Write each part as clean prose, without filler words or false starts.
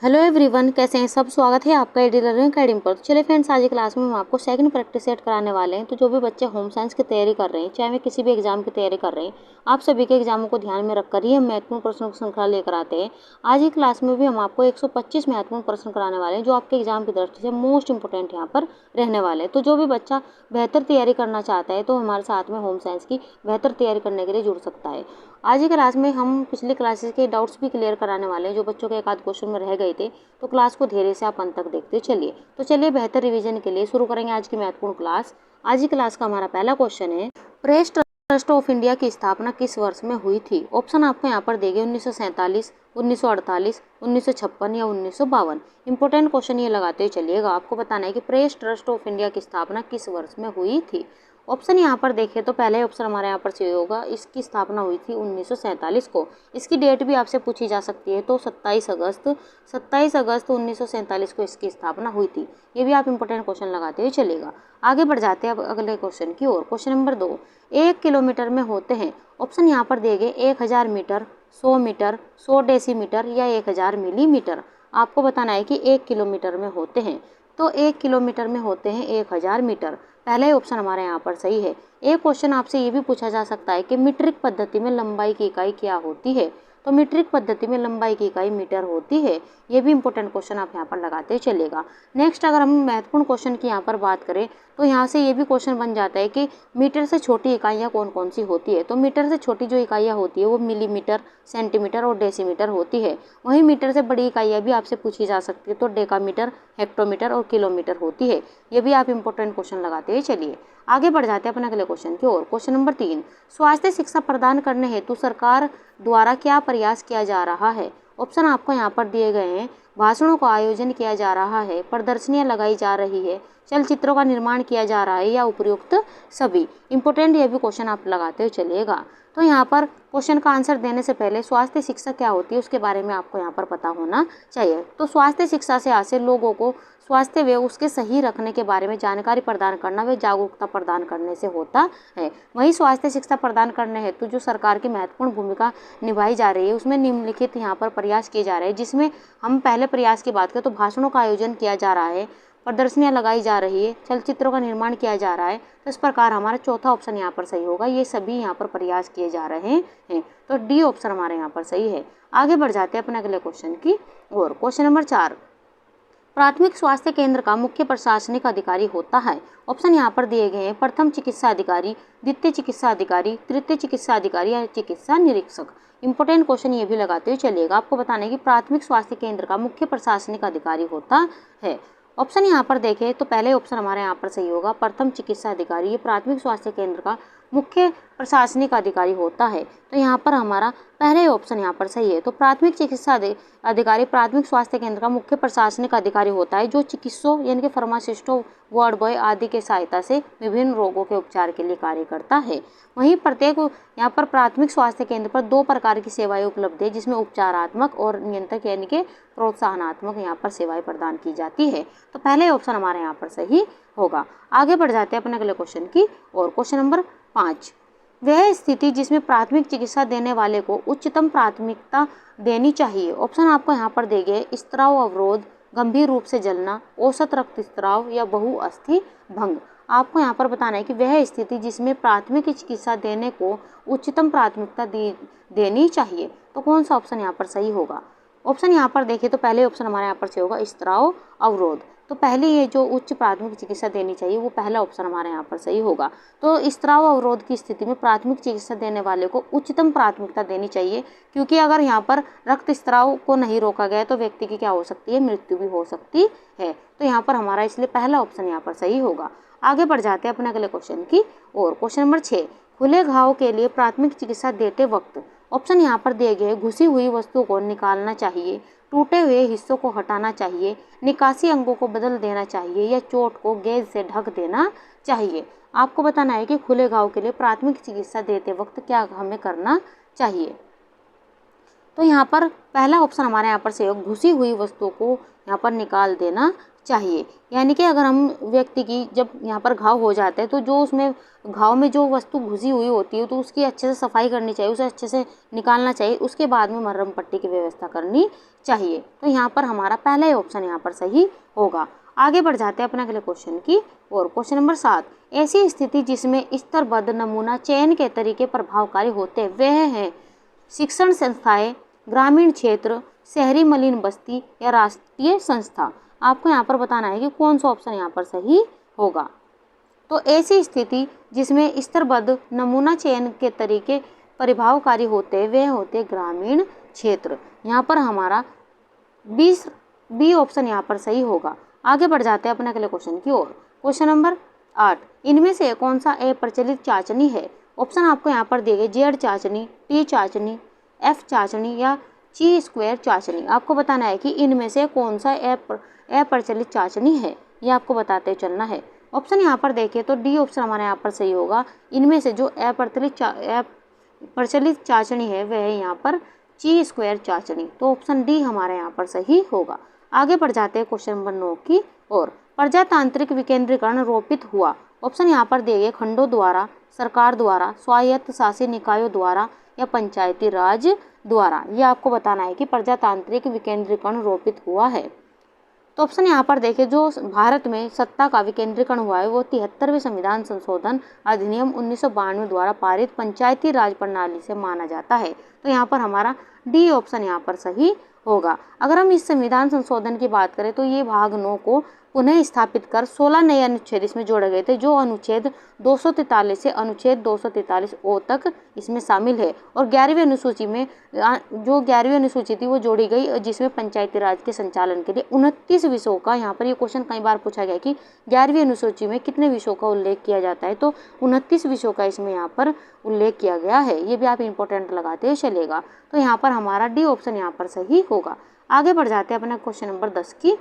Hello everyone, कैसे हैं सब। स्वागत है आपका एडी लर्निंग अकेडमी पर। तो चलिए फ्रेंड्स, आज की क्लास में हम आपको सेकंड प्रैक्टिस सेट कराने वाले हैं। तो जो भी बच्चे होम साइंस की तैयारी कर रहे हैं, चाहे वे किसी भी एग्जाम की तैयारी कर रहे हैं, आप सभी के एग्जामों को ध्यान में रखकर ही हम महत्वपूर्ण प्रश्नों की श्रृंखला लेकर आते हैं। आज की क्लास में भी हम आपको 125 महत्वपूर्ण प्रश्न कराने वाले हैं, जो आपके एग्जाम की दृष्टि से मोस्ट इंपोर्टेंट यहाँ पर रहने वाले हैं। तो जो भी बच्चा बेहतर तैयारी करना चाहता है, तो हमारे साथ में होम साइंस की बेहतर तैयारी करने के लिए जुड़ सकता है। आज की क्लास में हम पिछली क्लासेस के डाउट्स भी क्लियर कराने वाले हैं, जो बच्चों के एक आध क्वेश्चन में रह गए थे। तो क्लास को धीरे से आप अंत तक देखते चलिए। तो चलिए बेहतर रिवीजन के लिए शुरू करेंगे आज की महत्वपूर्ण क्लास। आज की क्लास का हमारा पहला क्वेश्चन है, प्रेस ट्रस्ट ऑफ इंडिया की स्थापना किस वर्ष में हुई थी। ऑप्शन आपको यहाँ पर देंगे 1947, 1948, 1956 या 1952। इंपॉर्टेंट क्वेश्चन ये लगाते हुए चलिएगा। आपको बताना है कि प्रेस ट्रस्ट ऑफ इंडिया की स्थापना किस वर्ष में हुई थी। ऑप्शन यहाँ पर देखें तो पहले ऑप्शन हमारे यहाँ पर सही होगा। इसकी स्थापना हुई थी 1947 को। इसकी डेट भी आपसे पूछी जा सकती है, तो 27 अगस्त 1947 को इसकी स्थापना हुई थी। ये भी आप इंपॉर्टेंट क्वेश्चन लगाते हुए चलेगा। आगे बढ़ जाते हैं अब अगले क्वेश्चन की ओर। क्वेश्चन नंबर 2, 1 किलोमीटर में होते हैं। ऑप्शन यहाँ पर देंगे 1000 मीटर, 100 मीटर, 100 डेसीमीटर या 1000 मिलीमीटर। आपको बताना है कि 1 किलोमीटर में होते हैं, तो 1 किलोमीटर में होते हैं 1000 मीटर। पहला ही ऑप्शन हमारे यहाँ पर सही है। एक क्वेश्चन आपसे ये भी पूछा जा सकता है कि मीट्रिक पद्धति में लंबाई की इकाई क्या होती है। तो मीट्रिक पद्धति में लंबाई की इकाई मीटर होती है। ये भी इंपॉर्टेंट क्वेश्चन आप यहाँ पर लगाते चलेगा। नेक्स्ट, अगर हम महत्वपूर्ण क्वेश्चन की यहाँ पर बात करें, तो यहाँ से ये भी क्वेश्चन बन जाता है कि मीटर से छोटी इकाइयाँ कौन कौन सी होती है। तो मीटर से छोटी जो इकाइयाँ होती है वो मिलीमीटर, सेंटीमीटर और डेसीमीटर होती है। वहीं मीटर से बड़ी इकाइयाँ भी आपसे पूछी जा सकती है, तो डेकामीटर, हेक्टोमीटर और किलोमीटर होती है। ये भी आप इंपॉर्टेंट क्वेश्चन लगाते हुए चलिए। आगे बढ़ जाते हैं अपने अगले क्वेश्चन की ओर। क्वेश्चन नंबर 3, स्वास्थ्य शिक्षा प्रदान करने हेतु सरकार द्वारा क्या प्रयास किया जा रहा है। ऑप्शन आपको यहाँ पर दिए गए हैं। भाषणों का आयोजन किया जा रहा है, प्रदर्शनियां लगाई जा रही है, चलचित्रों का निर्माण किया जा रहा है या उपयुक्त सभी। इंपॉर्टेंट ये भी क्वेश्चन आप लगाते हुए चलिएगा। तो यहाँ पर क्वेश्चन का आंसर देने से पहले स्वास्थ्य शिक्षा क्या होती है उसके बारे में आपको यहाँ पर पता होना चाहिए। तो स्वास्थ्य शिक्षा से हासिल लोगों को स्वास्थ्य व उसके सही रखने के बारे में जानकारी प्रदान करना व जागरूकता प्रदान करने से होता है। वहीं स्वास्थ्य शिक्षा प्रदान करने हेतु जो सरकार की महत्वपूर्ण भूमिका निभाई जा रही है, उसमें निम्नलिखित यहाँ पर प्रयास किए जा रहे हैं। जिसमें हम पहले प्रयास की बात करें तो भाषणों का आयोजन किया जा रहा है, प्रदर्शनियां लगाई जा रही है, चलचित्रों का निर्माण किया जा रहा है। तो इस प्रकार हमारा चौथा ऑप्शन यहाँ पर सही होगा। ये सभी यहाँ पर प्रयास किए जा रहे हैं, तो डी ऑप्शन हमारे यहाँ पर सही है। आगे बढ़ जाते हैं अपने अगले क्वेश्चन की ओर। क्वेश्चन नंबर 4, प्राथमिक स्वास्थ्य केंद्र का मुख्य प्रशासनिक अधिकारी होता है। ऑप्शन यहाँ पर दिए गए हैं। प्रथम चिकित्सा अधिकारी, द्वितीय चिकित्सा अधिकारी, तृतीय चिकित्सा अधिकारी या चिकित्सा निरीक्षक। इंपॉर्टेंट क्वेश्चन ये भी लगाते हुए चलिएगा। आपको बताना है कि प्राथमिक स्वास्थ्य केंद्र का मुख्य प्रशासनिक अधिकारी होता है। ऑप्शन यहाँ पर देखें तो पहले ऑप्शन हमारे यहाँ पर सही होगा। प्रथम चिकित्सा अधिकारी ये प्राथमिक स्वास्थ्य केंद्र का मुख्य प्रशासनिक अधिकारी होता है। तो यहाँ पर हमारा पहले ऑप्शन यहाँ पर सही है। तो प्राथमिक चिकित्सा अधिकारी प्राथमिक स्वास्थ्य केंद्र का मुख्य प्रशासनिक अधिकारी होता है, जो चिकित्सकों यानी कि फार्मासिस्टों, वार्ड बॉय आदि के सहायता से विभिन्न रोगों के उपचार के लिए कार्य करता है। वहीं प्रत्येक यहाँ पर प्राथमिक स्वास्थ्य केंद्र पर 2 प्रकार की सेवाएं उपलब्ध है, जिसमें उपचारात्मक और नियंत्रक यानी कि प्रोत्साहनात्मक यहाँ पर सेवाएं प्रदान की जाती है। तो पहले ऑप्शन हमारे यहाँ पर सही होगा। आगे बढ़ जाते हैं अपने अगले क्वेश्चन की और। क्वेश्चन नंबर 5, वह स्थिति जिसमें प्राथमिक चिकित्सा देने वाले को उच्चतम प्राथमिकता देनी चाहिए। ऑप्शन आपको यहाँ पर देंगे। स्त्राव अवरोध, गंभीर रूप से जलना, औसत रक्तस्राव या बहुअस्थि भंग। आपको यहाँ पर बताना है कि वह स्थिति जिसमें प्राथमिक चिकित्सा देने को उच्चतम प्राथमिकता देनी चाहिए। तो कौन सा ऑप्शन यहाँ पर सही होगा। ऑप्शन यहाँ पर देखिए तो पहले ऑप्शन हमारे यहाँ पर सही होगा, स्त्राव अवरोध। तो पहले ये जो उच्च प्राथमिक चिकित्सा देनी चाहिए वो पहला ऑप्शन हमारे यहाँ पर सही होगा। तो स्त्राव अवरोध की स्थिति में प्राथमिक चिकित्सा देने वाले को उच्चतम प्राथमिकता देनी चाहिए, क्योंकि अगर यहाँ पर रक्त स्त्राव को नहीं रोका गया तो व्यक्ति की क्या हो सकती है, मृत्यु भी हो सकती है। तो यहाँ पर हमारा इसलिए पहला ऑप्शन यहाँ पर सही होगा। आगे बढ़ जाते हैं अपने अगले क्वेश्चन की और। क्वेश्चन नंबर 6, खुले घाव के लिए प्राथमिक चिकित्सा देते वक्त। ऑप्शन यहाँ पर दिए गए। घुसी हुई वस्तु को निकालना चाहिए, टूटे हुए हिस्सों को हटाना चाहिए, निकासी अंगों को बदल देना चाहिए या चोट को गेज से ढक देना चाहिए। आपको बताना है कि खुले घाव के लिए प्राथमिक चिकित्सा देते वक्त क्या हमें करना चाहिए। तो यहाँ पर पहला ऑप्शन हमारे यहाँ पर सही होगा, घुसी हुई वस्तुओं को यहाँ पर निकाल देना चाहिए। यानी कि अगर हम व्यक्ति की जब यहाँ पर घाव हो जाता है तो जो उसमें घाव में जो वस्तु घुसी हुई होती है तो उसकी अच्छे से सफाई करनी चाहिए, उसे अच्छे से निकालना चाहिए, उसके बाद में मरहम पट्टी की व्यवस्था करनी चाहिए। तो यहाँ पर हमारा पहला ही ऑप्शन यहाँ पर सही होगा। आगे बढ़ जाते हैं अपने अगले क्वेश्चन की और। क्वेश्चन नंबर 7, ऐसी स्थिति जिसमें स्तरबद्ध नमूना चयन के तरीके प्रभावकारी होते वह है शिक्षण संस्थाएं, ग्रामीण क्षेत्र, शहरी मलिन बस्ती या राष्ट्रीय संस्था। आपको यहाँ पर बताना है कि कौन सा ऑप्शन यहाँ पर सही होगा। तो ऐसी स्थिति जिसमें स्तरबद्ध नमूना चयन के तरीके प्रभावकारी होते वे होते ग्रामीण क्षेत्र। यहाँ पर हमारा बी ऑप्शन यहाँ पर सही होगा। आगे बढ़ जाते हैं अपने अगले क्वेश्चन की ओर। क्वेश्चन नंबर 8, इनमें से कौन सा अप्रचलित चाचनी है। ऑप्शन आपको यहाँ पर दिए गए जेड चाचनी, टी चाचनी, एफ चाचनी या ची स्क्वायर चाचनी। आपको बताना है कि इनमें से कौन सा अप्रचलित चाचनी है, ये आपको बताते चलना है। ऑप्शन यहाँ पर देखें तो डी ऑप्शन हमारे यहाँ पर सही होगा। इनमें से जो अप्रचलित चाचनी है वह है यहाँ पर ची स्क्वायर चाचनी। तो ऑप्शन डी हमारे यहाँ पर सही होगा। आगे बढ़ जाते हैं क्वेश्चन नंबर 9 की ओर। प्रजातांत्रिक विकेंद्रीकरण रोपित हुआ। ऑप्शन यहाँ पर दिए गए खंडों द्वारा, सरकार द्वारा, स्वायत्त शासी निकायों द्वारा या पंचायती राज द्वारा। ये आपको बताना है कि प्रजातांत्रिक विकेंद्रीकरण रोपित हुआ है। तो ऑप्शन यहाँ पर देखें, जो भारत में सत्ता का विकेंद्रीकरण हुआ है वो 73वें संविधान संशोधन अधिनियम 1992 द्वारा पारित पंचायती राज प्रणाली से माना जाता है। तो यहाँ पर हमारा डी ऑप्शन यहाँ पर सही होगा। अगर हम इस संविधान संशोधन की बात करें तो ये भाग 9 को पुनः स्थापित कर 16 नए अनुच्छेद इसमें जोड़े गए थे, जो अनुच्छेद 243 से अनुच्छेद 243 ओ तक इसमें शामिल है। और 11वीं अनुसूची में जो 11वीं अनुसूची थी वो जोड़ी गई, जिसमें पंचायती राज के संचालन के लिए 29 विषयों का, यहाँ पर ये क्वेश्चन कई बार पूछा गया कि 11वीं अनुसूची में कितने विषयों का उल्लेख किया जाता है, तो 29 विषयों का इसमें यहाँ पर उल्लेख किया गया है। ये भी आप इंपॉर्टेंट लगाते हुए चलेगा। तो यहाँ पर हमारा डी ऑप्शन यहाँ पर सही होगा। आगे बढ़ जाते हैं अपने क्वेश्चन नंबर 10 की।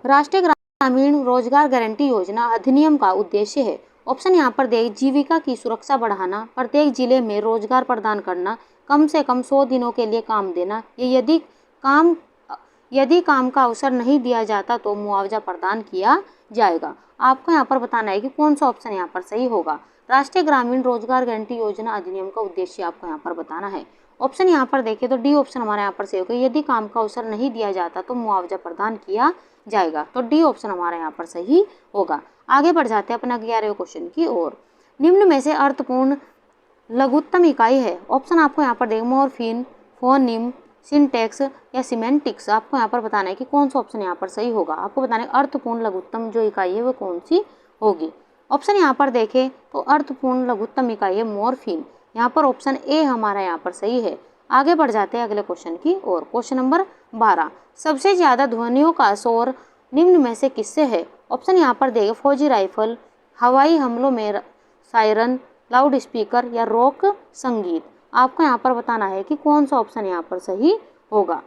राष्ट्रीय ग्रामीण रोजगार गारंटी योजना अधिनियम का उद्देश्य है। ऑप्शन यहाँ पर दे, जीविका की सुरक्षा बढ़ाना, प्रत्येक जिले में रोजगार प्रदान करना, कम से कम 100 दिनों के लिए काम देना, ये यदि काम का अवसर नहीं दिया जाता तो मुआवजा प्रदान किया जाएगा। आपको यहाँ पर बताना है कि कौन सा ऑप्शन यहाँ पर सही होगा। राष्ट्रीय ग्रामीण रोजगार गारंटी योजना अधिनियम का उद्देश्य आपको यहाँ पर बताना है। ऑप्शन यहाँ पर देखें तो डी ऑप्शन हमारे यहाँ पर सही होगा। यदि काम का अवसर नहीं दिया जाता तो मुआवजा प्रदान किया जाएगा। तो डी ऑप्शन हमारे यहाँ पर सही होगा। आगे बढ़ जाते हैं अपना 11वें क्वेश्चन की ओर। निम्न में से अर्थपूर्ण लघुत्तम इकाई है। ऑप्शन आपको यहाँ पर देखें, मॉर्फीन, फोनीम, सिंटैक्स या सिमेंटिक्स। आपको यहाँ पर बताना है कि कौन सा ऑप्शन यहाँ पर सही होगा। आपको बताना है अर्थपूर्ण लघुत्तम जो इकाई है वो कौन सी होगी। ऑप्शन यहाँ पर देखें तो अर्थपूर्ण लघुत्तम इकाई है मॉर्फीन। यहाँ पर ऑप्शन ए हमारा यहाँ पर सही है। आगे बढ़ जाते हैं अगले क्वेश्चन की ओर। क्वेश्चन नंबर 12, सबसे ज्यादा ध्वनियों का शोर निम्न में से किससे है। ऑप्शन यहाँ पर देखें, फौजी राइफल, हवाई हमलों में सायरन, लाउड स्पीकर या रॉक संगीत। आपको यहाँ पर बताना है कि कौन सा ऑप्शन यहाँ पर सही होगा।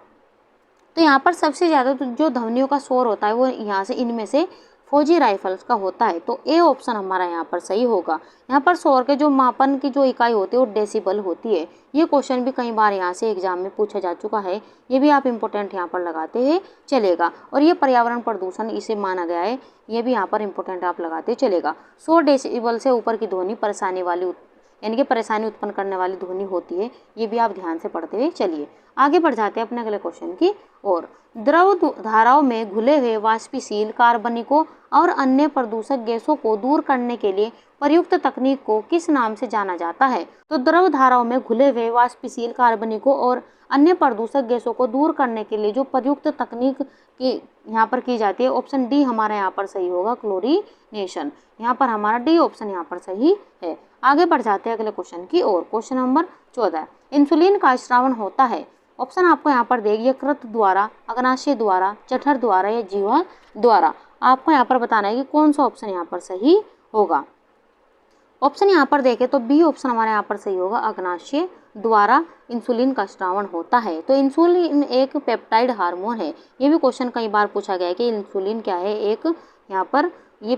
तो यहाँ पर सबसे ज़्यादा जो ध्वनियों का शोर होता है वो यहाँ से इनमें से फौजी राइफल्स का होता है। तो ए ऑप्शन हमारा यहाँ पर सही होगा। यहाँ पर शोर के जो मापन की जो इकाई होती है वो डेसिबल होती है। ये क्वेश्चन भी कई बार यहाँ से एग्जाम में पूछा जा चुका है। ये भी आप इंपॉर्टेंट यहाँ पर लगाते हुए चलेगा। और ये पर्यावरण प्रदूषण इसे माना गया है, ये भी यहाँ पर इंपॉर्टेंट आप लगाते चलेगा। 100 डेसिबल से ऊपर की ध्वनि परेशानी वाली यानी कि परेशानी उत्पन्न करने वाली ध्वनि होती है। ये भी आप ध्यान से पढ़ते हुए चलिए। आगे बढ़ जाते हैं अपने अगले क्वेश्चन की ओर। द्रव धाराओं में घुले हुए वाष्पशील कार्बनिकों और अन्य प्रदूषक गैसों को दूर करने के लिए प्रयुक्त तकनीक को किस नाम से जाना जाता है। तो द्रव धाराओं में घुले हुए वाष्पशील कार्बनिकों और अन्य प्रदूषक गैसों को दूर करने के लिए जो प्रयुक्त तकनीक की यहाँ पर की जाती है, ऑप्शन डी हमारा यहाँ पर सही होगा, क्लोरीनेशन। यहाँ पर हमारा डी ऑप्शन यहाँ पर सही है। आगे बढ़ जाते हैं अगले क्वेश्चन की ओर। क्वेश्चन नंबर 14, इंसुलिन का स्रावन होता है। ऑप्शन आपको यहाँ पर देगी, यकृत द्वारा, अग्नाशय द्वारा, जठर द्वारा या जीवा द्वारा। आपको यहाँ पर बताना है कि कौन सा ऑप्शन यहाँ पर सही होगा। ऑप्शन यहाँ पर देखें तो बी ऑप्शन हमारे यहाँ पर सही होगा, अग्नाशय द्वारा इंसुलिन का स्रावन होता है। तो इंसुलिन एक पेप्टाइड हार्मोन है। ये भी क्वेश्चन कई बार पूछा गया है कि इंसुलिन क्या है, एक यहाँ पर ये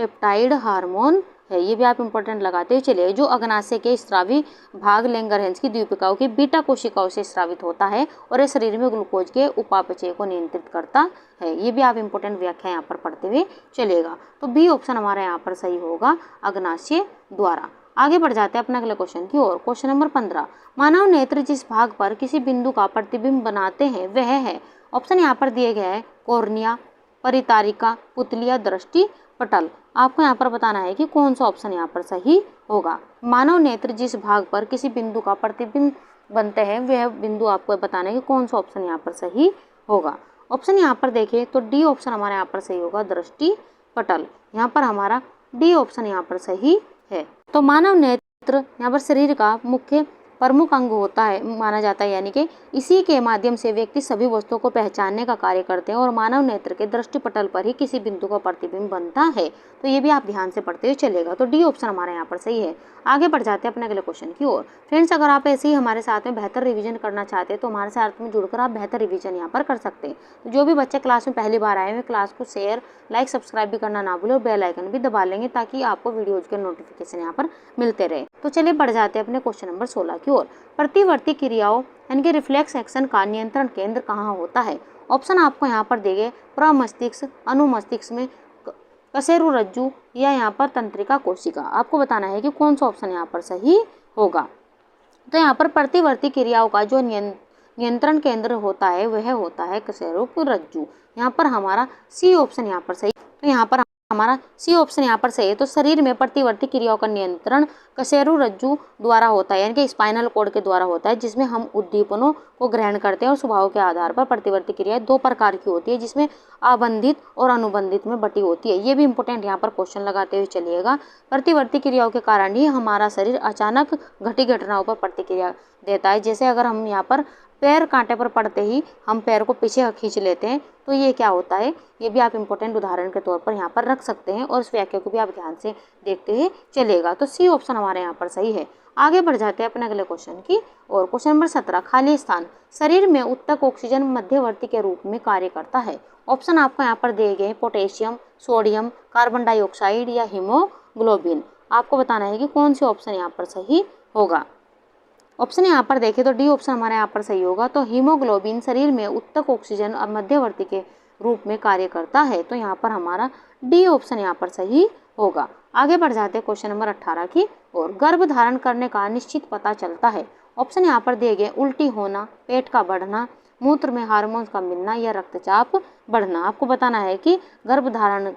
पेप्टाइड हार्मोन है। ये भी आप इंपॉर्टेंट लगाते हुए चलिए। जो अग्नाशय के स्रावी भाग लैंगरहैंस की द्वीपिकाओं की बीटा कोशिकाओं से स्रावित होता है और ये शरीर में ग्लूकोज के उपापचय को नियंत्रित करता है। ये भी आप इंपॉर्टेंट व्याख्या यहाँ पर पढ़ते हुए चलेगा। तो बी ऑप्शन हमारा यहाँ पर सही होगा, अग्नाशय द्वारा। आगे बढ़ जाते हैं अपने अगले क्वेश्चन की ओर। क्वेश्चन नंबर 15, मानव नेत्र जिस भाग पर किसी बिंदु का प्रतिबिंब बनाते हैं वह है। ऑप्शन यहाँ पर दिए गए हैं कॉर्निया, परितारिका, पुतली या दृष्टि पटल। आपको यहाँ पर बताना है कि कौन सा ऑप्शन यहाँ पर सही होगा। मानव नेत्र जिस भाग पर किसी बिंदु का प्रतिबिंब बनते हैं वह बिंदु आपको बताना है कि कौन सा ऑप्शन यहाँ पर सही होगा। ऑप्शन यहाँ पर देखें तो डी ऑप्शन हमारा यहाँ पर सही होगा, दृष्टि पटल। यहाँ पर हमारा डी ऑप्शन यहाँ पर सही है। तो मानव नेत्र यहाँ पर शरीर का मुख्य प्रमुख अंग होता है, माना जाता है, यानी कि इसी के माध्यम से व्यक्ति सभी वस्तुओं को पहचानने का कार्य करते हैं और मानव नेत्र के दृष्टिपटल पर ही किसी बिंदु का प्रतिबिंब बनता है। तो ये भी आप ध्यान से पढ़ते हुए चलेगा। तो डी ऑप्शन हमारे यहाँ पर सही है। आगे बढ़ जाते हैं अपने अगले क्वेश्चन की ओर। फ्रेंड्स, अगर आप ऐसे ही हमारे साथ में बेहतर रिवीजन करना चाहते हैं तो हमारे साथ में जुड़कर आप बेहतर रिवीजन यहाँ पर कर सकते हैं। तो जो भी बच्चे क्लास में पहली बार आए हुए, क्लास को शेयर, लाइक, सब्सक्राइब भी करना ना भूलें और बेल आइकन भी दबा लेंगे ताकि आपको वीडियोज के नोटिफिकेशन यहाँ पर मिलते रहे। तो चलिए बढ़ जाते हैं अपने क्वेश्चन नंबर 16 की ओर। प्रतिवर्ती क्रियाओं यानी कि रिफ्लेक्स एक्शन का नियंत्रण केंद्र कहाँ होता है। ऑप्शन आपको यहाँ पर देंगे प्रमस्तिष्क, अनुमस्तिष्क में, कशेरु रज्जु या यहाँ पर तंत्रिका कोशिका। आपको बताना है कि कौन सा ऑप्शन यहाँ पर सही होगा। तो यहाँ पर प्रतिवर्ती क्रियाओं का जो नियंत्रण केंद्र होता है वह होता है कशेरु रज्जु। यहाँ पर हमारा सी ऑप्शन यहाँ पर सही। तो यहाँ पर हमारा सी ऑप्शन यहाँ पर सही है। तो शरीर में प्रतिवर्ती क्रियाओं का नियंत्रण कशेरु रज्जु द्वारा होता है, यानी कि स्पाइनल कॉर्ड के द्वारा होता है, जिसमें हम उद्दीपनों को ग्रहण करते हैं और स्वभाव के आधार पर प्रतिवर्ती क्रियाएं दो प्रकार की होती है, जिसमें अबंधित और अनुबंधित में बटी होती है। ये भी इंपॉर्टेंट यहाँ पर क्वेश्चन लगाते हुए चलिएगा। प्रतिवर्ती क्रियाओं के कारण ही हमारा शरीर अचानक घटी घटनाओं पर प्रतिक्रिया देता है। जैसे अगर हम यहाँ पर पैर कांटे पर पड़ते ही हम पैर को पीछे खींच लेते हैं तो ये क्या होता है, ये भी आप इंपॉर्टेंट उदाहरण के तौर पर यहाँ पर रख सकते हैं और इस व्याख्या को भी आप ध्यान से देखते हुए चलेगा। तो सी ऑप्शन हमारे यहाँ पर सही है। आगे बढ़ जाते हैं अपने अगले क्वेश्चन की और। क्वेश्चन नंबर 17, खाली स्थान शरीर में उत्तक ऑक्सीजन मध्यवर्ती के रूप में कार्य करता है। ऑप्शन आपको यहाँ पर दिए गए पोटेशियम, सोडियम, कार्बन डाइऑक्साइड या हीमोग्लोबिन। आपको बताना है कि कौन से ऑप्शन यहाँ पर सही होगा। ऑप्शन यहाँ पर देखें तो डी ऑप्शन हमारे यहाँ पर सही होगा। तो हीमोग्लोबिन शरीर में उत्तक ऑक्सीजन और मध्यवर्ती के रूप में कार्य करता है। तो यहाँ पर हमारा डी ऑप्शन यहाँ पर सही होगा। आगे बढ़ जाते हैं क्वेश्चन नंबर 18 की और। गर्भ धारण करने का निश्चित पता चलता है। ऑप्शन यहाँ पर दिए गए उल्टी होना, पेट का बढ़ना, मूत्र में हार्मोन्स का मिलना या रक्तचाप बढ़ना। आपको बताना है कि गर्भ धारण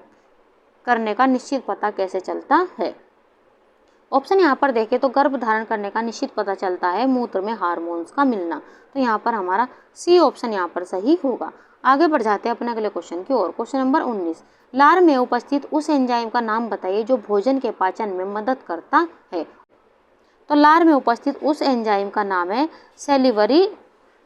करने का निश्चित पता कैसे चलता है। ऑप्शन यहाँ पर देखें तो गर्भ धारण करने का निश्चित पता चलता है मूत्र में हार्मोन्स का मिलना। तो यहाँ पर हमारा सी ऑप्शन यहाँ पर सही होगा। आगे बढ़ जाते हैं अपने अगले क्वेश्चन की ओर। क्वेश्चन नंबर 19, लार में उपस्थित उस एंजाइम का नाम बताइए जो भोजन के पाचन में मदद करता है। तो लार में उपस्थित उस एंजाइम का नाम है सेलिवरी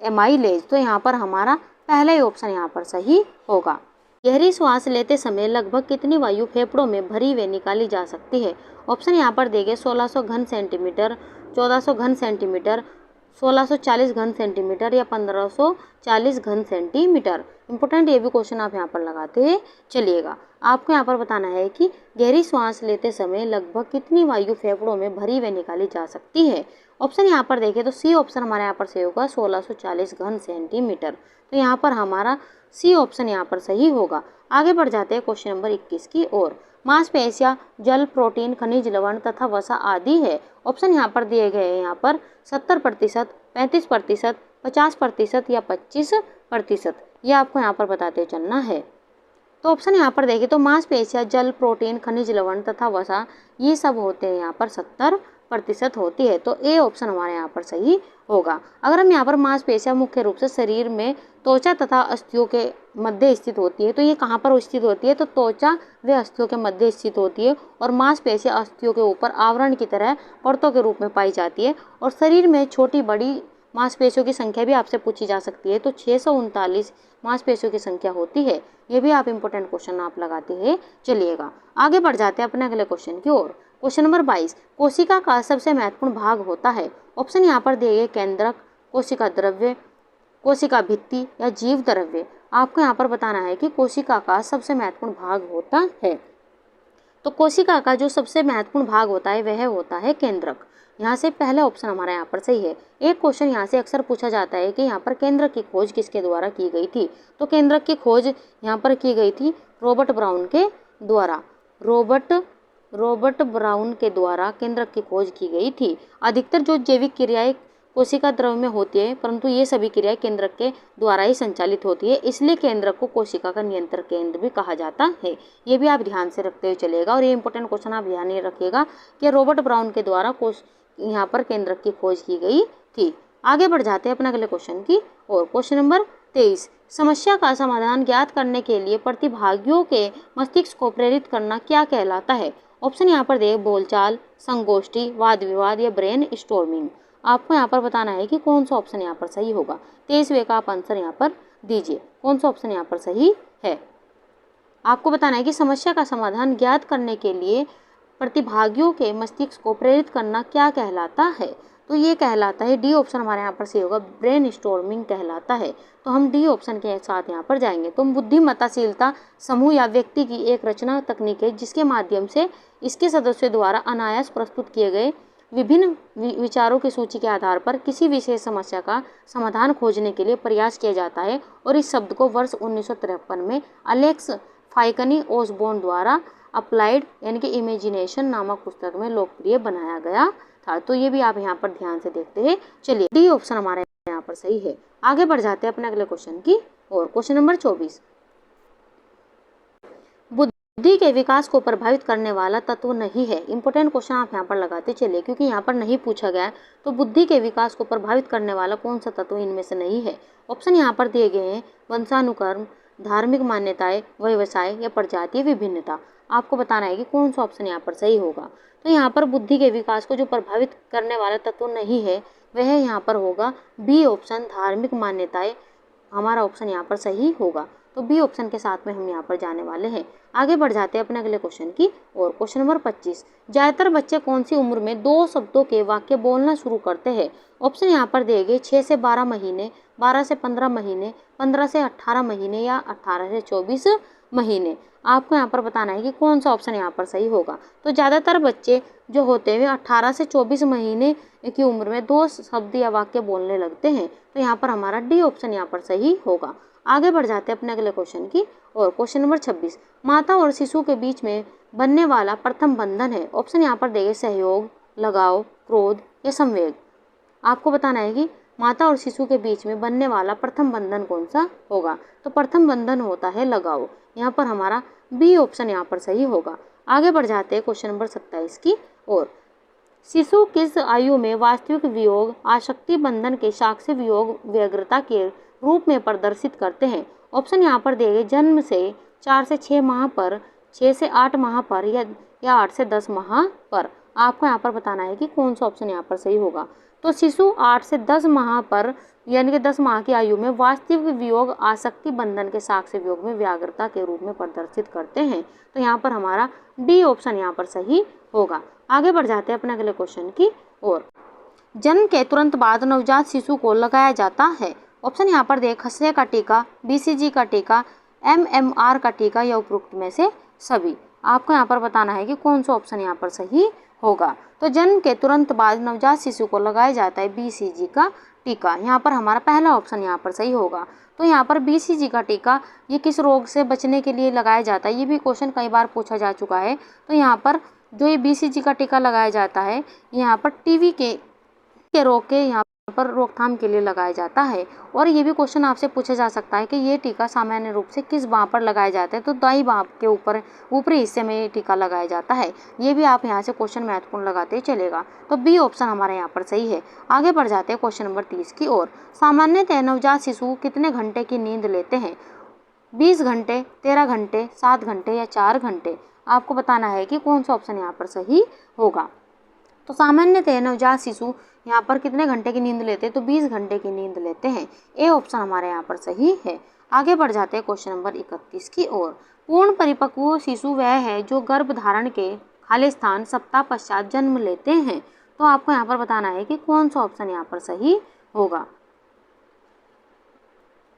एमाइलेज। तो यहाँ पर हमारा पहला ही ऑप्शन यहाँ पर सही होगा। गहरी श्वास लेते समय लगभग कितनी वायु फेफड़ों में भरी व निकाली जा सकती है। ऑप्शन यहाँ पर देंगे 1600 घन सेंटीमीटर, 1400 घन सेंटीमीटर, 1640 घन सेंटीमीटर या 1540 घन सेंटीमीटर। इंपॉर्टेंट ये भी क्वेश्चन आप यहाँ पर लगाते हुए चलिएगा। आपको यहाँ पर बताना है कि गहरी श्वास लेते समय लगभग कितनी वायु फेफड़ों में भरी व निकाली जा सकती है। ऑप्शन यहाँ पर देखें तो सी ऑप्शन हमारे यहाँ पर सही होगा, 1640 घन सेंटीमीटर। तो यहाँ पर हमारा सी ऑप्शन यहाँ पर सही होगा। आगे बढ़ जाते हैं क्वेश्चन नंबर 21 की ओर। मांसपेशियां जल, प्रोटीन, खनिज लवण तथा वसा आदि है। ऑप्शन यहाँ पर दिए गए हैं यहाँ पर 70%, 35%, 50% या 25%। ये आपको यहाँ पर बताते चलना है। तो ऑप्शन यहाँ पर देखें तो मांसपेशियां जल, प्रोटीन, खनिज लवण तथा वसा ये सब होते हैं यहाँ पर 70% होती है। तो ए ऑप्शन हमारे यहाँ पर सही होगा। अगर हम यहाँ पर मांसपेशियां मुख्य रूप से शरीर में त्वचा तथा अस्थियों के मध्य स्थित होती है, तो ये कहाँ पर स्थित होती है, तो त्वचा व अस्थियों के मध्य स्थित होती है और मांसपेशियां अस्थियों के ऊपर आवरण की तरह परतों के रूप में पाई जाती है। और शरीर में छोटी बड़ी मांसपेशियों की संख्या भी आपसे पूछी जा सकती है। तो 639 मांसपेशियों की संख्या होती है। ये भी आप इंपॉर्टेंट क्वेश्चन आप लगाते हैं चलिएगा। आगे बढ़ जाते हैं अपने अगले क्वेश्चन की ओर। क्वेश्चन नंबर 22, कोशिका का सबसे महत्वपूर्ण भाग होता है। ऑप्शन यहाँ पर दिए गए केंद्रक, कोशिका द्रव्य, कोशिका भित्ति या जीव द्रव्य। आपको यहाँ पर बताना है कि कोशिका का सबसे महत्वपूर्ण भाग होता है। तो कोशिका का जो सबसे महत्वपूर्ण भाग होता है वह होता है केंद्रक। यहाँ से पहला ऑप्शन हमारा यहाँ पर सही है। एक क्वेश्चन यहाँ से अक्सर पूछा जाता है कि यहाँ पर केंद्रक की खोज किसके द्वारा की गई थी। तो केंद्रक की खोज यहाँ पर की गई थी रॉबर्ट ब्राउन के द्वारा। रॉबर्ट ब्राउन के द्वारा केंद्रक की खोज की गई थी। अधिकतर जो जैविक क्रियाएं कोशिका द्रव में होती है, परंतु ये सभी क्रियाएं केंद्रक के द्वारा ही संचालित होती है, इसलिए केंद्रक को कोशिका का नियंत्रण केंद्र भी कहा जाता है। ये भी आप ध्यान से रखते हुए चलेगा। और ये इंपॉर्टेंट क्वेश्चन आप ध्यान में रखिएगा कि रॉबर्ट ब्राउन के द्वारा यहाँ पर केंद्रक की खोज की गई थी। आगे बढ़ जाते हैं अपने अगले क्वेश्चन की और। क्वेश्चन नंबर 23, समस्या का समाधान ज्ञात करने के लिए प्रतिभागियों के मस्तिष्क को प्रेरित करना क्या कहलाता है। ऑप्शन यहाँ पर दे बोलचाल, संगोष्ठी, वाद विवाद या ब्रेन स्टॉर्मिंग। आपको यहाँ पर बताना है कि कौन सा ऑप्शन यहाँ पर सही होगा। 23वें का आप आंसर यहाँ पर दीजिए, कौन सा ऑप्शन यहाँ पर सही है। आपको बताना है कि समस्या का समाधान ज्ञात करने के लिए प्रतिभागियों के मस्तिष्क को प्रेरित करना क्या कहलाता है। तो ये कहलाता है, डी ऑप्शन हमारे यहाँ पर सही होगा, ब्रेन स्टॉर्मिंग कहलाता है। तो हम डी ऑप्शन के साथ यहाँ पर जाएंगे। तो बुद्धिमत्ताशीलता समूह या व्यक्ति की एक रचना तकनीक है जिसके माध्यम से इसके सदस्यों द्वारा अनायास प्रस्तुत किए गए विभिन्न विचारों की सूची के आधार पर किसी विशेष समस्या का समाधान खोजने के लिए प्रयास किया जाता है। और इस शब्द को वर्ष 1953 में अलेक्स फाइकनी ओसबोर्न द्वारा अप्लाइड यानी कि इमेजिनेशन नामक पुस्तक में लोकप्रिय बनाया गया था। तो ये भी आप यहाँ पर ध्यान से देखते हैं चलिए, डी ऑप्शन हमारे यहाँ पर सही है। आगे बढ़ जाते हैं अपने अगले क्वेश्चन की और। क्वेश्चन नंबर 24, बुद्धि के विकास को प्रभावित करने वाला तत्व नहीं है। इंपॉर्टेंट क्वेश्चन आप यहाँ पर लगाते चलिए, क्योंकि यहाँ पर नहीं पूछा गया है। तो बुद्धि के विकास को प्रभावित करने वाला कौन सा तत्व इनमें से नहीं है। ऑप्शन यहाँ पर दिए गए हैं, वंशानुक्रम, धार्मिक मान्यताएं, व्यवसाय या प्रजातीय विभिन्नता। आपको बताना है कि कौन सा ऑप्शन यहाँ पर सही होगा। तो यहाँ पर बुद्धि के विकास को जो प्रभावित करने वाला तत्व नहीं है वह यहाँ पर होगा बी ऑप्शन, धार्मिक मान्यताएं। हमारा ऑप्शन यहाँ पर सही होगा। तो बी ऑप्शन के साथ में हम यहाँ पर जाने वाले हैं। आगे बढ़ जाते हैं अपने अगले क्वेश्चन की और। क्वेश्चन नंबर 25, ज़्यादातर बच्चे कौन सी उम्र में 2 शब्दों के वाक्य बोलना शुरू करते हैं। ऑप्शन यहाँ पर दिए गए 6 से 12 महीने, 12 से 15 महीने, 15 से 18 महीने या 18 से 24 महीने। आपको यहाँ पर बताना है कि कौन सा ऑप्शन यहाँ पर सही होगा। तो ज़्यादातर बच्चे जो होते हैं 18 से 24 महीने की उम्र में 2 शब्द या वाक्य बोलने लगते हैं। तो यहाँ पर हमारा डी ऑप्शन यहाँ पर सही होगा। आगे बढ़ जाते हैं अपने अगले क्वेश्चन की और। क्वेश्चन नंबर 26, माता और शिशु के बीच में बनने वाला प्रथम बंधन है। ऑप्शन यहाँ पर देंगे सहयोग, लगाव, क्रोध या संवेग। आपको बताना है कि माता और शिशु के बीच में बनने वाला प्रथम बंधन कौन सा होगा। तो प्रथम बंधन होता है लगाव। यहाँ पर हमारा बी ऑप्शन यहाँ पर सही होगा। आगे बढ़ जाते हैं क्वेश्चन नंबर 27 की और। शिशु किस आयु में वास्तविक वियोग आसक्ति बंधन के साक्ष्य वियोग व्यग्रता के रूप में प्रदर्शित करते हैं। ऑप्शन यहाँ पर दिए गए जन्म से 4 से 6 माह पर, 6 से 8 माह पर या 8 से 10 माह पर। आपको यहाँ पर बताना है कि कौन सा ऑप्शन यहाँ पर सही होगा। तो शिशु 8 से 10 माह पर यानी कि 10 माह की आयु में वास्तविक वियोग आसक्ति बंधन के साक्ष्य वियोग में व्याग्रता के रूप में प्रदर्शित करते हैं। तो यहाँ पर हमारा डी ऑप्शन यहाँ पर सही होगा। आगे बढ़ जाते हैं अपने अगले क्वेश्चन की और। जन्म के तुरंत बाद नवजात शिशु को लगाया जाता है। ऑप्शन यहाँ पर देख, खसरे का टीका, बीसीजी का टीका, एमएमआर का टीका या उपरोक्त में से सभी। आपको यहाँ पर बताना है कि कौन सा ऑप्शन यहाँ पर सही होगा। तो जन्म के तुरंत बाद नवजात शिशु को लगाया जाता है बीसीजी का टीका। यहाँ पर हमारा पहला ऑप्शन यहाँ पर सही होगा। तो यहाँ पर बीसीजी का टीका ये किस रोग से बचने के लिए लगाया जाता है, ये भी क्वेश्चन कई बार पूछा जा चुका है। तो यहाँ पर जो ये बीसीजी का टीका लगाया जाता है यहाँ पर टीबी के रोग के यहाँ पर रोकथाम के लिए लगाया जाता है। और ये भी क्वेश्चन आपसे पूछा जा सकता है कि ये टीका सामान्य रूप से किस बाँह पर लगाया जाता है। तो दाईं बाँह के ऊपर ऊपरी हिस्से में ये टीका लगाया जाता है। ये भी आप यहाँ से क्वेश्चन महत्वपूर्ण लगाते ही चलेगा। तो बी ऑप्शन हमारे यहाँ पर सही है। आगे बढ़ जाते हैं क्वेश्चन नंबर 30 की ओर। सामान्यतः नवजात शिशु कितने घंटे की नींद लेते हैं। 20 घंटे, 13 घंटे, 7 घंटे या 4 घंटे। आपको बताना है कि कौन सा ऑप्शन यहाँ पर सही होगा। तो सामान्यतः नवजात शिशु यहाँ पर कितने घंटे की नींद लेते हैं। तो 20 घंटे की नींद लेते हैं। ए ऑप्शन हमारे यहाँ पर सही है। आगे बढ़ जाते हैं क्वेश्चन नंबर 31 की ओर। पूर्ण परिपक्व शिशु वह है जो गर्भ धारण के खालिस्तान सप्ताह पश्चात जन्म लेते हैं। तो आपको यहाँ पर बताना है कि कौन सा ऑप्शन यहाँ पर सही होगा।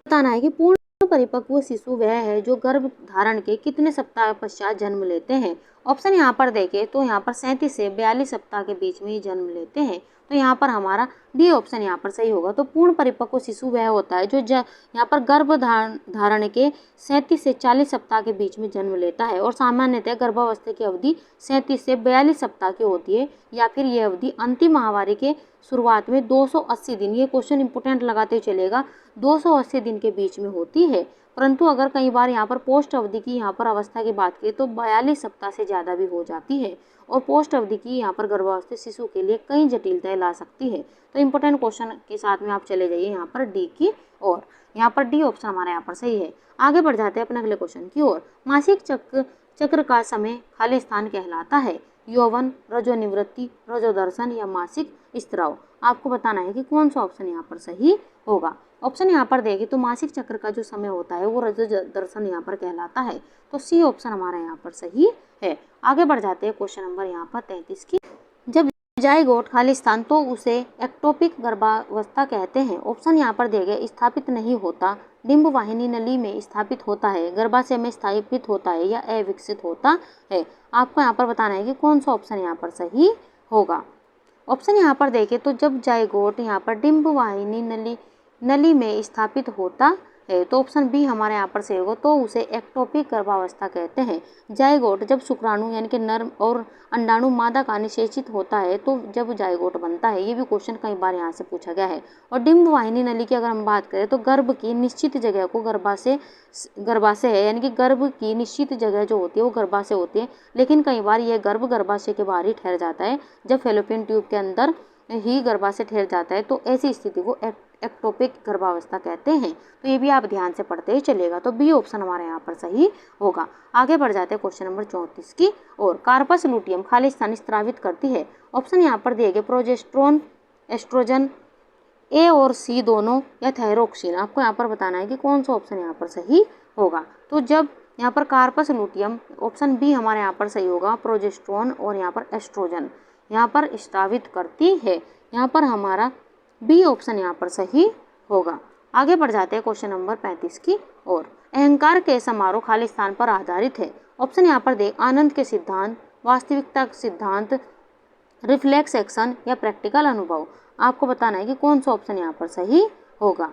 बताना है कि पूर्ण परिपक्व शिशु वह है जो गर्भ धारण के कितने सप्ताह पश्चात जन्म लेते हैं। ऑप्शन यहाँ पर देखें तो यहाँ पर 37 से 42 सप्ताह के बीच में ही जन्म लेते हैं। तो यहाँ पर हमारा डी ऑप्शन यहाँ पर सही होगा। तो पूर्ण परिपक्व शिशु वह होता है जो यहाँ पर गर्भ धारण के 37 से 40 सप्ताह के बीच में जन्म लेता है और सामान्यतः गर्भावस्था की अवधि 37 से 42 सप्ताह की होती है या फिर यह अवधि अंतिम माहवारी के शुरुआत में 280 दिन, ये क्वेश्चन इंपोर्टेंट लगाते चलेगा, 280 दिन के बीच में होती है। परंतु अगर कई बार यहाँ पर पोस्ट अवधि की यहाँ पर अवस्था की बात करें तो 42 सप्ताह से ज़्यादा भी हो जाती है और पोस्ट अवधि की यहाँ पर गर्भावस्था शिशु के लिए कई जटिलताएं ला सकती है। तो इंपोर्टेंट क्वेश्चन के साथ में आप चले जाइए यहाँ पर डी की ओर। यहाँ पर डी ऑप्शन हमारे यहाँ पर सही है। आगे बढ़ जाते हैं अपने अगले क्वेश्चन की ओर। मासिक चक्र का समय खाली स्थान कहलाता है। यौवन, रजोनिवृत्ति, रजोदर्शन या मासिक स्त्राव। आपको बताना है कि कौन सा ऑप्शन यहाँ पर सही होगा। ऑप्शन यहाँ पर देखें तो मासिक चक्र का जो समय होता है वो रजोदर्शन यहाँ पर कहलाता है। तो सी ऑप्शन हमारा यहाँ पर सही है। आगे बढ़ जाते हैं क्वेश्चन नंबर यहाँ पर 33 की। जब जाइगोट खाली स्थान तो उसे एक्टोपिक गर्भावस्था कहते हैं। ऑप्शन यहाँ पर दिए गए स्थापित नहीं होता, डिंब वाहिनी नली में स्थापित होता है, गर्भाशय में स्थापित होता है या अविकसित होता है। आपको यहाँ पर बताना है कि कौन सा ऑप्शन यहाँ पर सही होगा। ऑप्शन यहाँ पर देखें तो जब जाइगोट यहाँ पर डिंब वाहिनी नली में स्थापित होता है तो ऑप्शन बी हमारे यहाँ पर सही होगा। तो उसे एक्टोपिक गर्भावस्था कहते हैं। जाइगोट जब शुक्राणु यानी कि नर और अंडाणु मादा का निषेचित होता है तो जब जाइगोट बनता है। ये भी क्वेश्चन कई बार यहाँ से पूछा गया है। और डिंब वाहिनी नली की अगर हम बात करें तो गर्भ की निश्चित जगह को गर्भाशय है, यानी कि गर्भ की निश्चित जगह जो होती है वो गर्भाशय होती है, लेकिन कई बार यह गर्भ गर्भाशय के बाहर ही ठहर जाता है जब फेलोपियन ट्यूब के अंदर ही गर्भाशय ठहर जाता है। तो ऐसी स्थिति को एक्टोपिक गर्भावस्था कहते हैं। तो ये भी आप ध्यान से पढ़ते ही चलेगा। तो बी ऑप्शन हमारे यहाँ पर सही होगा। आगे बढ़ जाते हैं क्वेश्चन नंबर 34 की और। कार्पस लुटियम खाली स्थान स्त्रावित करती है। ऑप्शन यहाँ पर दिए गए प्रोजेस्टेरोन, एस्ट्रोजन, ए और सी दोनों या थायरोक्सिन। आपको यहाँ पर बताना है कि कौन सा ऑप्शन यहाँ पर सही होगा। तो जब यहाँ पर कार्पस लुटियम, ऑप्शन बी हमारे यहाँ पर सही होगा, प्रोजेस्टेरोन और यहाँ पर एस्ट्रोजन यहाँ पर स्त्रावित करती है। यहाँ पर हमारा बी ऑप्शन यहाँ पर सही होगा। आगे बढ़ जाते हैं क्वेश्चन नंबर 35 की और। अहंकार के समारोह खाली स्थान पर आधारित है। ऑप्शन यहाँ पर दे आनंद के सिद्धांत, वास्तविकता सिद्धांत, रिफ्लेक्स एक्शन या प्रैक्टिकल अनुभव। आपको बताना है कि कौन सा ऑप्शन यहाँ पर सही होगा।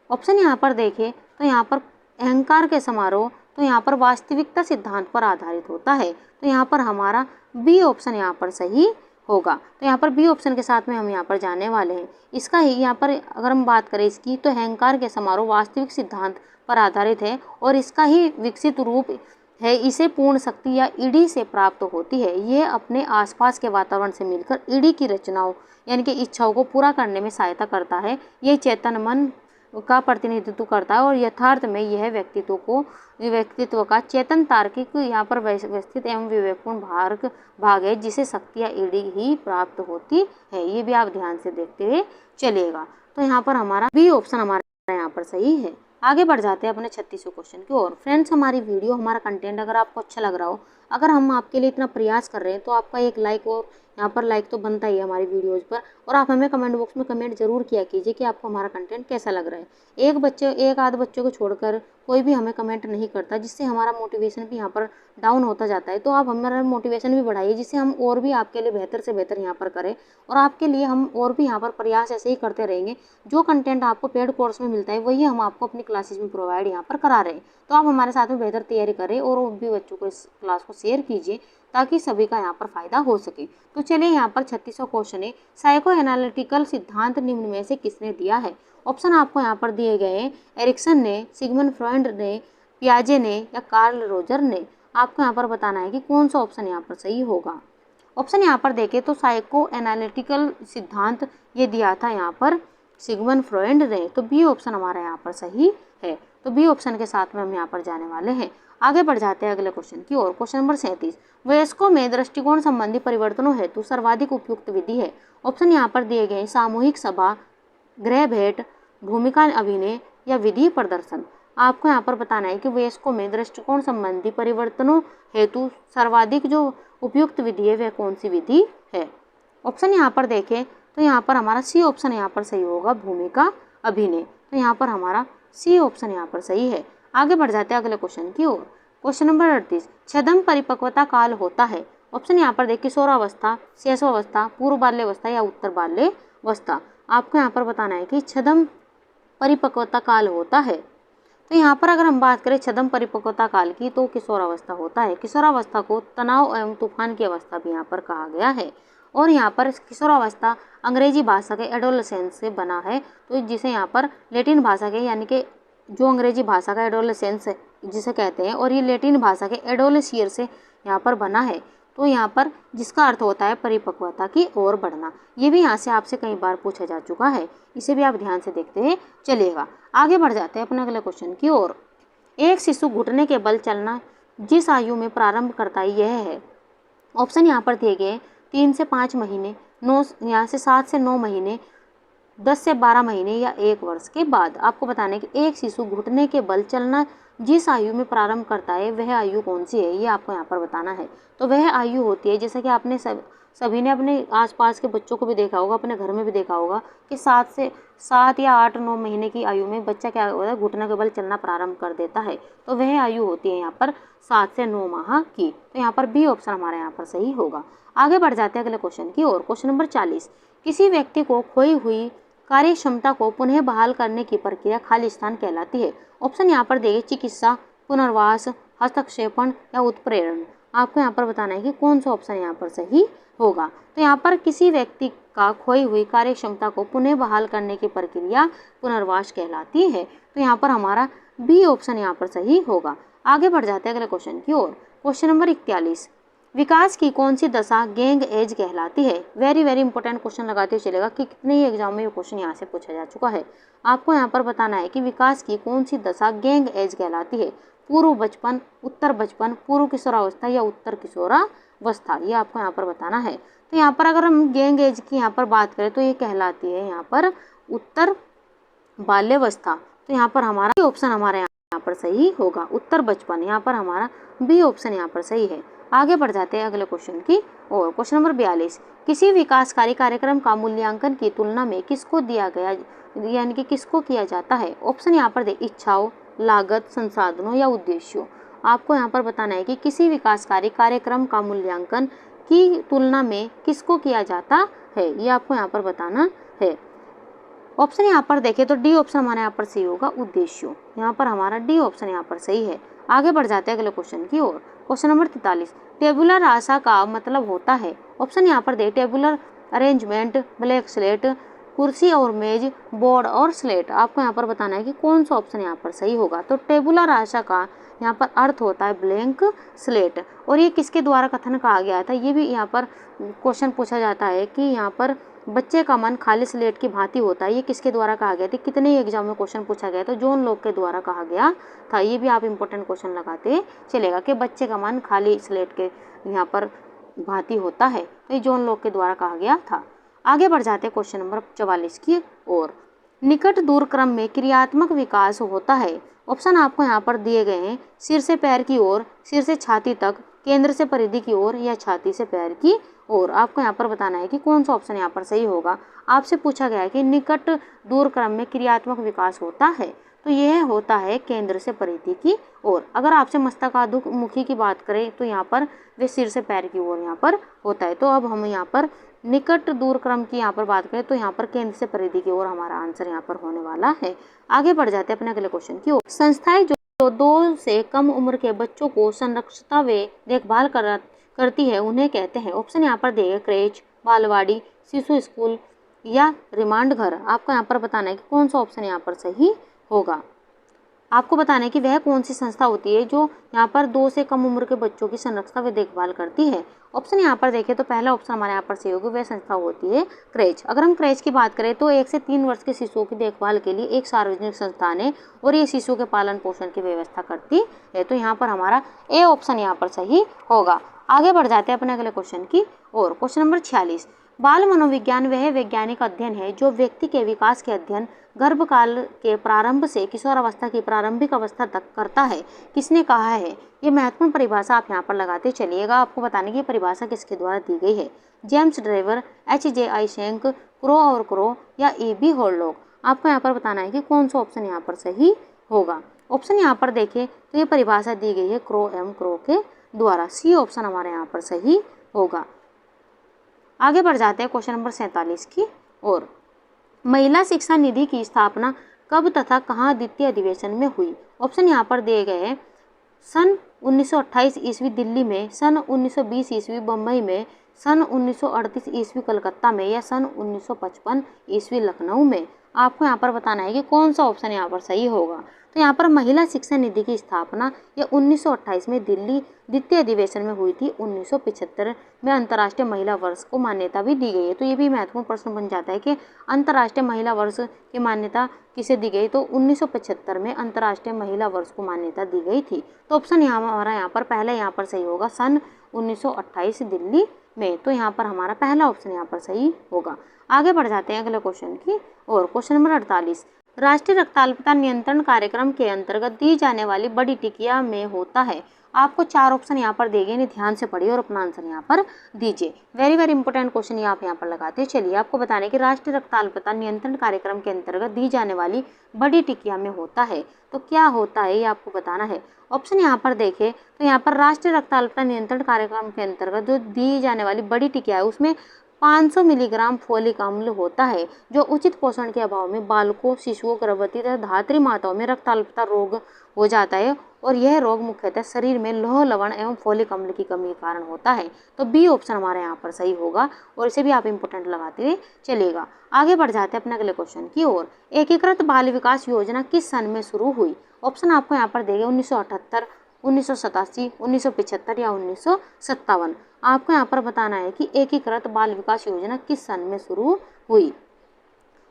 ऑप्शन यहाँ पर देखें तो यहाँ पर अहंकार के समारोह तो यहाँ पर वास्तविकता सिद्धांत पर आधारित होता है। तो यहाँ पर हमारा बी ऑप्शन यहाँ पर सही होगा। तो यहाँ पर बी ऑप्शन के साथ में हम यहाँ पर जाने वाले हैं। इसका ही यहाँ पर अगर हम बात करें इसकी तो अहंकार के समारोह वास्तविक सिद्धांत पर आधारित है और इसका ही विकसित रूप है। इसे पूर्ण शक्ति या ईडी से प्राप्त होती है। ये अपने आसपास के वातावरण से मिलकर ईडी की रचनाओं यानी कि इच्छाओं को पूरा करने में सहायता करता है। ये चेतन मन का प्रतिनिधित्व करता है और यथार्थ में यह व्यक्तित्व का चेतन तार्किक यहाँ पर व्यवस्थित एवं विवेकपूर्ण भाग है जिसे शक्ति या ईडी ही प्राप्त होती है। ये भी आप ध्यान से देखते हुए चलिएगा। तो यहाँ पर हमारा बी ऑप्शन हमारा यहाँ पर सही है। आगे बढ़ जाते हैं अपने 36वें क्वेश्चन की ओर। फ्रेंड्स, हमारी वीडियो, हमारा कंटेंट अगर आपको अच्छा लग रहा हो, अगर हम आपके लिए इतना प्रयास कर रहे हैं तो आपका एक लाइक, और यहाँ पर लाइक तो बनता ही है हमारी वीडियोज़ पर, और आप हमें कमेंट बॉक्स में कमेंट जरूर किया कीजिए कि आपको हमारा कंटेंट कैसा लग रहा है। एक आध बच्चों को छोड़कर कोई भी हमें कमेंट नहीं करता, जिससे हमारा मोटिवेशन भी यहाँ पर डाउन होता जाता है। तो आप हमारा मोटिवेशन भी बढ़ाइए जिससे हम और भी आपके लिए बेहतर से बेहतर यहाँ पर करें और आपके लिए हम और भी यहाँ पर प्रयास ऐसे ही करते रहेंगे। जो कंटेंट आपको पेड कोर्स में मिलता है वही हम आपको अपनी क्लासेज में प्रोवाइड यहाँ पर करा रहे हैं। तो आप हमारे साथ में बेहतर तैयारी करें और भी बच्चों को इस क्लास को शेयर कीजिए ताकि सभी का यहाँ पर फायदा हो सके। तो चलिए यहाँ पर 36वां क्वेश्चन है, साइको एनालिटिकल सिद्धांत निम्न में से किसने दिया है। ऑप्शन आपको यहाँ पर दिए गए हैं, एरिक्सन ने, सिगमंड फ्रॉइड ने, पियाजे ने या कार्ल रोजर ने। आपको यहाँ पर बताना है कि कौन सा ऑप्शन यहाँ पर सही होगा। ऑप्शन यहाँ पर देखें तो साइको एनालिटिकल सिद्धांत ये दिया था यहाँ पर सिगमंड फ्रॉइड ने। तो बी ऑप्शन हमारा यहाँ पर सही है। तो बी ऑप्शन के साथ में हम यहाँ पर जाने वाले हैं। आगे बढ़ जाते हैं अगले क्वेश्चन की ओर। क्वेश्चन नंबर 37, वयस्कों में दृष्टिकोण संबंधी परिवर्तनों हेतु सर्वाधिक उपयुक्त विधि है। ऑप्शन यहाँ पर दिए गए, सामूहिक सभा, गृह भेंट, भूमिका अभिनय या विधि प्रदर्शन। आपको यहाँ पर बताना है कि वयस्कों में दृष्टिकोण संबंधी परिवर्तनों हेतु सर्वाधिक जो उपयुक्त विधि है वह कौन सी विधि है। ऑप्शन यहाँ पर देखें तो यहाँ पर हमारा सी ऑप्शन यहाँ पर सही होगा, भूमिका अभिनय। तो यहाँ पर हमारा सी ऑप्शन यहाँ पर सही है। आगे बढ़ जाते हैं अगले क्वेश्चन की ओर। क्वेश्चन नंबर 38, छदम परिपक्वता काल होता है। ऑप्शन यहाँ पर देखिए किशोरावस्था, शैशवावस्था, पूर्व बाल्यावस्था या उत्तर बाल्यावस्था। आपको यहाँ पर बताना है कि छदम परिपक्वता काल होता है। तो यहाँ पर अगर हम बात करें छदम परिपक्वता काल की तो किशोरावस्था होता है। किशोरावस्था को तनाव एवं तूफान की अवस्था भी यहाँ पर कहा गया है। और यहाँ पर किशोरावस्था अंग्रेजी भाषा के एडोलेसेंस से बना है, तो जिसे यहाँ पर लैटिन भाषा के यानी कि जो अंग्रेजी भाषा का एडोलेसेंस है जिसे कहते हैं, और ये लैटिन भाषा के एडोलेसियर से यहाँ पर बना है। तो यहाँ पर जिसका अर्थ होता है परिपक्वता की ओर बढ़ना। ये भी यहाँ से आपसे कई बार पूछा जा चुका है, इसे भी आप ध्यान से देखते चलिएगा। आगे बढ़ जाते हैं अपने अगले क्वेश्चन की ओर। एक शिशु घुटने के बल चलना जिस आयु में प्रारंभ करता है यह है। ऑप्शन यहाँ पर दिए गए 3 से 5 महीने, 9 यहाँ से 7 से 9 महीने, 10 से 12 महीने या 1 वर्ष के बाद। आपको बताना है कि एक शिशु घुटने के बल चलना जिस आयु में प्रारंभ करता है वह आयु कौन सी है, ये आपको यहाँ पर बताना है। तो वह आयु होती है, जैसा कि आपने सभी ने अपने आसपास के बच्चों को भी देखा होगा, अपने घर में भी देखा होगा कि 7 या 8-9 महीने की आयु में बच्चा क्या होता है, घुटने के बल चलना प्रारंभ कर देता है। तो वह आयु होती है यहाँ पर 7 से 9 माह की। तो यहाँ पर बी ऑप्शन हमारे यहाँ पर सही होगा। आगे बढ़ जाते हैं अगले क्वेश्चन की ओर। क्वेश्चन नंबर 40, किसी व्यक्ति को खोई हुई कार्य क्षमता को पुनः बहाल करने की प्रक्रिया खालिस्तान कहलाती है। ऑप्शन यहाँ पर देखिए चिकित्सा, पुनर्वास, हस्तक्षेपण या उत्प्रेरण। आपको यहाँ पर बताना है कि कौन सा ऑप्शन यहाँ पर सही होगा। तो यहाँ पर किसी व्यक्ति का खोई हुई कार्य क्षमता को पुनः बहाल करने की प्रक्रिया पुनर्वास कहलाती है। तो यहाँ पर हमारा बी ऑप्शन यहाँ पर सही होगा। आगे बढ़ जाते हैं अगले क्वेश्चन की ओर। क्वेश्चन नंबर 41, विकास की कौन सी दशा गैंग एज कहलाती है। वेरी वेरी इंपॉर्टेंट क्वेश्चन लगाते हुए चलेगा कि कितने ही एग्जाम में ये क्वेश्चन यहाँ से पूछा जा चुका है। आपको यहाँ पर बताना है कि विकास की कौन सी दशा गैंग एज कहलाती है। पूर्व बचपन, उत्तर बचपन, पूर्व किशोरावस्था या उत्तर किशोरावस्था, ये आपको यहाँ पर बताना है। तो यहाँ पर अगर हम गैंग एज की यहाँ पर बात करें तो ये कहलाती है यहाँ पर उत्तर बाल्यावस्था। तो यहाँ पर हमारा ऑप्शन हमारे यहाँ पर सही होगा, उत्तर बचपन। यहाँ पर हमारा बी ऑप्शन यहाँ पर सही है। आगे बढ़ जाते हैं अगले क्वेश्चन की और। क्वेश्चन नंबर 42, किसी विकासकारी कार्यक्रम का मूल्यांकन की तुलना में किसको दिया गया यानी कि किसको किया जाता है। ऑप्शन यहाँ पर दे इच्छाओं, लागत, संसाधनों या उद्देश्यों। आपको यहाँ पर बताना है कि किसी विकासकारी कार्यक्रम का मूल्यांकन की तुलना में किसको किया जाता है, ये आपको यहाँ पर बताना है। ऑप्शन यहाँ पर देखें तो डी ऑप्शन हमारे यहाँ पर सही होगा, उद्देश्यों। यहाँ पर हमारा डी ऑप्शन यहाँ पर सही है। आगे बढ़ जाते हैं अगले क्वेश्चन की ओर। क्वेश्चन नंबर 43, टेबुलर आशा का मतलब होता है। ऑप्शन यहाँ पर दे टेबुलर अरेंजमेंट, ब्लैक स्लेट, कुर्सी और मेज, बोर्ड और स्लेट। आपको यहाँ पर बताना है कि कौन सा ऑप्शन यहाँ पर सही होगा। तो टेबुलर आशा का यहाँ पर अर्थ होता है ब्लैंक स्लेट। और ये किसके द्वारा कथन कहा गया था, ये भी यहाँ पर क्वेश्चन पूछा जाता है कि यहाँ पर बच्चे का मन खाली स्लेट की भांति होता है, ये किसके द्वारा कहा गया था। कितने ही एग्जाम में क्वेश्चन पूछा गया था, जॉन लॉक के द्वारा कहा गया था। ये भी आप इंपॉर्टेंट क्वेश्चन लगाते चलेगा कि बच्चे का मन खाली स्लेट के यहाँ पर भांति होता है, तो ये जॉन लॉक के द्वारा कहा गया था। आगे बढ़ जाते हैं क्वेश्चन नंबर 44 की ओर। निकट दूर क्रम में क्रियात्मक विकास होता है। ऑप्शन आपको यहाँ पर दिए गए हैं, सिर से पैर की ओर, सिर से छाती तक, केंद्र से परिधि की ओर या छाती से पैर की ओर। आपको यहाँ पर बताना है कि कौन सा ऑप्शन यहाँ पर सही होगा। आपसे पूछा गया है कि निकट दूर क्रम में क्रियात्मक विकास होता है, तो यह होता है केंद्र से परिधि की ओर। अगर आपसे मस्तकाधुमुखी की बात करें तो यहाँ पर वे सिर से पैर की ओर यहाँ पर होता है। तो अब हम यहाँ पर निकट दूर क्रम की यहाँ पर बात करें तो यहाँ पर केंद्र से परिधि की ओर हमारा आंसर यहाँ पर होने वाला है। आगे बढ़ जाते हैं अपने अगले क्वेश्चन की ओर। संस्थाएं जो 2 से कम उम्र के बच्चों को संरक्षता व देखभाल करती है उन्हें कहते हैं। ऑप्शन यहाँ पर देगा क्रेच, बालवाड़ी, शिशु स्कूल या रिमांड घर। आपको यहाँ पर बताना है कि कौन सा ऑप्शन यहाँ पर सही होगा। आपको बताना है कि वह कौन सी संस्था होती है जो यहाँ पर 2 से कम उम्र के बच्चों की संरक्षता व देखभाल करती है। ऑप्शन यहाँ पर देखें तो पहला ऑप्शन हमारे यहाँ पर सही होगा, वह संस्था होती है क्रेच। अगर हम क्रेच की बात करें तो 1 से 3 वर्ष के शिशुओं की देखभाल के लिए एक सार्वजनिक संस्थान है और ये शिशु के पालन पोषण की व्यवस्था करती है। तो यहाँ पर हमारा ए ऑप्शन यहाँ पर सही होगा। आगे बढ़ जाते हैं अपने अगले क्वेश्चन की और। क्वेश्चन नंबर 46, बाल मनोविज्ञान वह वैज्ञानिक अध्ययन है जो व्यक्ति के विकास के अध्ययन गर्भकाल के प्रारंभ से किशोरावस्था की प्रारंभिक अवस्था तक करता है। किसने कहा है, ये महत्वपूर्ण परिभाषा आप यहाँ पर लगाते चलिएगा। आपको बताने की परिभाषा किसके द्वारा दी गई है। जेम्स ड्रेवर, HJ आइसेंक, क्रो और क्रो या E.B. होलॉक। आपको यहाँ पर बताना है कि कौन सा ऑप्शन यहाँ पर सही होगा। ऑप्शन यहाँ पर देखें तो ये परिभाषा दी गई है क्रो एवं क्रो के द्वारा। सी ऑप्शन हमारे यहाँ पर सही होगा। आगे बढ़ जाते हैं क्वेश्चन नंबर 47 की ओर। महिला शिक्षा निधि की स्थापना कब तथा कहाँ द्वितीय अधिवेशन में हुई? ऑप्शन यहाँ पर दिए गए हैं सन 1928 ईस्वी दिल्ली में, सन 1920 ईस्वी बम्बई में, सन 1938 ईस्वी कलकत्ता में या सन 1955 ईस्वी लखनऊ में। आपको यहाँ पर बताना है कि कौन सा ऑप्शन यहाँ पर सही होगा। तो यहाँ पर महिला शिक्षा निधि की स्थापना यह 1928 में दिल्ली द्वितीय अधिवेशन में हुई थी। 1975 में अंतर्राष्ट्रीय महिला वर्ष को मान्यता भी दी गई है। तो ये भी महत्वपूर्ण प्रश्न बन जाता है कि अंतर्राष्ट्रीय महिला वर्ष की मान्यता किसे दी गई? तो 1975 में अंतर्राष्ट्रीय महिला वर्ष को मान्यता दी गई थी। तो ऑप्शन हमारा यहाँ पर पहला यहाँ पर सही होगा, सन 1928 दिल्ली में। तो यहाँ पर हमारा पहला ऑप्शन यहाँ पर सही होगा। आगे बढ़ जाते हैं अगले क्वेश्चन की और। क्वेश्चन नंबर 48, राष्ट्रीय रक्ताल्पता नियंत्रण कार्यक्रम के अंतर्गत दी जाने वाली बड़ी टिकिया में होता है। आपको 4 ऑप्शन यहाँ पर दिए गए, इन्हें ध्यान से पढ़िए और अपना आंसर यहाँ पर दीजिए। वेरी वेरी इंपॉर्टेंट क्वेश्चन ये आप यहाँ पर लगाते हैं। चलिए आपको बताने कि राष्ट्रीय रक्ताल्पता नियंत्रण कार्यक्रम के अंतर्गत दी जाने वाली बड़ी टिकिया में होता है। तो क्या होता है ये आपको बताना है। ऑप्शन यहाँ पर देखें तो यहाँ पर राष्ट्रीय रक्ताल्पता नियंत्रण कार्यक्रम के अंतर्गत जो दी जाने वाली बड़ी टिकिया है उसमें 500 मिलीग्राम फोलिक अम्ल होता है, जो उचित पोषण के अभाव में बालकों, शिशुओं, गर्भवती तथा धात्री माताओं में रक्ताल्पता रोग हो जाता है और यह रोग मुख्यतः शरीर में लौह लवण एवं फोलिक अम्ल की कमी के कारण होता है। तो बी ऑप्शन हमारे यहाँ पर सही होगा और इसे भी आप इंपोर्टेंट लगाते हुए चलिएगा। आगे बढ़ जाते हैं अपने अगले क्वेश्चन की ओर। एकीकृत बाल विकास योजना किस सन में शुरू हुई? ऑप्शन आपको यहाँ पर देंगे 1978, 1987, 1975 या 1957। आपको यहाँ पर बताना है कि एकीकृत बाल विकास योजना किस सन में शुरू हुई।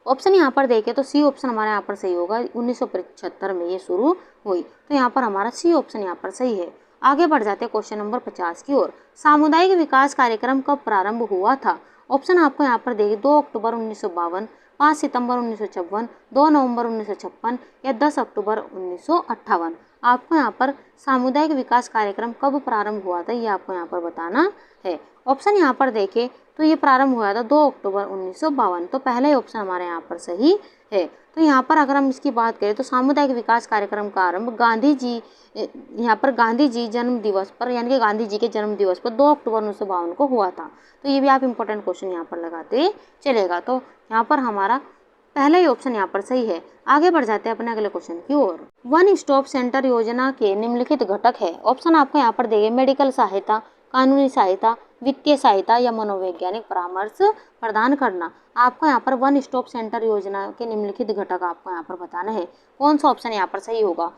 ऑप्शन यहाँ पर देखें तो सी ऑप्शन हमारे यहाँ पर सही होगा, 1975 में ये शुरू हुई। तो यहाँ पर हमारा सी ऑप्शन यहाँ पर सही है। आगे बढ़ जाते हैं क्वेश्चन नंबर 50 की ओर। सामुदायिक विकास कार्यक्रम कब प्रारंभ हुआ था? ऑप्शन आपको यहाँ पर देंगे 2 अक्टूबर 1952, 5 सितंबर 1954, 2 नवंबर 1956 या 10 अक्टूबर 1958। आपको यहाँ पर सामुदायिक विकास कार्यक्रम कब प्रारंभ हुआ था ये आपको यहाँ पर बताना है। ऑप्शन यहाँ पर देखें तो ये प्रारंभ हुआ था 2 अक्टूबर 1952। तो पहला ही ऑप्शन हमारे यहाँ पर सही है। तो यहाँ पर अगर हम इसकी बात करें तो सामुदायिक विकास कार्यक्रम का आरंभ गांधी जी जन्म दिवस पर, यानी कि गांधी जी के जन्म दिवस पर 2 अक्टूबर 1952 को हुआ था। तो ये भी आप इंपॉर्टेंट क्वेश्चन यहाँ पर लगाते चलेगा। तो यहाँ पर हमारा पहला ही ऑप्शन यहाँ पर सही है। आगे बढ़ जाते हैं अपने अगले क्वेश्चन की ओर। वन स्टॉप सेंटर योजना के निम्नलिखित घटक है। ऑप्शन आपको यहाँ पर देंगे मेडिकल सहायता, कानूनी सहायता, वित्तीय सहायता या मनोवैज्ञानिक परामर्श प्रदान करना। आपको यहाँ पर वन स्टॉप सेंटर योजना के निम्नलिखित घटक आपको यहाँ पर बताना है। कौन सा ऑप्शन यहाँ पर सही होगा?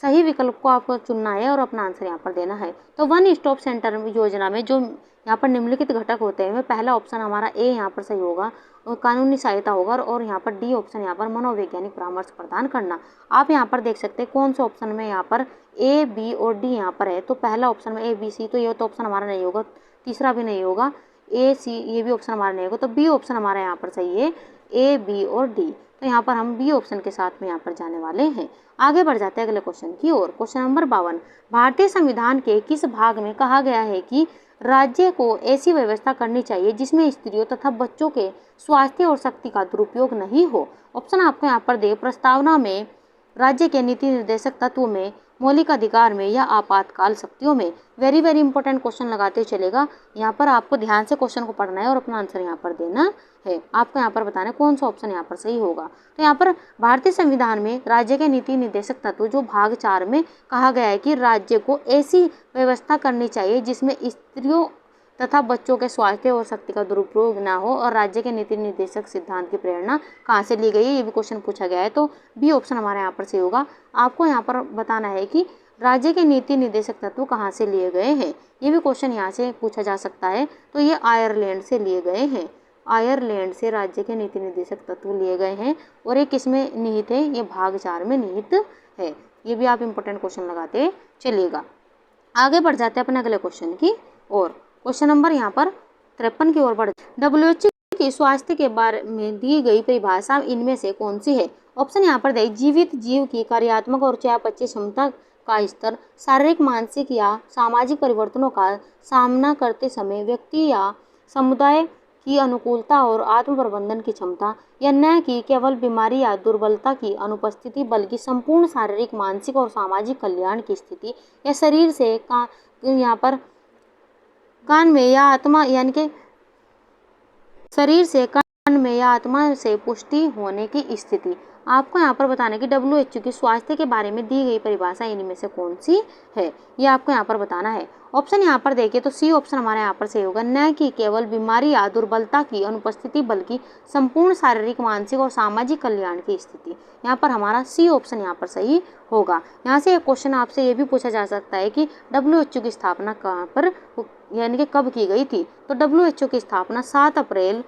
सही विकल्प को आपको चुनना है और अपना आंसर यहाँ पर देना है। तो वन स्टॉप सेंटर योजना में जो यहाँ पर निम्नलिखित घटक होते हैं, पहला ऑप्शन हमारा ए यहाँ पर सही होगा और कानूनी सहायता होगा और यहाँ पर डी ऑप्शन यहाँ पर मनोवैज्ञानिक परामर्श प्रदान करना। आप यहाँ पर देख सकते हैं कौन सा ऑप्शन में यहाँ पर ए, बी और डी यहाँ पर है। तो पहला ऑप्शन में ए, बी, सी, तो ये तो ऑप्शन हमारा नहीं होगा, तीसरा भी नहीं होगा, ए, सी ये भी ऑप्शन हमारा नहीं होगा। तो बी ऑप्शन हमारा यहाँ पर सही है, ए, बी और डी। तो यहाँ पर हम बी ऑप्शन के साथ में यहाँ पर जाने वाले हैं। आगे बढ़ जाते हैं अगले क्वेश्चन की ओर। क्वेश्चन नंबर 52, भारतीय संविधान के किस भाग में कहा गया है कि राज्य को ऐसी व्यवस्था करनी चाहिए जिसमें स्त्रियों तथा बच्चों के स्वास्थ्य और शक्ति का दुरुपयोग नहीं हो? ऑप्शन आपको यहाँ पर दे प्रस्तावना में, राज्य के नीति निर्देशक तत्वों में, मौलिक अधिकार में या आपातकाल शक्तियों में। वेरी वेरी इंपॉर्टेंट क्वेश्चन लगाते चलेगा। यहाँ पर आपको ध्यान से क्वेश्चन को पढ़ना है और अपना आंसर यहाँ पर देना है। आपको यहाँ पर बताना है कौन सा ऑप्शन यहाँ पर सही होगा। तो यहाँ पर भारतीय संविधान में राज्य के नीति निर्देशक तत्व जो भाग 4 में कहा गया है कि राज्य को ऐसी व्यवस्था करनी चाहिए जिसमें स्त्रियों तथा बच्चों के स्वास्थ्य और शक्ति का दुरुपयोग ना हो, और राज्य के नीति निर्देशक सिद्धांत की प्रेरणा कहाँ से ली गई है, ये भी क्वेश्चन पूछा गया है। तो बी ऑप्शन हमारे यहाँ पर सही होगा। आपको यहाँ पर बताना है कि राज्य के नीति निर्देशक तत्व कहाँ से लिए गए हैं, ये भी क्वेश्चन यहाँ से पूछा जा सकता है। तो ये आयरलैंड से लिए गए हैं, आयरलैंड से राज्य के नीति निर्देशक तत्व लिए गए हैं और ये किसमें निहित है, ये भाग 4 में निहित है। ये भी आप इंपॉर्टेंट क्वेश्चन लगाते चलिएगा। आगे बढ़ जाते हैं अपने अगले क्वेश्चन की और। क्वेश्चन नंबर यहाँ पर 53 की ओर बढ़। WHO की स्वास्थ्य के बारे में दी गई परिभाषा इनमें से कौन सी है? ऑप्शन यहाँ पर दे, जीवित जीव की कार्यात्मक और चयापचय क्षमता का स्तर, शारीरिक, मानसिक या सामाजिक परिवर्तनों का सामना करते समय व्यक्ति या समुदाय की अनुकूलता और आत्म प्रबंधन की क्षमता, या न कि केवल बीमारी या दुर्बलता की अनुपस्थिति बल्कि संपूर्ण शारीरिक, मानसिक और सामाजिक कल्याण की स्थिति, या शरीर से यहाँ पर कान में या आत्मा यानी कि शरीर से कान में या आत्मा से पुष्टि होने की स्थिति। आपको यहाँ पर बताना है कि WHO की स्वास्थ्य के बारे में दी गई परिभाषा इनमें से कौन सी है, ये आपको यहाँ पर बताना है। ऑप्शन यहाँ पर देखिए तो सी ऑप्शन हमारे यहाँ पर सही होगा, न कि केवल बीमारी या दुर्बलता की अनुपस्थिति बल्कि संपूर्ण शारीरिक, मानसिक और सामाजिक कल्याण की स्थिति। यहाँ पर हमारा सी ऑप्शन यहाँ पर सही होगा। यहाँ से एक क्वेश्चन आपसे ये भी पूछा जा सकता है कि WHO की स्थापना कहाँ पर यानी कि कब की गई थी। तो WHO की स्थापना 7 अप्रैल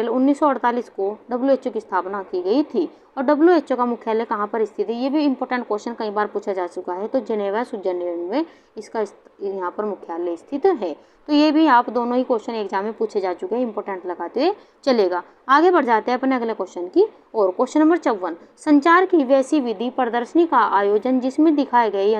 1948 को WHO की स्थापना की गई थी। और WHO का मुख्यालय कहाँ पर स्थित है, ये भी इंपॉर्टेंट क्वेश्चन कई बार पूछा जा चुका है। तो जेनेवा, स्विट्जरलैंड में इसका यहाँ पर मुख्यालय स्थित है। तो ये भी आप दोनों ही क्वेश्चन एग्जाम में पूछे जा चुके हैं, इंपॉर्टेंट लगाते हुए चलेगा। आगे बढ़ जाते हैं अपने अगले क्वेश्चन की और। क्वेश्चन नंबर 54, संचार की वैसी विधि प्रदर्शनी का आयोजन जिसमें दिखाए गए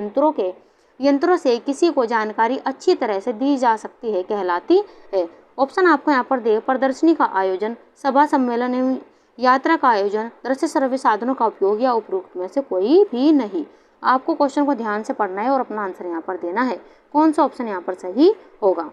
यंत्रों से किसी को जानकारी अच्छी तरह से दी जा सकती है कहलाती है। ऑप्शन आपको यहाँ पर दे, प्रदर्शनी का आयोजन, सभा सम्मेलन एवं यात्रा का आयोजन, दृश्य श्रव्य साधनों का उपयोग, या उपरोक्त में से कोई भी नहीं। आपको क्वेश्चन को ध्यान से पढ़ना है और अपना आंसर यहाँ पर देना है। कौन सा ऑप्शन यहाँ पर सही होगा।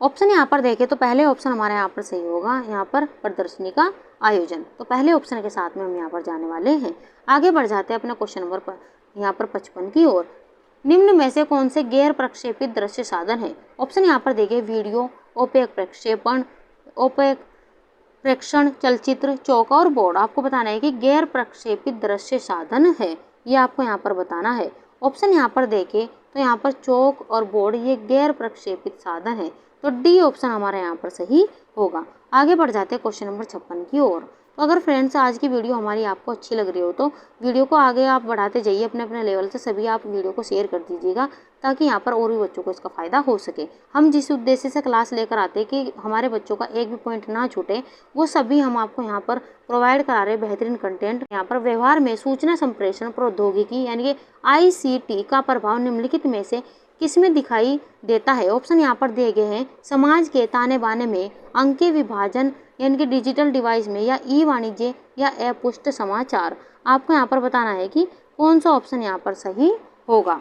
ऑप्शन यहाँ पर देखें तो पहले ऑप्शन हमारे यहाँ पर सही होगा, यहाँ पर प्रदर्शनी का आयोजन। तो पहले ऑप्शन के साथ में हम यहाँ पर जाने वाले हैं। आगे बढ़ जाते हैं अपने क्वेश्चन नंबर यहाँ पर 55 की ओर। निम्न में से कौन से गैर प्रक्षेपित दृश्य साधन है। ऑप्शन यहाँ पर देखिए, वीडियो, ओपेक प्रक्षेपण, ओपेक प्रेक्षण, चलचित्र, चौक और बोर्ड। आपको बताना है कि गैर प्रक्षेपित दृश्य साधन है, ये आपको यहाँ पर बताना है। ऑप्शन यहाँ पर देखें तो यहाँ पर चौक और बोर्ड ये गैर प्रक्षेपित साधन है। तो डी ऑप्शन हमारे यहाँ पर सही होगा। आगे बढ़ जाते हैं क्वेश्चन नंबर 56 की ओर। तो अगर फ्रेंड्स आज की वीडियो हमारी आपको अच्छी लग रही हो तो वीडियो को आगे आप बढ़ाते जाइए अपने अपने लेवल से। सभी आप वीडियो को शेयर कर दीजिएगा ताकि यहाँ पर और भी बच्चों को इसका फ़ायदा हो सके। हम जिस उद्देश्य से क्लास लेकर आते हैं कि हमारे बच्चों का एक भी पॉइंट ना छूटे, वो सभी हम आपको यहाँ पर प्रोवाइड करा रहे बेहतरीन कंटेंट। यहाँ पर व्यवहार में सूचना संप्रेषण प्रौद्योगिकी यानी कि ICT का प्रभाव निम्नलिखित में से किसमें दिखाई देता है। ऑप्शन यहाँ पर दिए गए हैं, समाज के ताने बाने में, अंक के विभाजन यानी कि डिजिटल डिवाइस में, या ई वाणिज्य, या अपुष्ट समाचार। आपको यहाँ पर बताना है कि कौन सा ऑप्शन यहाँ पर सही होगा।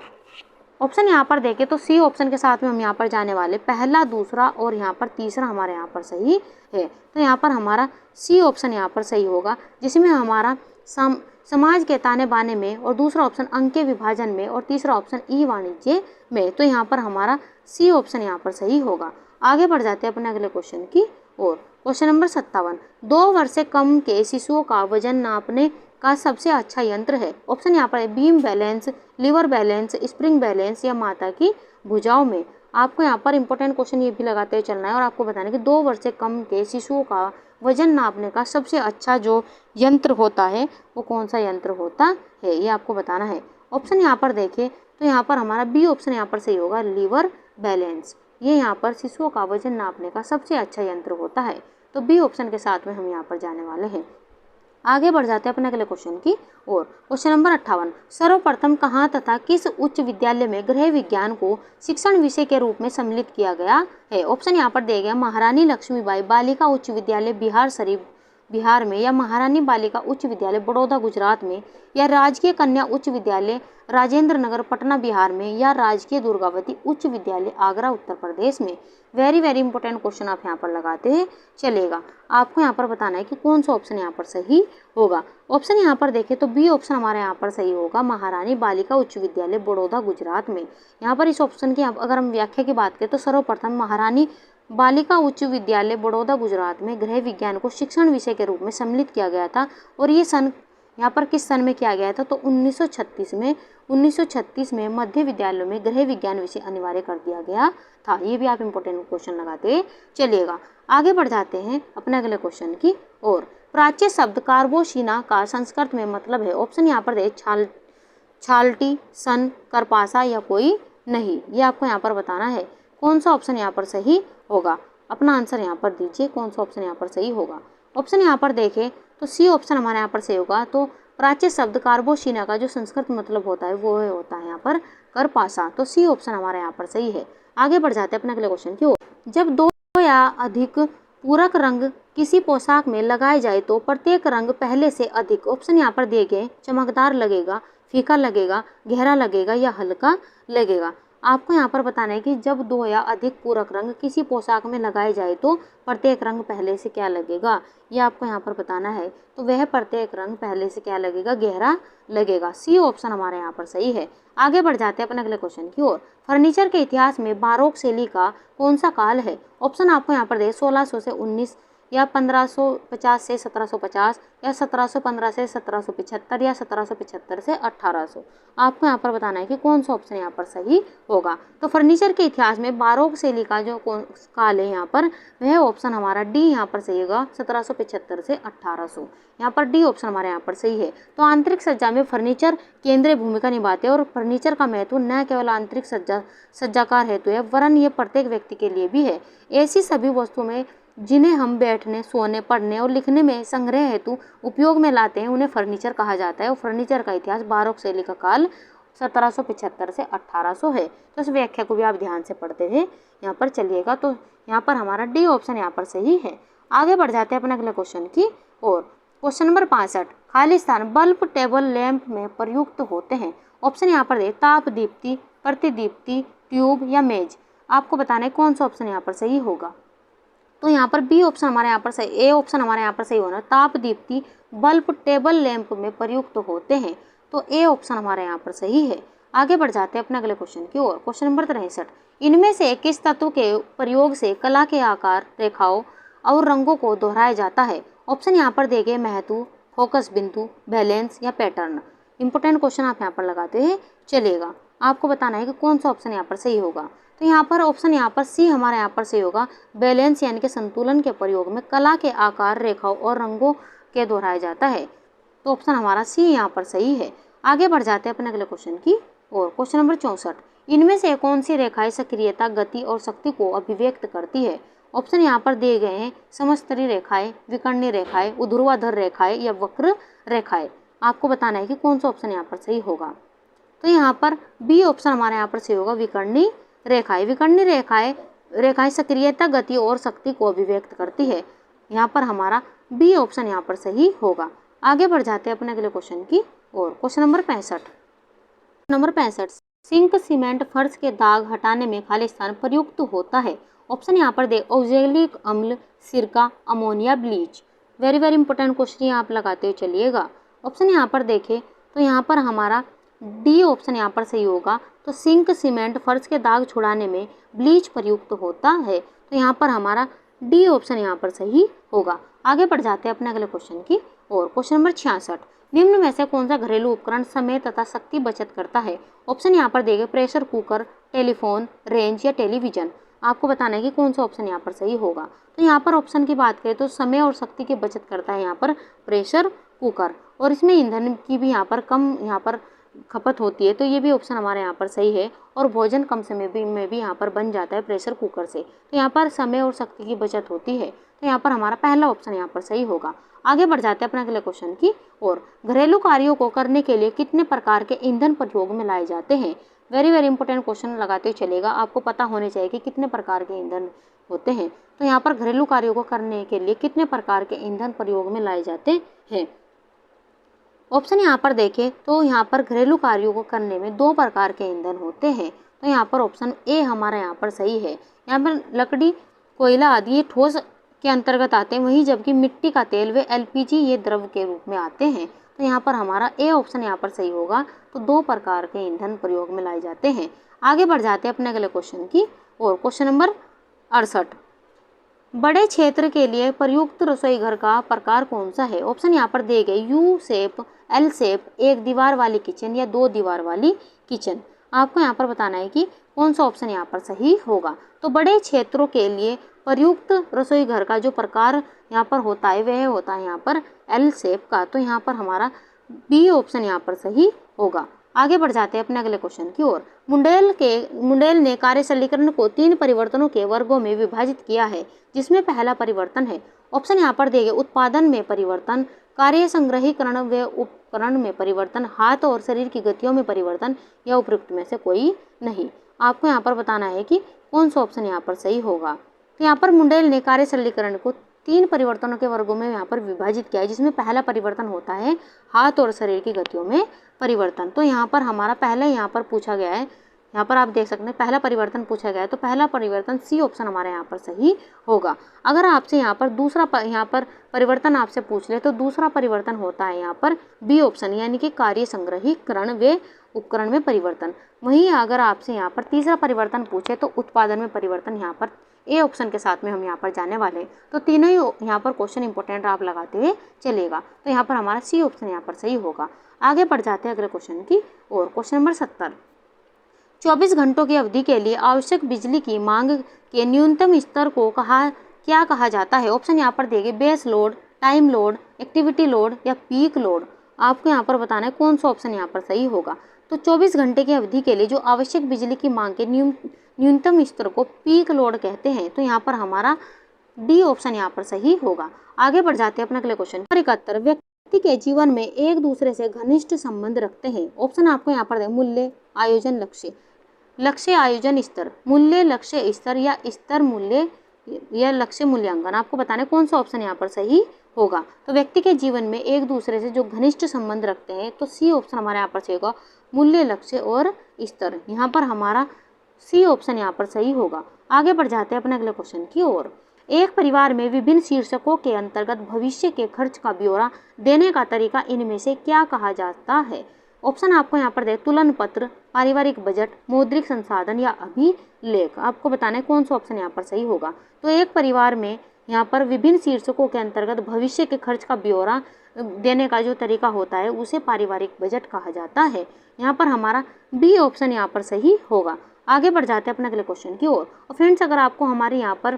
ऑप्शन यहाँ पर देखें तो सी ऑप्शन के साथ में हम यहाँ पर जाने वाले, पहला, दूसरा और यहाँ पर तीसरा हमारे यहाँ पर सही है। तो यहाँ पर हमारा सी ऑप्शन यहाँ पर सही होगा, जिसमें हमारा समाज के ताने बाने में, और दूसरा ऑप्शन अंक के विभाजन में, और तीसरा ऑप्शन ई वाणिज्य में। तो यहाँ पर हमारा सी ऑप्शन यहाँ पर सही होगा। आगे बढ़ जाते हैं अपने अगले क्वेश्चन की और। क्वेश्चन नंबर 57, 2 वर्ष से कम के शिशुओं का वजन नापने का सबसे अच्छा यंत्र है। ऑप्शन यहाँ पर है, beam balance, lever balance, spring balance, या माता की भुजाओं में। आपको यहाँ पर इंपॉर्टेंट क्वेश्चन ये भी लगाते हुए चलना है और आपको बताना है कि 2 वर्ष से कम के शिशुओं का वजन नापने का सबसे अच्छा जो यंत्र होता है वो कौन सा यंत्र होता है, ये आपको बताना है। ऑप्शन यहाँ पर देखें तो यहाँ पर हमारा बी ऑप्शन यहाँ पर सही होगा, लीवर बैलेंस। ये यहाँ पर शिशुओं का वजन नापने का सबसे अच्छा यंत्र होता है। तो बी ऑप्शन के साथ में हम यहाँ पर जाने वाले हैं। आगे बढ़ जाते हैं अपने अगले क्वेश्चन की और। क्वेश्चन नंबर 58, सर्वप्रथम कहाँ तथा किस उच्च विद्यालय में गृह विज्ञान को शिक्षण विषय के रूप में सम्मिलित किया गया है। ऑप्शन यहाँ पर दिए गए, महारानी लक्ष्मीबाई बालिका उच्च विद्यालय बिहार शरीफ बिहार में, या महारानी बालिका उच्च विद्यालय बड़ौदा गुजरात में, या राजकीय कन्या उच्च विद्यालय राजेंद्र नगर पटना बिहार में, या राजकीय दुर्गावती उच्च विद्यालय आगरा उत्तर प्रदेश में। वेरी वेरी इंपॉर्टेंट क्वेश्चन आप यहाँ पर लगाते हैं चलेगा। आपको यहाँ पर बताना है कि कौन सा ऑप्शन यहाँ पर सही होगा। ऑप्शन यहाँ पर देखें तो बी ऑप्शन हमारे यहाँ पर सही होगा, महारानी बालिका उच्च विद्यालय बड़ौदा गुजरात में। यहाँ पर इस ऑप्शन की अगर हम व्याख्या की बात करें तो सर्वप्रथम महारानी बालिका उच्च विद्यालय बड़ौदा गुजरात में गृह विज्ञान को शिक्षण विषय के रूप में सम्मिलित किया गया था। और ये सन यहाँ पर किस सन में किया गया था, तो 1936 में मध्य विद्यालयों में गृह विज्ञान विषय अनिवार्य कर दिया गया था। ये भी आप इंपॉर्टेंट क्वेश्चन लगाते चलिएगा। आगे बढ़ जाते हैं अपने अगले क्वेश्चन की और। प्राच्य शब्द कार्बोशीना का संस्कृत में मतलब है। ऑप्शन यहाँ पर दे, छाल्टी, सन, करपासा, या कोई नहीं। ये आपको यहाँ पर बताना है कौन सा ऑप्शन यहाँ पर सही होगा। अपना आंसर यहाँ पर दीजिए, कौन सा ऑप्शन यहाँ पर सही होगा। ऑप्शन यहाँ पर देखें तो सी ऑप्शन हमारे यहाँ पर सही होगा। तो प्राच्य शब्द कार्बोशीना का जो संस्कृत मतलब होता है वो होता है यहाँ पर करपासा। तो सी ऑप्शन हमारे यहाँ पर सही है। आगे बढ़ जाते हैं अपने अगले क्वेश्चन की ओर। जब दो या अधिक पूरक रंग किसी पोशाक में लगाए जाए तो प्रत्येक रंग पहले से अधिक, ऑप्शन यहाँ पर दिए गए, चमकदार लगेगा, फीका लगेगा, गहरा लगेगा या हल्का लगेगा। आपको यहाँ पर बताना है कि जब दो या अधिक पूरक रंग किसी पोशाक में लगाए जाए तो प्रत्येक रंग पहले से क्या लगेगा, ये आपको यहाँ पर बताना है। तो वह प्रत्येक रंग पहले से क्या लगेगा, गहरा लगेगा। सी ऑप्शन हमारे यहाँ पर सही है। आगे बढ़ जाते हैं अपने अगले क्वेश्चन की ओर। फर्नीचर के इतिहास में बारोक शैली का कौन सा काल है, ऑप्शन आपको यहाँ पर दे 1600 से 19 या 1550 से 1750 या 1715 से 1775 या 1775 से 1800। आपको यहाँ पर बताना है कि कौन सा ऑप्शन यहाँ पर सही होगा। तो फर्नीचर के इतिहास में बारोक शैली का जो काल है यहाँ पर, वह ऑप्शन हमारा डी यहाँ पर सही होगा, 1775 से 1800। यहाँ पर डी ऑप्शन हमारे यहाँ पर सही है। तो आंतरिक सज्जा में फर्नीचर केंद्रीय भूमिका निभाते हैं और फर्नीचर का महत्व न केवल आंतरिक सज्जाकार हेतु है वरन ये प्रत्येक व्यक्ति के लिए भी है। ऐसी सभी वस्तुओं में जिन्हें हम बैठने, सोने, पढ़ने और लिखने में संग्रह हेतु उपयोग में लाते हैं उन्हें फर्नीचर कहा जाता है। और फर्नीचर का इतिहास बारोक शैली का काल 1775 से 1800 है। तो इस व्याख्या को भी आप ध्यान से पढ़ते हुए यहाँ पर चलिएगा। तो यहाँ पर हमारा डी ऑप्शन यहाँ पर सही है। आगे बढ़ जाते हैं अपने अगले क्वेश्चन की ओर। क्वेश्चन नंबर 65, खाली स्थान बल्ब टेबल लैंप में प्रयुक्त होते हैं। ऑप्शन यहाँ पर दे ताप दीप्ति, प्रतिदीप्ति, ट्यूब या मेज। आपको बताना है कौन सा ऑप्शन यहाँ पर सही होगा। तो यहाँ पर बी ऑप्शन हमारे यहाँ पर सही, ए ऑप्शन हमारे यहाँ पर सही होना, ताप दीप्ति बल्ब टेबल लैंप में प्रयुक्त होते हैं। तो ए ऑप्शन हमारे यहाँ पर सही है। आगे बढ़ जाते हैं अपने अगले क्वेश्चन की ओर। क्वेश्चन नंबर 63, इनमें से किस तत्व के प्रयोग से कला के आकार, रेखाओं और रंगों को दोहराया जाता है। ऑप्शन यहाँ पर दिए गए महत्व, फोकस बिंदु, बैलेंस या पैटर्न। इंपोर्टेंट क्वेश्चन आप यहाँ पर लगाते हैं चलिएगा। आपको बताना है कि कौन सा ऑप्शन यहाँ पर सही होगा। तो यहाँ पर ऑप्शन यहाँ पर सी हमारे यहाँ पर सही होगा, बैलेंस यानी कि संतुलन के प्रयोग में कला के आकार, रेखाओं और रंगों के दोहराया जाता है। तो ऑप्शन हमारा सी यहाँ पर सही है। आगे बढ़ जाते हैं अपने अगले क्वेश्चन की ओर। क्वेश्चन नंबर 64, इनमें से कौन सी रेखाएं सक्रियता, गति और शक्ति को अभिव्यक्त करती है। ऑप्शन यहाँ पर दिए गए हैं, समस्तरी रेखाएं, विकर्णी रेखाएं, ऊर्ध्वाधर रेखाएं या वक्र रेखाएं। आपको बताना है कि कौन सा ऑप्शन यहाँ पर सही होगा। तो यहाँ पर बी ऑप्शन हमारे यहाँ पर सही होगा, विकर्णी रेखाएं। विकर्णी रेखाएं सक्रियता, गति और शक्ति को अभिव्यक्त करती है। यहाँ पर हमारा बी ऑप्शन यहाँ पर सही होगा। आगे बढ़ जाते हैं अपने अगले क्वेश्चन की ओर। क्वेश्चन नंबर 65, सिंक सीमेंट फर्श के दाग हटाने में खाली स्थान प्रयुक्त होता है। ऑप्शन यहाँ पर दे ऑक्जेलिक अम्ल, सिरका, ammonia, bleach. Very very important question आप लगाते हुए चलिएगा। ऑप्शन यहाँ पर देखें तो यहाँ पर हमारा डी ऑप्शन यहाँ पर सही होगा। तो सिंक सीमेंट फर्श के दाग छुड़ाने में ब्लीच प्रयुक्त होता है। तो यहाँ पर हमारा डी ऑप्शन यहाँ पर सही होगा। आगे बढ़ जाते हैं अपने अगले क्वेश्चन की ओर। क्वेश्चन नंबर 66, निम्न में से कौन सा घरेलू उपकरण समय तथा शक्ति बचत करता है। ऑप्शन यहाँ पर देंगे प्रेशर कुकर, टेलीफोन, रेंज या टेलीविजन। आपको बताना है कि कौन सा ऑप्शन यहाँ पर सही होगा। तो यहाँ पर ऑप्शन की बात करें तो समय और शक्ति की बचत करता है यहाँ पर प्रेशर कुकर, और इसमें ईंधन की भी यहाँ पर कम यहाँ पर खपत होती है। तो ये भी ऑप्शन हमारे यहाँ पर सही है। और भोजन कम समय में भी यहाँ पर बन जाता है प्रेशर कुकर से। तो यहाँ पर समय और शक्ति की बचत होती है। तो यहाँ पर हमारा पहला ऑप्शन यहाँ पर सही होगा। आगे बढ़ जाते हैं अपने अगले क्वेश्चन की ओर। घरेलू कार्यों को करने के लिए कितने प्रकार के ईंधन प्रयोग में लाए जाते हैं। वेरी वेरी इंपॉर्टेंट क्वेश्चन लगाते चलेगा। आपको पता होने चाहिए कि कितने प्रकार के ईंधन होते हैं। तो यहाँ पर घरेलू कार्यों को करने के लिए कितने प्रकार के ईंधन प्रयोग में लाए जाते हैं। ऑप्शन यहाँ पर देखें तो यहाँ पर घरेलू कार्यों को करने में 2 प्रकार के ईंधन होते हैं। तो यहाँ पर ऑप्शन ए हमारा यहाँ पर सही है। यहाँ पर लकड़ी, कोयला आदि ये ठोस के अंतर्गत आते हैं, वहीं जबकि मिट्टी का तेल व एलपीजी ये द्रव के रूप में आते हैं। तो यहाँ पर हमारा ए ऑप्शन यहाँ पर सही होगा। तो 2 प्रकार के ईंधन प्रयोग में लाए जाते हैं। आगे बढ़ जाते हैं अपने अगले क्वेश्चन की और। क्वेश्चन नंबर 68, बड़े क्षेत्र के लिए प्रयुक्त रसोई घर का प्रकार कौन सा है। ऑप्शन यहाँ पर दिए गए यू शेप, एल शेप, 1 दीवार वाली किचन या 2 दीवार वाली किचन। आपको यहाँ पर बताना है कि कौन सा ऑप्शन यहाँ पर सही होगा। तो बड़े क्षेत्रों के लिए प्रयुक्त रसोई घर का जो प्रकार यहाँ पर होता है वह होता है यहाँ पर एल शेप का। तो यहाँ पर हमारा बी ऑप्शन यहाँ पर सही होगा। आगे बढ़ जाते हैं अपने अगले क्वेश्चन की ओर। मुंडेल ने कार्यशैलीकरण को 3 परिवर्तनों के वर्गों में विभाजित किया है, जिसमें पहला परिवर्तन है। ऑप्शन यहाँ पर दिए गए उत्पादन में परिवर्तन, कार्य संग्रहीकरण व उपकरण में परिवर्तन, हाथ और शरीर की गतियों में परिवर्तन या उपयुक्त में से कोई नहीं। आपको यहाँ पर बताना है कि कौन सा ऑप्शन यहाँ पर सही होगा। तो यहाँ पर मुंडेल ने कार्य सरलीकरण को 3 परिवर्तनों के वर्गों में यहाँ पर विभाजित किया है, जिसमें पहला परिवर्तन होता है हाथ और शरीर की गतियों में परिवर्तन। तो यहाँ पर हमारा पहला यहाँ पर पूछा गया है, यहाँ पर आप देख सकते हैं पहला परिवर्तन पूछा गया है, तो पहला परिवर्तन सी ऑप्शन हमारे यहाँ पर सही होगा। अगर आपसे यहाँ पर दूसरा यहाँ पर परिवर्तन आपसे पूछ ले तो दूसरा परिवर्तन होता है यहाँ पर बी ऑप्शन, यानी कि कार्य संग्रहीकरण व उपकरण में परिवर्तन। वहीं अगर आपसे यहाँ पर तीसरा परिवर्तन पूछे तो उत्पादन में परिवर्तन, यहाँ पर ए ऑप्शन के साथ में हम यहाँ पर जाने वाले हैं। तो तीनों ही यहाँ पर क्वेश्चन इंपॉर्टेंट आप लगाते हुए चलेगा, तो यहाँ पर हमारा सी ऑप्शन यहाँ पर सही होगा। आगे बढ़ जाते हैं अगले क्वेश्चन की और। क्वेश्चन नंबर 70, 24 घंटों की अवधि के लिए आवश्यक बिजली की मांग के न्यूनतम स्तर को क्या कहा जाता है। ऑप्शन यहाँ पर देंगे base load, time load, activity load या पीक लोड। आपको यहाँ पर बताना है कौन सा ऑप्शन यहाँ पर सही होगा। तो 24 घंटे की अवधि के लिए जो आवश्यक बिजली की मांग के न्यूनतम स्तर को पीक लोड कहते हैं, तो यहाँ पर हमारा डी ऑप्शन यहाँ पर सही होगा। आगे बढ़ जाते हैं अपने अगले क्वेश्चन। 71, व्यक्ति के जीवन में एक दूसरे से घनिष्ठ संबंध रखते हैं। ऑप्शन आपको यहाँ पर मूल्य, आयोजन, लक्ष्य। लक्ष्य, आयोजन, स्तर, मूल्य, लक्ष्य, स्तर या स्तर, मूल्य या लक्ष्य, मूल्यांकन। आपको बताना है कौन सा ऑप्शन यहाँ पर सही होगा। तो व्यक्ति के जीवन में एक दूसरे से जो घनिष्ठ संबंध रखते हैं, तो सी ऑप्शन हमारे यहाँ पर सही होगा, मूल्य, लक्ष्य और स्तर। यहाँ पर हमारा सी ऑप्शन यहाँ पर सही होगा। आगे बढ़ जाते हैं अपने अगले क्वेश्चन की ओर। एक परिवार में विभिन्न शीर्षकों के अंतर्गत भविष्य के खर्च का ब्यौरा देने का तरीका इनमें से क्या कहा जाता है। ऑप्शन आपको यहाँ पर दे तुलन पत्र, पारिवारिक बजट, मौद्रिक संसाधन या अभिलेख। आपको बताना है कौन सा ऑप्शन यहाँ पर सही होगा। तो एक परिवार में यहाँ पर विभिन्न शीर्षकों के अंतर्गत भविष्य के खर्च का ब्यौरा देने का जो तरीका होता है उसे पारिवारिक बजट कहा जाता है। यहाँ पर हमारा बी ऑप्शन यहाँ पर सही होगा। आगे बढ़ जाते हैं अपने अगले क्वेश्चन की ओर। और फ्रेंड्स, अगर आपको हमारे यहाँ पर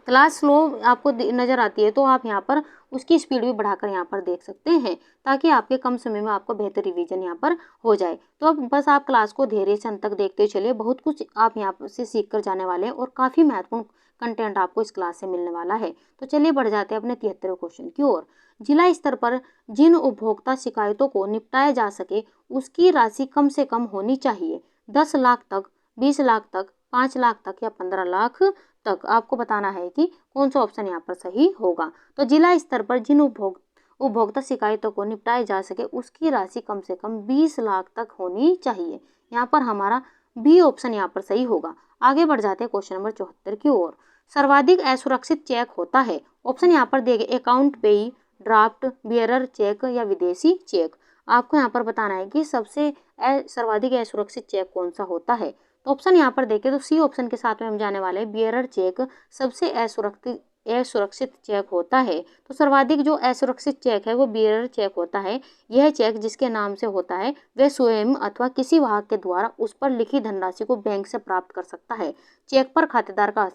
क्लास स्लो आपको नज़र आती है तो आप यहाँ पर उसकी स्पीड भी बढ़ाकर यहाँ पर देख सकते हैं, ताकि आपके कम समय में आपको बेहतर रिवीजन यहाँ पर हो जाए। तो अब बस आप क्लास को धैर्य से अंत तक देखते चलिए, बहुत कुछ आप यहाँ से सीख कर जाने वाले हैं और काफ़ी महत्वपूर्ण कंटेंट आपको इस क्लास से मिलने वाला है। तो चलिए बढ़ जाते हैं अपने 73वें क्वेश्चन की ओर। जिला स्तर पर जिन उपभोक्ता शिकायतों को निपटाया जा सके उसकी राशि कम से कम होनी चाहिए। 10 लाख तक, 20 लाख तक, 5 लाख तक या 15 लाख तक। आपको बताना है कि कौन सा ऑप्शन यहाँ पर सही होगा। तो जिला स्तर पर जिन उपभोक्ता शिकायतों को निपटाया जा सके उसकी राशि कम से कम 20 लाख तक होनी चाहिए। यहाँ पर हमारा बी ऑप्शन यहाँ पर सही होगा। आगे बढ़ जाते हैं क्वेश्चन नंबर 74 की ओर। सर्वाधिक असुरक्षित चेक होता है। ऑप्शन यहाँ पर देंगे अकाउंट पेई, ड्राफ्ट, बियरर चेक या विदेशी चेक। आपको यहाँ पर बताना है कि सबसे सर्वाधिक असुरक्षित चेक कौन सा होता है। तो ऑप्शन यहाँ पर देखें तो सी ऑप्शन के साथ में हम जाने वाले हैं, बियरर चेक सबसे असुरक्षित चेक होता है। तो सर्वाधिक जो असुरक्षित चेक है वो बियरर चेक होता है। यह चेक जिसके नाम से होता है वह स्वयं अथवा किसी वाहक के द्वारा उस पर लिखी धनराशि को बैंक से प्राप्त कर सकता है। चेक पर खातेदार का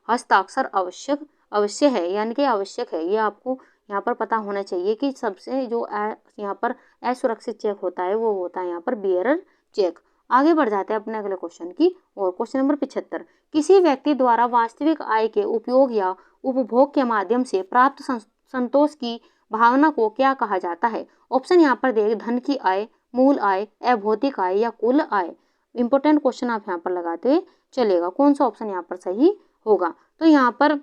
हस्ताक्षर अवश्य है, यानी कि आवश्यक है। ये आपको यहाँ पर पता होना चाहिए कि सबसे जो यहाँ पर असुरक्षित चेक होता है वो होता है यहाँ पर बियरर चेक। आगे बढ़ जाते हैं अपने अगले क्वेश्चन की और। क्वेश्चन नंबर 75, किसी व्यक्ति द्वारा वास्तविक आय के उपयोग या उपभोग के माध्यम से प्राप्त संतोष की भावना को क्या कहा जाता है। ऑप्शन यहाँ पर देखें धन की आय, मूल आय, अभौतिक आय या कुल आय। इंपॉर्टेंट क्वेश्चन आप यहाँ पर लगाते चलेगा, कौन सा ऑप्शन यहाँ पर सही होगा। तो यहाँ पर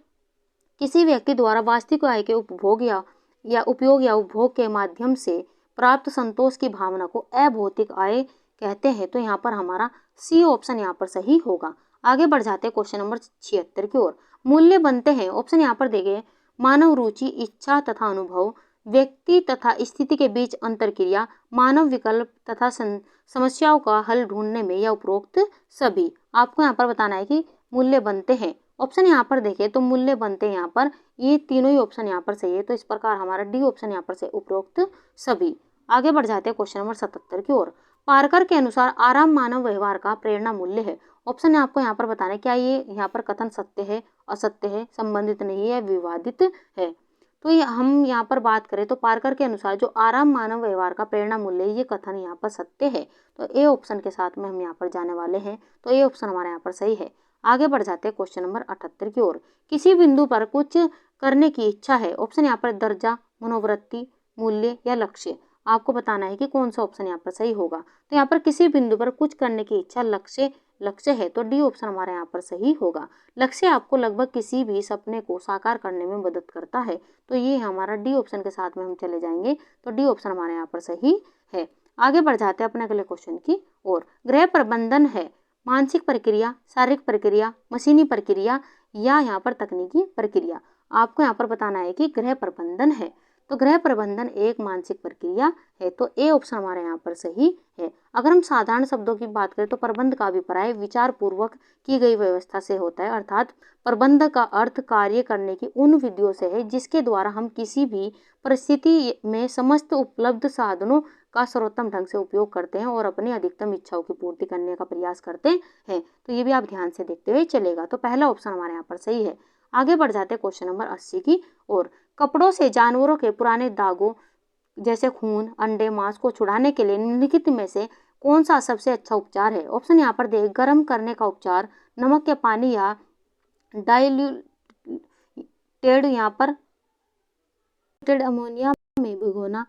किसी व्यक्ति द्वारा वास्तविक आय के उपभोग या उपयोग या उपभोग के माध्यम से प्राप्त संतोष की भावना को अभौतिक आय कहते हैं। तो यहाँ पर हमारा सी ऑप्शन यहाँ पर सही होगा। आगे बढ़ जाते हैं क्वेश्चन नंबर 76 की ओर। मूल्य बनते हैं। ऑप्शन यहाँ पर देंगे मानव रुचि, इच्छा तथा अनुभव, व्यक्ति तथा स्थिति के बीच अंतरक्रिया, मानव विकल्प तथा समस्याओं का हल ढूंढने में या उपरोक्त सभी। आपको यहाँ पर बताना है कि मूल्य बनते हैं। ऑप्शन यहाँ पर देखें तो मूल्य बनते हैं यहाँ पर ये तीनों ही ऑप्शन यहाँ पर सही है। तो इस प्रकार हमारा डी ऑप्शन यहाँ पर से उपरोक्त सभी। आगे बढ़ जाते हैं क्वेश्चन नंबर 77 की ओर। पार्कर के अनुसार आराम मानव व्यवहार का प्रेरणा मूल्य है। ऑप्शन आपको यहाँ पर बताना है क्या ये यहाँ पर कथन सत्य है, असत्य है, संबंधित नहीं है, विवादित है। तो ये हम यहाँ पर बात करें तो पार्कर के अनुसार जो आराम मानव व्यवहार का प्रेरणा मूल्य ये कथन यहाँ पर सत्य है। तो ए ऑप्शन के साथ में हम यहाँ पर जाने वाले हैं। तो ए ऑप्शन हमारे यहाँ पर सही है। आगे बढ़ जाते हैं क्वेश्चन नंबर 78 की ओर। किसी बिंदु पर कुछ करने की इच्छा है। ऑप्शन यहाँ पर दर्जा, मनोवृत्ति, मूल्य या लक्ष्य। आपको बताना है कि कौन सा ऑप्शन यहाँ पर सही होगा। तो यहाँ पर किसी बिंदु पर कुछ करने की इच्छा लक्ष्य है, तो डी ऑप्शन हमारे यहाँ पर सही होगा। लक्ष्य आपको लगभग किसी भी सपने को साकार करने में मदद करता है, तो ये हमारा डी ऑप्शन के साथ में हम चले जाएंगे, तो डी ऑप्शन हमारे यहाँ पर सही है। आगे बढ़ जाते हैं अपने अगले क्वेश्चन की ओर। गृह प्रबंधन है मानसिक प्रक्रिया, शारीरिक प्रक्रिया, मशीनी प्रक्रिया या यहाँ पर तकनीकी प्रक्रिया। आपको यहाँ पर बताना है कि गृह प्रबंधन है, तो गृह प्रबंधन एक मानसिक प्रक्रिया है, तो ए ऑप्शन हमारे यहाँ पर सही है। अगर हम साधारण शब्दों की बात करें तो प्रबंध का अभिप्राय विचार पूर्वक की गई व्यवस्था से होता है, अर्थात प्रबंध का अर्थ कार्य करने की उन विधियों से है जिसके द्वारा हम किसी भी परिस्थिति में समस्त उपलब्ध साधनों का सर्वोत्तम ढंग से उपयोग करते हैं और अपनी अधिकतम इच्छाओं की पूर्ति करने का प्रयास करते हैं। तो ये भी आप ध्यान से देखते हुए चलेगा, तो पहला ऑप्शन हमारे यहाँ पर सही है। आगे बढ़ जाते हैं क्वेश्चन नंबर 80 की ओर। कपड़ों से जानवरों के पुराने दागों जैसे खून, अंडे, मांस को छुड़ाने के लिए निम्नलिखित में से कौन सा सबसे अच्छा उपचार है? ऑप्शन यहाँ पर दे गर्म करने का उपचार, नमक के पानी या डाइल्यूटेड यहाँ पर अमोनिया में भिगोना,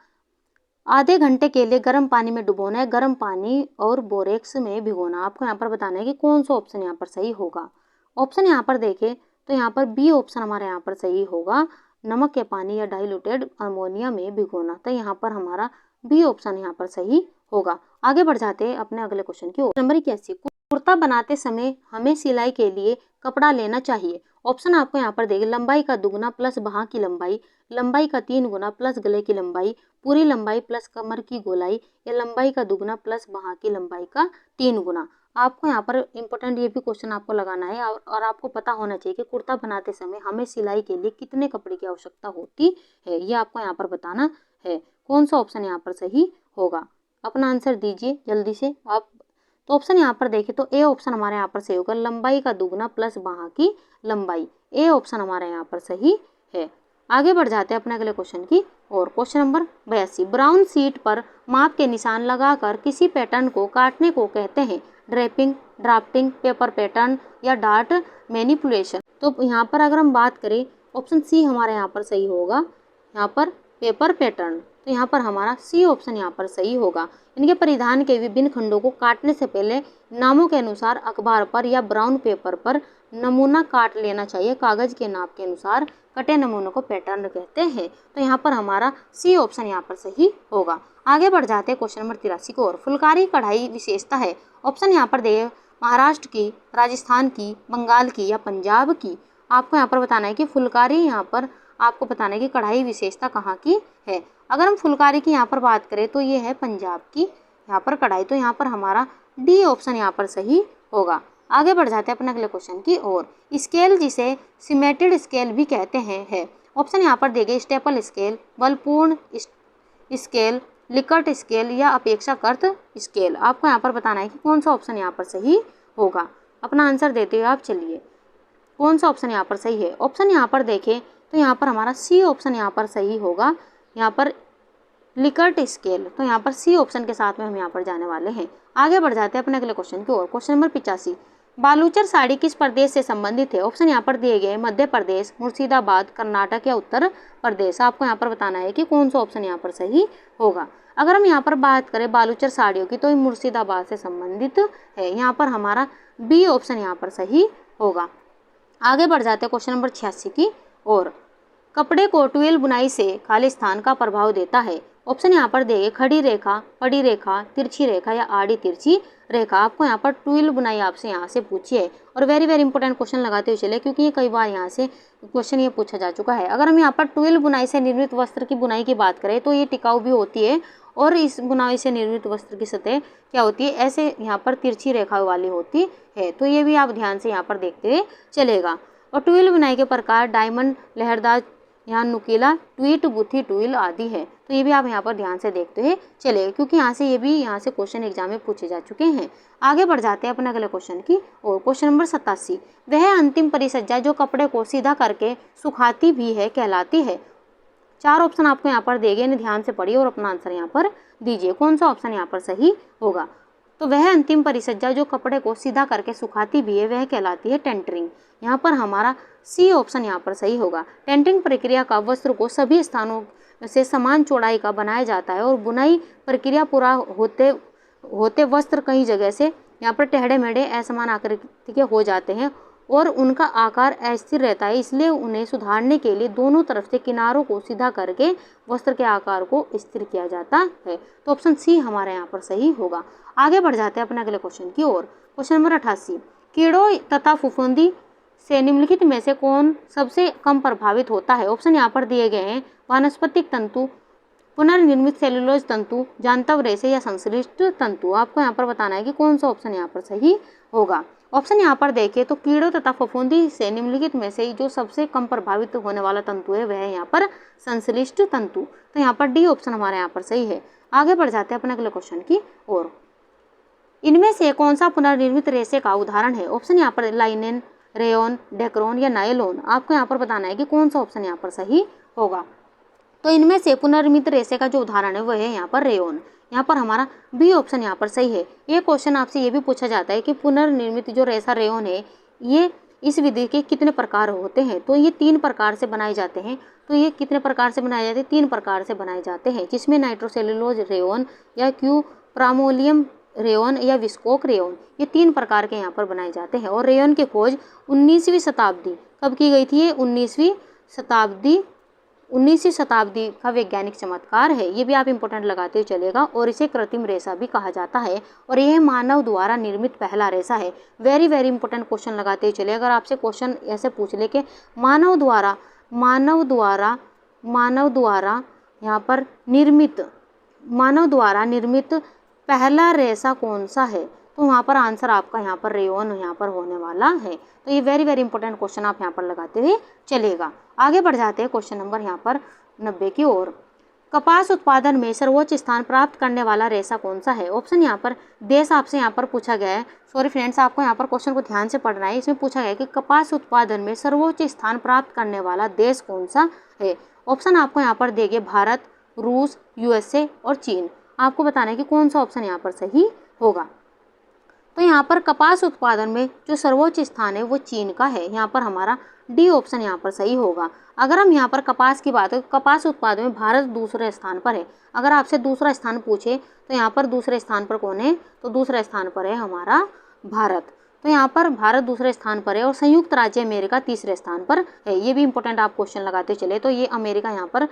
आधे घंटे के लिए गर्म पानी में डुबोना है, गर्म पानी और बोरेक्स में भिगोना। आपको यहाँ पर बताना है कि कौन सा ऑप्शन यहाँ पर सही होगा। ऑप्शन यहाँ पर देखें तो यहाँ पर बी ऑप्शन हमारे यहाँ पर सही होगा, नमक के पानी या डाइल्यूटेड अमोनिया में भिगोना, तो यहाँ पर हमारा बी ऑप्शन यहाँ पर सही होगा। आगे बढ़ जाते हैं अपने अगले क्वेश्चन की ओर। नंबर 81, कुर्ता बनाते समय हमें सिलाई के लिए कपड़ा लेना चाहिए। ऑप्शन आपको यहाँ पर देंगे लंबाई का दुगना प्लस बाह की लंबाई, लंबाई का 3 गुना प्लस गले की लंबाई, पूरी लंबाई प्लस कमर की गोलाई या लंबाई का दुगना प्लस बाह की लंबाई का 3 गुना। आपको यहाँ पर इम्पोर्टेंट ये भी क्वेश्चन आपको लगाना है और आपको पता होना चाहिए कि कुर्ता बनाते समय हमें सिलाई के लिए कितने कपड़े की आवश्यकता होती है, ये आपको यहाँ पर बताना है। कौन सा ऑप्शन यहाँ पर सही होगा? अपना आंसर दीजिए जल्दी से आप। तो ऑप्शन यहाँ पर देखें तो ए ऑप्शन हमारे यहाँ पर सही होगा, लंबाई का दुगना प्लस बाह की लंबाई, ए ऑप्शन हमारे यहाँ पर सही है। आगे बढ़ जाते हैं अपने अगले क्वेश्चन की और। क्वेश्चन नंबर 82, ब्राउन शीट पर माप के निशान लगाकर किसी पैटर्न को काटने को कहते हैं ड्रेपिंग, ड्राफ्टिंग, पेपर पैटर्न या डार्ट मैनिपुलेशन। तो यहाँ पर अगर हम बात करें ऑप्शन सी हमारे यहाँ पर सही होगा, यहाँ पर पेपर पैटर्न, तो यहाँ पर हमारा सी ऑप्शन यहाँ पर सही होगा। इनके परिधान के विभिन्न खंडों को काटने से पहले नामों के अनुसार अखबार पर या ब्राउन पेपर पर नमूना काट लेना चाहिए, कागज के नाप के अनुसार कटे नमूनों को पैटर्न कहते हैं, तो यहाँ पर हमारा सी ऑप्शन यहाँ पर सही होगा। आगे बढ़ जाते हैं क्वेश्चन नंबर 83 को और। फुलकारी कढ़ाई विशेषता है, ऑप्शन यहाँ पर दे महाराष्ट्र की, राजस्थान की, बंगाल की या पंजाब की। आपको यहाँ पर बताना है कि फुलकारी यहाँ पर आपको बताना है कि कढ़ाई विशेषता कहाँ की है। अगर हम फुलकारी की यहाँ पर बात करें तो ये है पंजाब की यहाँ पर कढ़ाई, तो यहाँ पर हमारा डी ऑप्शन यहाँ पर सही होगा। आगे बढ़ जाते हैं अपने अगले क्वेश्चन की ओर। स्केल जिसे सिमेटेड स्केल भी कहते हैं है, ऑप्शन यहाँ पर देंगे स्टेपल स्केल, बलपूर्ण स्केल, लिकर्ट स्केल या अपेक्षाकृत स्केल। आपको यहाँ पर बताना है कि कौन सा ऑप्शन यहाँ पर सही होगा। अपना आंसर देते हुए आप चलिए, कौन सा ऑप्शन यहाँ पर सही है। ऑप्शन यहाँ पर देखें तो यहाँ पर हमारा सी ऑप्शन यहाँ पर सही होगा, यहाँ पर लिकर्ट स्केल, तो यहाँ पर सी ऑप्शन के साथ में हम यहाँ पर जाने वाले हैं। आगे बढ़ जाते हैं अपने अगले क्वेश्चन की ओर। क्वेश्चन नंबर 85, बालूचर साड़ी किस प्रदेश से संबंधित है? ऑप्शन यहाँ पर दिए गए मध्य प्रदेश, मुर्शिदाबाद, कर्नाटक या उत्तर प्रदेश। आपको यहाँ पर बताना है कि कौन सा ऑप्शन यहाँ पर सही होगा। अगर हम यहाँ पर बात करें बालूचर साड़ियों की तो ये मुर्शिदाबाद से संबंधित है, यहाँ पर हमारा बी ऑप्शन यहाँ पर सही होगा। आगे बढ़ जाते हैं क्वेश्चन नंबर 86 की और। कपड़े को ट्विल बुनाई से खालिस्तान का प्रभाव देता है, ऑप्शन यहाँ पर देंगे खड़ी रेखा, पड़ी रेखा, तिरछी रेखा या आड़ी तिरछी रेखा। आपको यहाँ पर ट्विल बुनाई आपसे यहाँ से पूछी है और वेरी इंपॉर्टेंट क्वेश्चन लगाते हुए चले, क्योंकि ये कई बार यहाँ से क्वेश्चन ये पूछा जा चुका है। अगर हम यहाँ पर ट्विल बुनाई से निर्मित वस्त्र की बुनाई की बात करें तो ये टिकाऊ भी होती है और इस बुनाई से निर्मित वस्त्र की सतह क्या होती है, ऐसे यहाँ पर तिरछी रेखा वाली होती है, तो ये भी आप ध्यान से यहाँ पर देखते हुए चलेगा। और ट्विल बुनाई के प्रकार डायमंड, लहरदार, यहाँ नुकीला, ट्वीट, गुथी, ट्विल आदि है, तो ये भी आप यहाँ पर ध्यान से देखते हैं चलेगा, क्योंकि यहाँ से ये भी यहाँ से क्वेश्चन एग्जाम में पूछे जा चुके हैं। आगे बढ़ जाते हैं अपने अगले क्वेश्चन की और। क्वेश्चन नंबर 87, वह अंतिम परिसज्जा जो कपड़े को सीधा करके सुखाती भी है कहलाती है। 4 ऑप्शन आपको यहाँ पर देंगे, ध्यान से पढ़िए और अपना आंसर यहाँ पर दीजिए, कौन सा ऑप्शन यहाँ पर सही होगा। तो वह अंतिम परिसज्जा जो कपड़े को सीधा करके सुखाती भी है वह कहलाती है टेंटरिंग। यहाँ पर हमारा सी ऑप्शन यहाँ पर सही होगा। टेंटरिंग प्रक्रिया का वस्त्र को सभी स्थानों से समान चौड़ाई का बनाया जाता है और बुनाई प्रक्रिया पूरा होते होते वस्त्र कई जगह से यहाँ पर टेढ़े मेढ़े असमान आकृति के हो जाते हैं और उनका आकार अस्थिर रहता है, इसलिए उन्हें सुधारने के लिए दोनों तरफ से किनारों को सीधा करके वस्त्र के आकार को स्थिर किया जाता है। तो ऑप्शन सी हमारे यहाँ पर सही होगा। आगे बढ़ जाते हैं अपने अगले क्वेश्चन की ओर। क्वेश्चन नंबर 88, कीड़ों तथा फफूंदी से निम्नलिखित में से कौन सबसे कम प्रभावित होता है? ऑप्शन यहाँ पर दिए गए हैं, वानस्पतिक तंतु, पुनर्निर्मित सेलुलोज तंतु, जांतव रेशे या संश्लिष्ट तंतु। आपको यहाँ पर बताना है कि कौन सा ऑप्शन यहाँ पर सही होगा। ऑप्शन यहाँ पर देखें तो कीड़ों तथा फफूंदी से निम्नलिखित में से जो सबसे कम प्रभावित होने वाला तंतु है वह है यहाँ पर संश्लिष्ट तंतु। तो यहाँ पर डी ऑप्शन हमारे यहाँ पर सही है। आगे बढ़ जाते हैं अपने अगले क्वेश्चन की ओर। इनमें से कौन सा पुनर्निर्मित रेशे का उदाहरण है? ऑप्शन यहाँ पर लाइनेन, रेयन, डेक्रोन या नायलॉन। आपको यहाँ पर बताना है कि कौन सा ऑप्शन यहाँ पर सही होगा। तो इनमें से पुनर्निर्मित रेशे का जो उदाहरण है वह है यहाँ पर रेयन। यहाँ पर हमारा बी ऑप्शन यहाँ पर सही है। ये क्वेश्चन आपसे ये भी पूछा जाता है कि पुनर्निर्मित जो रेशा रेयन है ये इस विधि के कितने प्रकार होते हैं? तो ये 3 प्रकार से बनाए जाते हैं। तो ये कितने प्रकार से बनाए जाते हैं? 3 प्रकार से बनाए जाते हैं, जिसमें नाइट्रोसेलुलोज रेयन या क्यू प्रामोलियम रेयन या विस्कोक रेयन, ये 3 प्रकार के यहाँ पर बनाए जाते हैं। और रेयन की खोज 19वीं शताब्दी कब की गई थी? ये 19वीं शताब्दी का वैज्ञानिक चमत्कार है। ये भी आप इंपॉर्टेंट लगाते हुए चलेगा। और इसे कृत्रिम रेशा भी कहा जाता है और यह मानव द्वारा निर्मित पहला रेशा है। वेरी वेरी इंपॉर्टेंट क्वेश्चन लगाते हुए चले। अगर आपसे क्वेश्चन ऐसे पूछ ले कि मानव द्वारा निर्मित पहला रेशा कौन सा है? तो वहाँ पर आंसर आपका यहाँ पर रेयन यहाँ पर होने वाला है। तो ये वेरी वेरी इंपॉर्टेंट क्वेश्चन आप यहाँ पर लगाते हुए चलेगा। आगे बढ़ जाते हैं क्वेश्चन नंबर यहाँ पर 90 की ओर। कपास उत्पादन में सर्वोच्च स्थान प्राप्त करने वाला रेशा कौन सा है? ऑप्शन यहाँ पर देश आपसे यहाँ पर पूछा गया है। सॉरी फ्रेंड्स, आपको यहाँ पर क्वेश्चन को ध्यान से पढ़ना है। इसमें पूछा गया है कि कपास उत्पादन में सर्वोच्च स्थान प्राप्त करने वाला देश कौन सा है? ऑप्शन आपको यहाँ पर देंगे भारत, रूस, USA और चीन। आपको बताना है कि कौन सा ऑप्शन यहाँ पर सही होगा। तो यहाँ पर कपास उत्पादन में जो सर्वोच्च स्थान है वो चीन का है। यहाँ पर हमारा डी ऑप्शन यहाँ पर सही होगा। अगर हम यहाँ पर कपास की बात करें, कपास उत्पादन में भारत दूसरे स्थान पर है। अगर आपसे दूसरा स्थान पूछे तो यहाँ पर दूसरे स्थान पर कौन है? तो दूसरे स्थान पर है हमारा भारत। तो यहाँ पर भारत दूसरे स्थान पर है और संयुक्त राज्य अमेरिका तीसरे स्थान पर है। ये भी इंपॉर्टेंट आप क्वेश्चन लगाते चले। तो ये अमेरिका यहाँ पर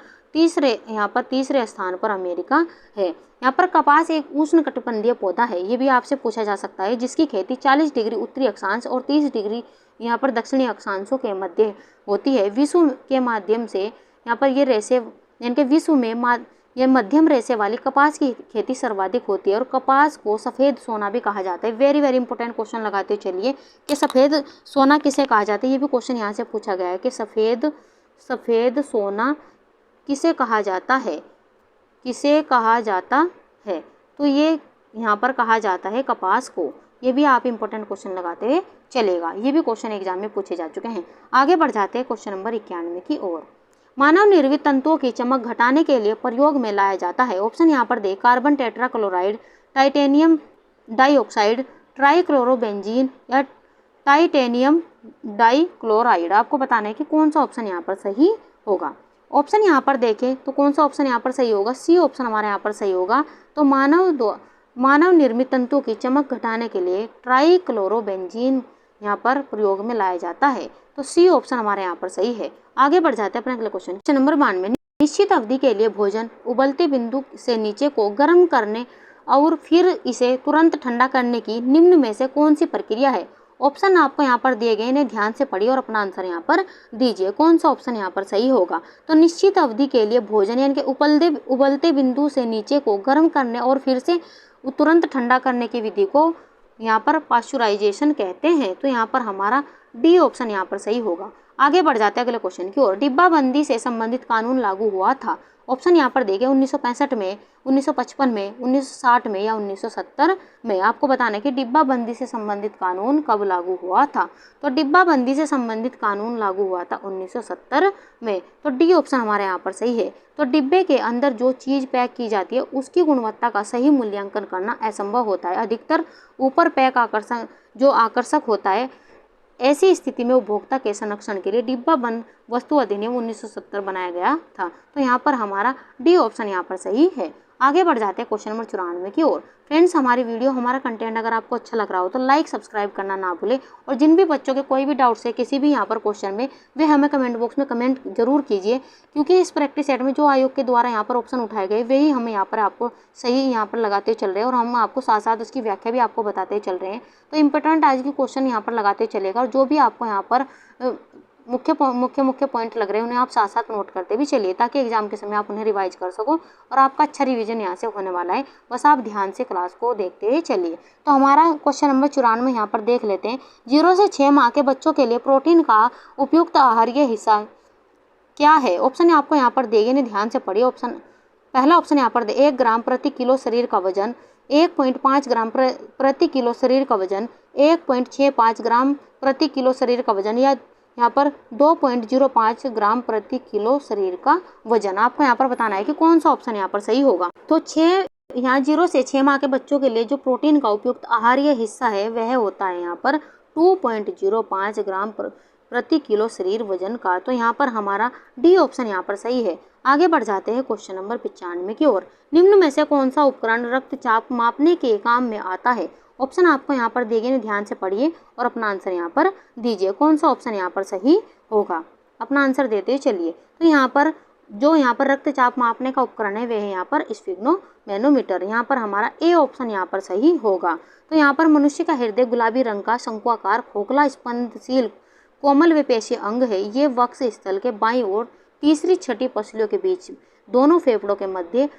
तीसरे स्थान पर अमेरिका है। यहाँ पर कपास एक उष्णकटिबंधीय पौधा है। ये भी आपसे पूछा जा सकता है, जिसकी खेती 40 डिग्री उत्तरी अक्षांश और 30 डिग्री यहाँ पर दक्षिणी अक्षांशों के मध्य होती है। विश्व के माध्यम से यहाँ पर ये रेशे यानी कि विश्व में यह मध्यम रेशे वाली कपास की खेती सर्वाधिक होती है और कपास को सफ़ेद सोना भी कहा जाता है। वेरी वेरी इंपॉर्टेंट क्वेश्चन लगाते चलिए कि सफ़ेद सोना किसे कहा जाता है। ये भी क्वेश्चन यहाँ से पूछा गया है कि सफ़ेद सोना किसे कहा जाता है? तो ये यहाँ पर कहा जाता है कपास को। ये भी आप इंपॉर्टेंट क्वेश्चन लगाते हुए चलेगा। ये भी क्वेश्चन एग्जाम में पूछे जा चुके हैं। आगे बढ़ जाते हैं क्वेश्चन नंबर 91 की ओर। मानव निर्मित तंतुओं की चमक घटाने के लिए प्रयोग में लाया जाता है। ऑप्शन यहाँ पर दे कार्बन टेट्राक्लोराइड, टाइटेनियम डाइऑक्साइड, ट्राइक्लोरोबेंजीन या टाइटेनियम डाइक्लोराइड। आपको बताना है कि कौन सा ऑप्शन यहाँ पर सही होगा। ऑप्शन यहाँ पर देखें तो कौन सा ऑप्शन यहाँ पर सही होगा? सी ऑप्शन हमारे यहाँ पर सही होगा। तो मानव निर्मित तंतुओं की चमक घटाने के लिए ट्राइक्लोरोबेंजीन यहाँ पर प्रयोग में लाया जाता है। तो सी ऑप्शन हमारे यहाँ पर सही है। आगे बढ़ जाते हैं अपने अगले क्वेश्चन नंबर 92। निश्चित अवधि के लिए भोजन उबलते बिंदु से नीचे को गर्म करने और फिर इसे तुरंत ठंडा करने की निम्न में से कौन सी प्रक्रिया है? ऑप्शन आपको यहाँ पर दिए गए, इन्हें ध्यान से पढ़िए और अपना आंसर यहाँ पर दीजिए। कौन सा ऑप्शन यहाँ पर सही होगा? तो निश्चित अवधि के लिए भोजन यानी कि उबलते बिंदु से नीचे को गर्म करने और फिर से तुरंत ठंडा करने की विधि को यहाँ पर पाश्चुराइजेशन कहते हैं। तो यहाँ पर हमारा डी ऑप्शन यहाँ पर सही होगा। आगे बढ़ जाते हैं अगले क्वेश्चन की ओर। डिब्बाबंदी से संबंधित कानून लागू हुआ था। ऑप्शन यहाँ पर देखे 1965 में, 1955 में, 1960 में या 1970 में। आपको बताना है कि डिब्बाबंदी से संबंधित कानून कब लागू हुआ था। तो डिब्बाबंदी से संबंधित कानून लागू हुआ था 1970 में। तो डी ऑप्शन हमारे यहाँ पर सही है। तो डिब्बे के अंदर जो चीज़ पैक की जाती है उसकी गुणवत्ता का सही मूल्यांकन करना असंभव होता है। अधिकतर ऊपर पैक आकर्षक होता है। ऐसी स्थिति में उपभोक्ता के संरक्षण के लिए डिब्बा बंद वस्तु अधिनियम 1970 बनाया गया था। तो यहाँ पर हमारा डी ऑप्शन यहाँ पर सही है। आगे बढ़ जाते हैं क्वेश्चन नंबर 94 की ओर। फ्रेंड्स, हमारी वीडियो, हमारा कंटेंट अगर आपको अच्छा लग रहा हो तो लाइक सब्सक्राइब करना ना भूलें, और जिन भी बच्चों के कोई भी डाउट्स है किसी भी यहाँ पर क्वेश्चन में, वे हमें कमेंट बॉक्स में कमेंट जरूर कीजिए, क्योंकि इस प्रैक्टिस सेट में जो आयोग के द्वारा यहाँ पर ऑप्शन उठाए गए वही हमें यहाँ पर आपको सही यहाँ पर लगाते चल रहे हैं, और हम आपको साथ साथ उसकी व्याख्या भी आपको बताते चल रहे हैं। तो इंपॉर्टेंट आज की क्वेश्चन यहाँ पर लगाते चलेगा, और जो भी आपको यहाँ पर मुख्य पॉइंट लग रहे हैं उन्हें आप साथ साथ नोट करते भी चलिए, ताकि एग्जाम के समय आप उन्हें रिवाइज कर सको, और आपका अच्छा रिवीजन यहाँ से होने वाला है। बस आप ध्यान से क्लास को देखते ही चलिए। तो हमारा क्वेश्चन नंबर 94 यहाँ पर देख लेते हैं। 0 से 6 माह के बच्चों के लिए प्रोटीन का उपयुक्त आहारीय हिस्सा क्या है। ऑप्शन आपको यहाँ पर देंगे, नहीं ध्यान से पढ़िए। पहला ऑप्शन यहाँ पर दे 1 ग्राम प्रति किलो शरीर का वजन, 1.5 ग्राम प्रति किलो शरीर का वजन, 1.65 ग्राम प्रति किलो शरीर का वजन, या यहाँ पर 2.05 ग्राम प्रति किलो शरीर का वजन। आपको यहाँ पर बताना है कि कौन सा ऑप्शन यहाँ पर सही होगा। तो 0 से 6 माह के बच्चों के लिए जो प्रोटीन का उपयुक्त आहारीय हिस्सा है वह होता है यहाँ पर 2.05 ग्राम प्रति किलो शरीर वजन का। तो यहाँ पर हमारा डी ऑप्शन यहाँ पर सही है। आगे बढ़ जाते हैं क्वेश्चन नंबर 95 की ओर। निम्न में से कौन सा उपकरण रक्तचाप मापने के काम में आता है। ऑप्शन आपको यहाँ पर देंगे, ध्यान से पढ़िए और अपना आंसर यहाँ पर दीजिए। कौन सा ऑप्शन यहाँ पर सही होगा, अपना आंसर देते चलिए। तो यहाँ पर रक्तचाप मापने का उपकरण है वह है यहाँ पर स्फिग्नोमैनोमीटर। यहाँ पर हमारा ए ऑप्शन यहाँ पर सही होगा। तो यहाँ पर मनुष्य का हृदय गुलाबी रंग का शंक्वाकार खोखला स्पंदनशील कोमल व पेशीय अंग है। ये वक्ष स्थल के बाईं ओर तीसरी छठी पसलियों के बीच दोनों फेफड़ों के मध्य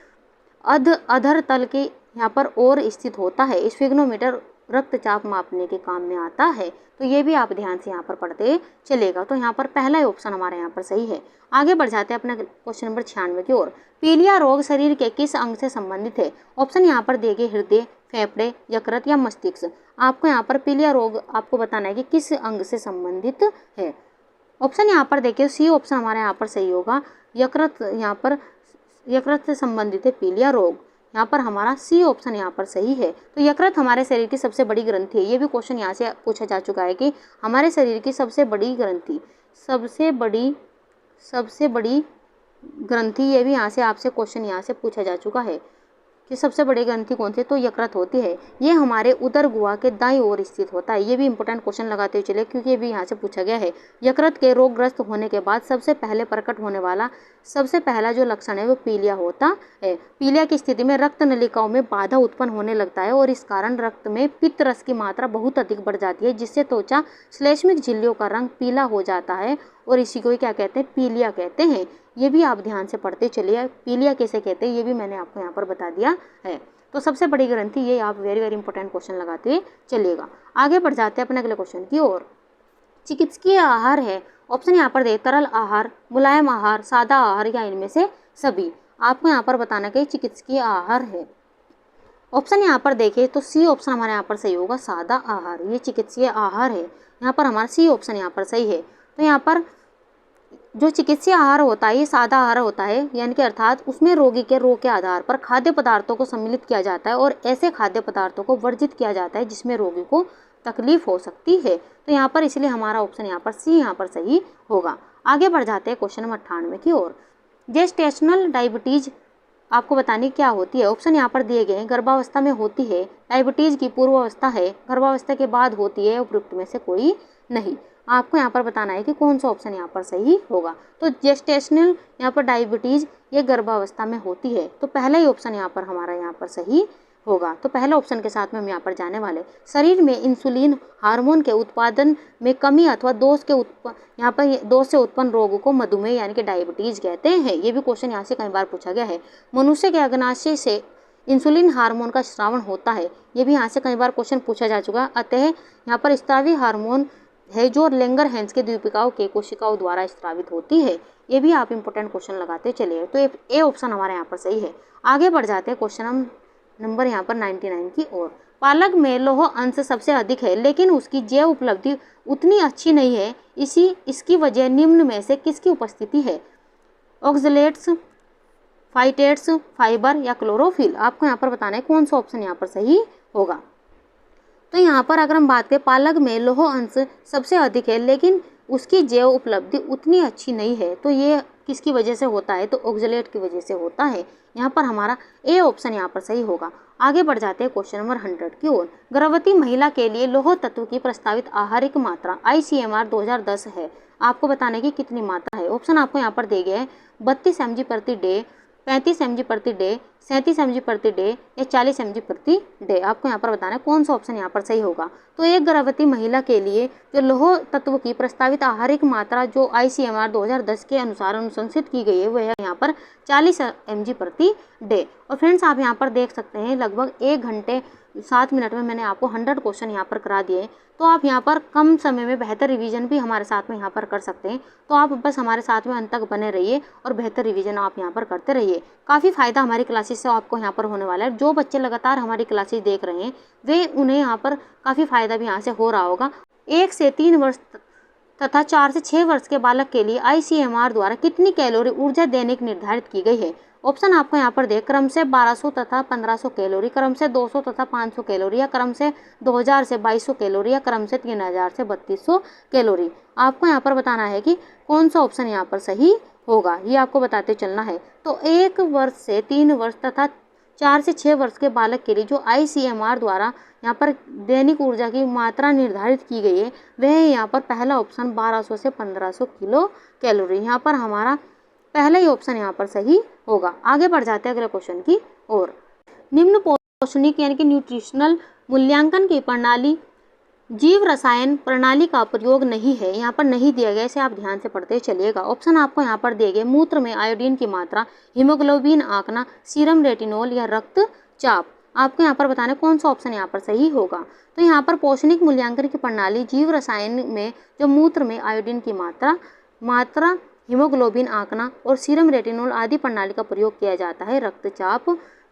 अधर तल के यहाँ पर और स्थित होता है। स्फिग्नोमीटर रक्तचाप मापने के काम में आता है। तो ये भी आप ध्यान से यहाँ पर पढ़ते चलेगा। तो यहाँ पर पहला ऑप्शन हमारे यहाँ पर सही है। आगे बढ़ जाते हैं अपने क्वेश्चन नंबर 96 की ओर। पीलिया रोग शरीर के किस अंग से संबंधित है। ऑप्शन यहाँ पर देंगे हृदय, फेफड़े, यकृत या मस्तिष्क। आपको यहाँ पर पीलिया रोग आपको बताना है कि किस अंग से संबंधित है। ऑप्शन यहाँ पर देखिए सी ऑप्शन हमारे यहाँ पर सही होगा। यकृत से संबंधित है पीलिया रोग। यहाँ पर हमारा सी ऑप्शन यहाँ पर सही है। तो यकृत हमारे शरीर की सबसे बड़ी ग्रंथि है। ये भी क्वेश्चन यहाँ से पूछा जा चुका है कि हमारे शरीर की सबसे बड़ी ग्रंथि, ये भी यहाँ से आपसे क्वेश्चन यहाँ से पूछा जा चुका है कि सबसे बड़ी ग्रंथि कौन सी, तो यकृत होती है। ये हमारे उदर गुहा के दाईं ओर स्थित होता है। ये भी इंपॉर्टेंट क्वेश्चन लगाते हुए चले, क्योंकि ये भी यहाँ से पूछा गया है। यकृत के रोगग्रस्त होने के बाद सबसे पहले प्रकट होने वाला सबसे पहला जो लक्षण है वो पीलिया होता है। पीलिया की स्थिति में रक्त नलिकाओं में बाधा उत्पन्न होने लगता है, और इस कारण रक्त में पित्त रस की मात्रा बहुत अधिक बढ़ जाती है, जिससे त्वचा श्लेष्मिक झिल्लियों का रंग पीला हो जाता है, और इसी को क्या कहते हैं, पीलिया कहते हैं। ये भी आप ध्यान से पढ़ते चलिए। पीलिया कैसे कहते हैं ये भी मैंने आपको यहाँ पर बता दिया है। तो सबसे बड़ी ग्रंथि, ये आप वेरी वेरी इंपॉर्टेंट क्वेश्चन लगाते हुए चलिएगा। आगे बढ़ जाते हैं अपने अगले क्वेश्चन की ओर। चिकित्सकीय आहार है। ऑप्शन यहाँ पर दे तरल आहार, मुलायम आहार, सादा आहार या इनमें से सभी। आपको यहाँ पर बताना कि चिकित्सकीय आहार है। ऑप्शन यहाँ पर देखें तो सी ऑप्शन हमारे यहाँ पर सही होगा, सादा आहार। ये चिकित्सकीय आहार है। यहाँ पर हमारा सी ऑप्शन यहाँ पर सही है। तो यहाँ पर जो चिकित्सीय आहार होता है ये सादा आहार होता है, यानी कि अर्थात उसमें रोगी के रोग के आधार पर खाद्य पदार्थों को सम्मिलित किया जाता है, और ऐसे खाद्य पदार्थों को वर्जित किया जाता है जिसमें रोगी को तकलीफ हो सकती है। तो यहाँ पर इसलिए हमारा ऑप्शन यहाँ पर सी यहाँ पर सही होगा। आगे बढ़ जाते हैं क्वेश्चन नंबर 98 की ओर। जेस्टेशनल डायबिटीज आपको बतानी क्या होती है। ऑप्शन यहाँ पर दिए गए हैं। गर्भावस्था में होती है, डायबिटीज की पूर्वावस्था है, गर्भावस्था के बाद होती है, उपयुक्त में से कोई नहीं। आपको यहाँ पर बताना है कि कौन सा ऑप्शन यहाँ पर सही होगा। तो जेस्टेशनल यहाँ पर डायबिटीज ये गर्भावस्था में होती है, तो पहला ही ऑप्शन यहाँ पर हमारा यहाँ पर सही होगा। तो पहले ऑप्शन के साथ में हम यहाँ पर जाने वाले। शरीर में इंसुलिन हार्मोन के उत्पादन में कमी अथवा दोष से उत्पन्न रोग को मधुमेह यानी कि डायबिटीज कहते हैं। ये भी क्वेश्चन यहाँ से कई बार पूछा गया है। मनुष्य के अग्नाशय से इंसुलिन हार्मोन का स्रावन होता है। ये भी यहाँ से कई बार क्वेश्चन पूछा जा चुका है। अतः यहाँ पर स्रावी हार्मोन है जो लैंगर हैंस के द्वीपिकाओं के कोशिकाओं द्वारा स्रावित होती है। ये भी आप इंपॉर्टेंट क्वेश्चन लगाते चलिए। तो ए ऑप्शन हमारे यहाँ पर सही है। आगे बढ़ जाते हैं क्वेश्चन नंबर यहाँ पर 99 की ओर। पालक में लौह अंश सबसे अधिक है लेकिन उसकी जैव उपलब्धि उतनी अच्छी नहीं है, इसकी वजह निम्न में से किसकी उपस्थिति है? ऑक्सलेट्स, फाइटेट्स, फाइबर या क्लोरोफिल? आपको यहाँ पर बताना है कौन सा ऑप्शन यहाँ पर सही होगा। तो यहाँ पर अगर हम बात करें पालक में लौह अंश सबसे अधिक है लेकिन उसकी जैव उपलब्धि उतनी अच्छी नहीं है, तो ये किसकी वजह से होता है? तो ऑक्सलेट की वजह से होता है। यहाँ पर हमारा ए ऑप्शन यहाँ पर सही होगा। आगे बढ़ जाते हैं क्वेश्चन नंबर 100 की ओर। गर्भवती महिला के लिए लौह तत्व की प्रस्तावित आहारिक मात्रा ICMR 2010 है। आपको बताने की कितनी मात्रा है? ऑप्शन आपको यहाँ पर दिए गए हैं 32 mg प्रति डे, 35 mg प्रति डे, 37 mg प्रति डे या 40 mg प्रति डे। आपको यहाँ पर बताना है कौन सा ऑप्शन यहाँ पर सही होगा। तो एक गर्भवती महिला के लिए जो लौह तत्व की प्रस्तावित आहारिक मात्रा जो ICMR 2010 के अनुसार अनुशंसित की गई है वह है यहाँ पर 40 mg प्रति डे। और फ्रेंड्स आप यहाँ पर देख सकते हैं लगभग 1 घंटे 7 मिनट में मैंने आपको 100 क्वेश्चन यहाँ पर करा दिए। तो आप यहाँ पर कम समय में बेहतर रिवीजन भी हमारे साथ में यहाँ पर कर सकते हैं। तो आप बस हमारे साथ में अंत तक बने रहिए और बेहतर रिवीजन आप यहाँ पर करते रहिए। काफ़ी फ़ायदा हमारी क्लासेस से आपको यहाँ पर होने वाला है। जो बच्चे लगातार हमारी क्लासेस देख रहे हैं वे उन्हें यहाँ पर काफ़ी फ़ायदा भी यहाँ से हो रहा होगा। 1 से 3 वर्ष तथा 4 से 6 वर्ष के बालक के लिए ICMR द्वारा कितनी कैलोरी ऊर्जा दैनिक निर्धारित की गई है? ऑप्शन आपको यहाँ पर देख क्रम से 1200 तथा 1500 कैलोरी, क्रम से 200 तथा 500 कैलोरी या क्रम से 2000 से 2200 कैलोरी या क्रम से 3000 से 3200 कैलोरी। आपको यहाँ पर बताना है कि कौन सा ऑप्शन यहाँ पर सही होगा, ये आपको बताते चलना है। तो 1 वर्ष से 3 वर्ष तथा 4 से 6 वर्ष के बालक के लिए जो ICMR द्वारा यहाँ पर दैनिक ऊर्जा की मात्रा निर्धारित की गई है वह है यहाँ पर पहला ऑप्शन 1200 से 1500 किलो कैलोरी। यहाँ पर हमारा पहला ही ऑप्शन यहाँ पर सही होगा। आगे बढ़ जाते हैं अगले क्वेश्चन की ओर। निम्न पोषणिक यानी कि न्यूट्रिशनल मूल्यांकन की प्रणाली जीव रसायन प्रणाली का प्रयोग नहीं है, यहाँ पर नहीं दिया गया, इसे आप ध्यान से पढ़ते चलिएगा। ऑप्शन आपको यहाँ पर दिए गए मूत्र में आयोडीन की मात्रा, हीमोग्लोबिन आंकना, सीरम रेटिनॉल या रक्तचाप। आपको यहाँ पर बताना कौन सा ऑप्शन यहाँ पर सही होगा। तो यहाँ पर पोषणिक मूल्यांकन की प्रणाली जीव रसायन में जो मूत्र में आयोडीन की मात्रा हीमोग्लोबिन आंकना और सीरम रेटिनॉल आदि प्रणाली का प्रयोग किया जाता है। रक्तचाप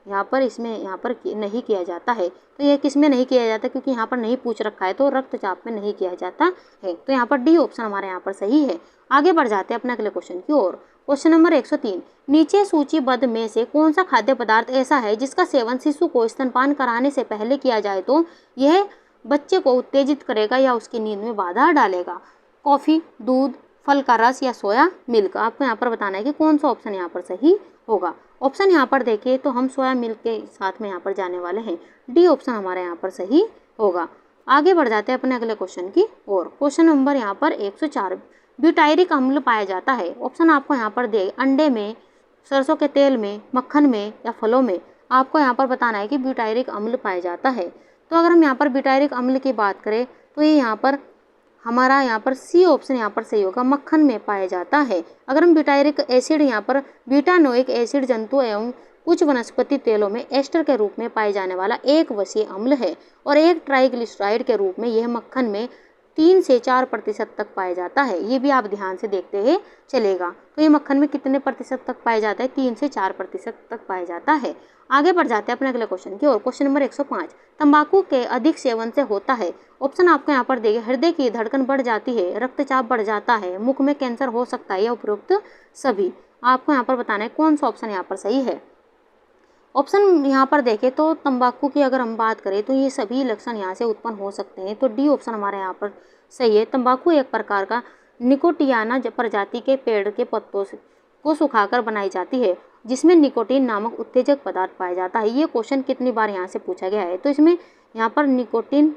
यहाँ पर नहीं किया जाता है। तो ये किस में नहीं किया जाता, क्योंकि यहाँ पर नहीं पूछ रखा है, तो रक्तचाप में नहीं किया जाता है। तो यहाँ पर डी ऑप्शन हमारे यहाँ पर सही है। आगे बढ़ जाते हैं अपने अगले क्वेश्चन की ओर। क्वेश्चन नंबर 103, नीचे सूचीबद्ध में से कौन सा खाद्य पदार्थ ऐसा है जिसका सेवन शिशु को स्तनपान कराने से पहले किया जाए तो यह बच्चे को उत्तेजित करेगा या उसकी नींद में बाधा डालेगा? कॉफ़ी, दूध, फल का रस या सोया मिल्क? आपको यहाँ पर बताना है कि कौन सा ऑप्शन यहाँ पर सही होगा। ऑप्शन यहाँ पर देखिए तो हम सोया मिल्क के साथ में यहाँ पर जाने वाले हैं। डी ऑप्शन हमारे यहाँ पर सही होगा। आगे बढ़ जाते हैं अपने अगले क्वेश्चन की ओर। क्वेश्चन नंबर यहाँ पर 104, ब्यूटायरिक अम्ल पाया जाता है। ऑप्शन आपको यहाँ पर दे अंडे में, सरसों के तेल में, मक्खन में या फलों में? आपको यहाँ पर बताना है कि ब्यूटायरिक अम्ल पाया जाता है। तो अगर हम यहाँ पर ब्यूटायरिक अम्ल की बात करें तो ये यहाँ पर हमारा यहाँ पर सी ऑप्शन यहाँ पर सही होगा, मक्खन में पाया जाता है। अगर हम ब्यूटायरिक एसिड यहाँ पर ब्यूटानोइक एसिड जंतु एवं कुछ वनस्पति तेलों में एस्टर के रूप में पाए जाने वाला एक वसीय अम्ल है और एक ट्राइग्लिसराइड के रूप में यह मक्खन में 3 से 4% तक पाया जाता है। ये भी आप ध्यान से देखते हुए चलेगा। तो ये मक्खन में कितने प्रतिशत तक पाया जाता है? 3 से 4% तक पाया जाता है। आगे बढ़ जाते हैं अपने अगले क्वेश्चन की ओर। क्वेश्चन नंबर 105, तंबाकू के अधिक सेवन से होता है। ऑप्शन आपको यहाँ पर देंगे हृदय की धड़कन बढ़ जाती है, रक्तचाप बढ़ जाता है, मुख में कैंसर हो सकता है या उपरोक्त सभी? आपको यहाँ पर बताना है कौन सा ऑप्शन यहाँ पर सही है। ऑप्शन यहाँ पर देखें तो तंबाकू की अगर हम बात करें तो ये सभी लक्षण यहाँ से उत्पन्न हो सकते हैं। तो डी ऑप्शन हमारे यहाँ पर सही है। तंबाकू एक प्रकार का निकोटियाना प्रजाति के पेड़ के पत्तों को सुखाकर बनाई जाती है जिसमें निकोटीन नामक उत्तेजक पदार्थ पाया जाता है। ये क्वेश्चन कितनी बार यहाँ से पूछा गया है। तो इसमें यहाँ पर निकोटीन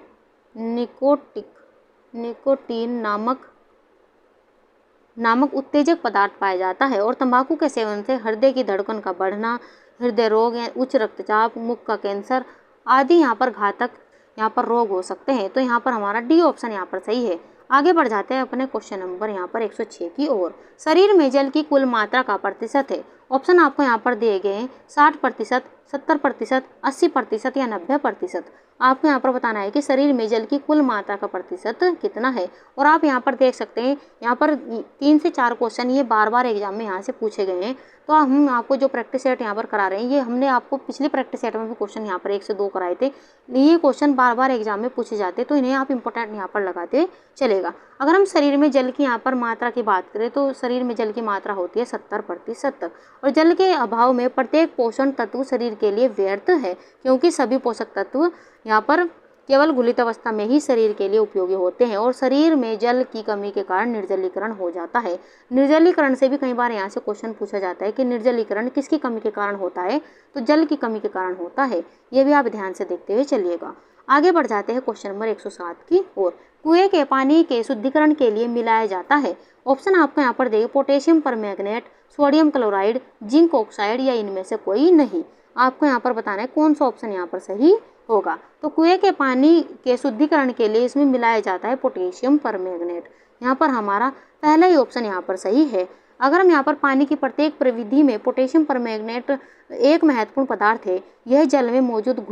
नामक उत्तेजक पदार्थ पाया जाता है और तंबाकू के सेवन से हृदय की धड़कन का बढ़ना, हृदय रोग या उच्च रक्तचाप, मुख का कैंसर आदि यहाँ पर घातक यहाँ पर रोग हो सकते हैं। तो यहाँ पर हमारा डी ऑप्शन यहाँ पर सही है। आगे बढ़ जाते हैं अपने क्वेश्चन नंबर यहाँ पर 106 की ओर। शरीर में जल की कुल मात्रा का प्रतिशत है। ऑप्शन आपको यहाँ पर दिए गए हैं 60%, 70%, 80% या 90%। आपको यहाँ पर बताना है कि शरीर में जल की कुल मात्रा का प्रतिशत कितना है। और आप यहाँ पर देख सकते हैं, यहाँ पर 3 से 4 क्वेश्चन ये बार बार एग्जाम में यहाँ से पूछे गए हैं। तो हम आपको जो प्रैक्टिस सेट यहाँ पर करा रहे हैं, ये हमने आपको पिछली प्रैक्टिस सेट में भी क्वेश्चन यहाँ पर 1 से 2 कराए थे। ये क्वेश्चन बार बार एग्जाम में पूछे जाते, तो इन्हें आप इंपॉर्टेंट यहाँ पर लगाते चलेगा। अगर हम शरीर में जल की यहाँ पर मात्रा की बात करें, तो शरीर में जल की मात्रा होती है 70%। और जल के अभाव में प्रत्येक पोषण तत्व शरीर के लिए व्यर्थ है, क्योंकि सभी पोषक तत्व यहाँ पर केवल घुलित अवस्था में ही शरीर के लिए उपयोगी होते हैं। और शरीर में जल की कमी के कारण निर्जलीकरण हो जाता है। निर्जलीकरण से भी कई बार यहाँ से क्वेश्चन पूछा जाता है कि निर्जलीकरण किसकी कमी के कारण होता है, तो जल की कमी के कारण होता है। ये भी आप ध्यान से देखते हुए चलिएगा। आगे बढ़ जाते हैं क्वेश्चन नंबर 107 की ओर। कुएं के पानी के शुद्धिकरण के लिए मिलाया जाता है। ऑप्शन आपको यहाँ पर देंगे potassium permanganate, sodium chloride, zinc oxide या इनमें से कोई नहीं। आपको यहाँ पर बताना है कौन सा ऑप्शन यहाँ पर सही होगा। तो कुएं के पानी के शुद्धिकरण के लिए इसमें मिलाया जाता है पोटेशियम परमैंगनेट। यहाँ पर हमारा पहला ही ऑप्शन यहाँ पर सही है। अगर हम यहाँ पर पानी की प्रत्येक प्रविधि में पोटेशियम परमैंगनेट एक महत्वपूर्ण पदार्थ है। यह जल में मौजूद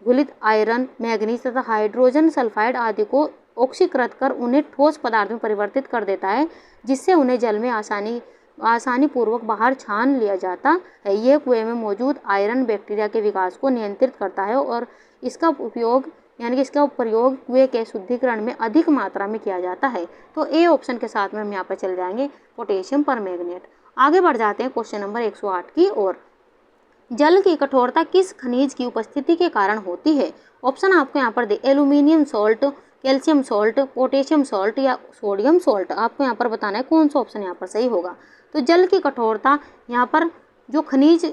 घुलित आयरन, मैग्नीज तथा हाइड्रोजन सल्फाइड आदि को ऑक्सीकृत कर उन्हें ठोस पदार्थ में परिवर्तित कर देता है, जिससे उन्हें जल में आसानी पूर्वक बाहर छान लिया जाता है। यह कुएं में मौजूद आयरन बैक्टीरिया के विकास को नियंत्रित करता है और इसका प्रयोग कुएं के शुद्धिकरण में अधिक मात्रा में किया जाता है। तो ए ऑप्शन के साथ में हम यहाँ पर चल जाएंगे पोटेशियम परमैंगनेट। आगे बढ़ जाते हैं क्वेश्चन नंबर 108 की ओर। जल की कठोरता किस खनिज की उपस्थिति के कारण होती है। ऑप्शन आपको यहाँ पर दे aluminium salt, calcium salt, potassium salt या सोडियम सॉल्ट। आपको यहाँ पर बताना है कौन सा ऑप्शन यहाँ पर सही होगा। तो जल की कठोरता यहाँ पर जो खनिज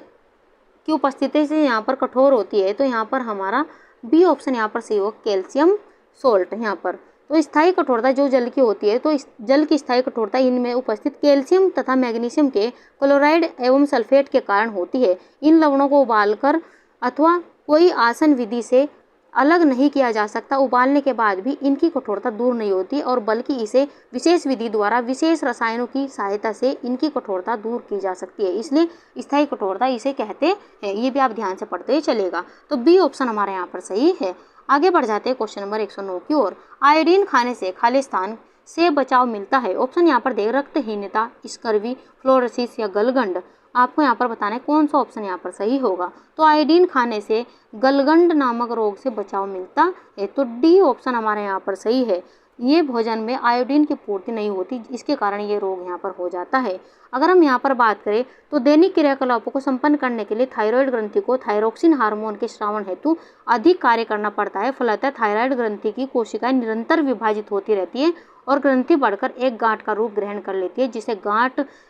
की उपस्थिति से यहाँ पर कठोर होती है, तो यहाँ पर हमारा बी ऑप्शन यहाँ पर सही होगा, कैल्शियम सॉल्ट। यहाँ पर तो स्थायी कठोरता जो जल की होती है, तो इस जल की स्थायी कठोरता इनमें उपस्थित कैल्शियम तथा मैग्नीशियम के क्लोराइड एवं सल्फेट के कारण होती है। इन लवणों को उबालकर अथवा कोई आसन विधि से अलग नहीं किया जा सकता। उबालने के बाद भी इनकी कठोरता दूर नहीं होती, और बल्कि इसे विशेष विधि द्वारा विशेष रसायनों की सहायता से इनकी कठोरता दूर की जा सकती है, इसलिए स्थायी कठोरता इसे कहते हैं। ये भी आप ध्यान से पढ़ते ही चलेगा। तो बी ऑप्शन हमारे यहाँ पर सही है। आगे बढ़ जाते हैं क्वेश्चन नंबर 109 की ओर। आयोडीन खाने से खालिस्तान से बचाव मिलता है। ऑप्शन यहाँ पर दे रक्तहीनता, स्कर्वी, फ्लोरोसिस या गलगंड। आपको यहाँ पर बताना है कौन सा ऑप्शन यहाँ पर सही होगा। तो आयोडीन खाने से गलगंड नामक रोग से बचाव मिलता है। तो डी ऑप्शन हमारे यहाँ पर सही है। ये भोजन में आयोडीन की पूर्ति नहीं होती, इसके कारण ये रोग यहाँ पर हो जाता है। अगर हम यहाँ पर बात करें तो दैनिक क्रियाकलापों को संपन्न करने के लिए थायराइड ग्रंथि को थायरोक्सिन हार्मोन के स्रावन हेतु अधिक कार्य करना पड़ता है। फलतः थायराइड ग्रंथि की कोशिकाएं निरंतर विभाजित होती रहती है और ग्रंथि बढ़कर एक गांठ का रूप ग्रहण कर लेती है, जिसे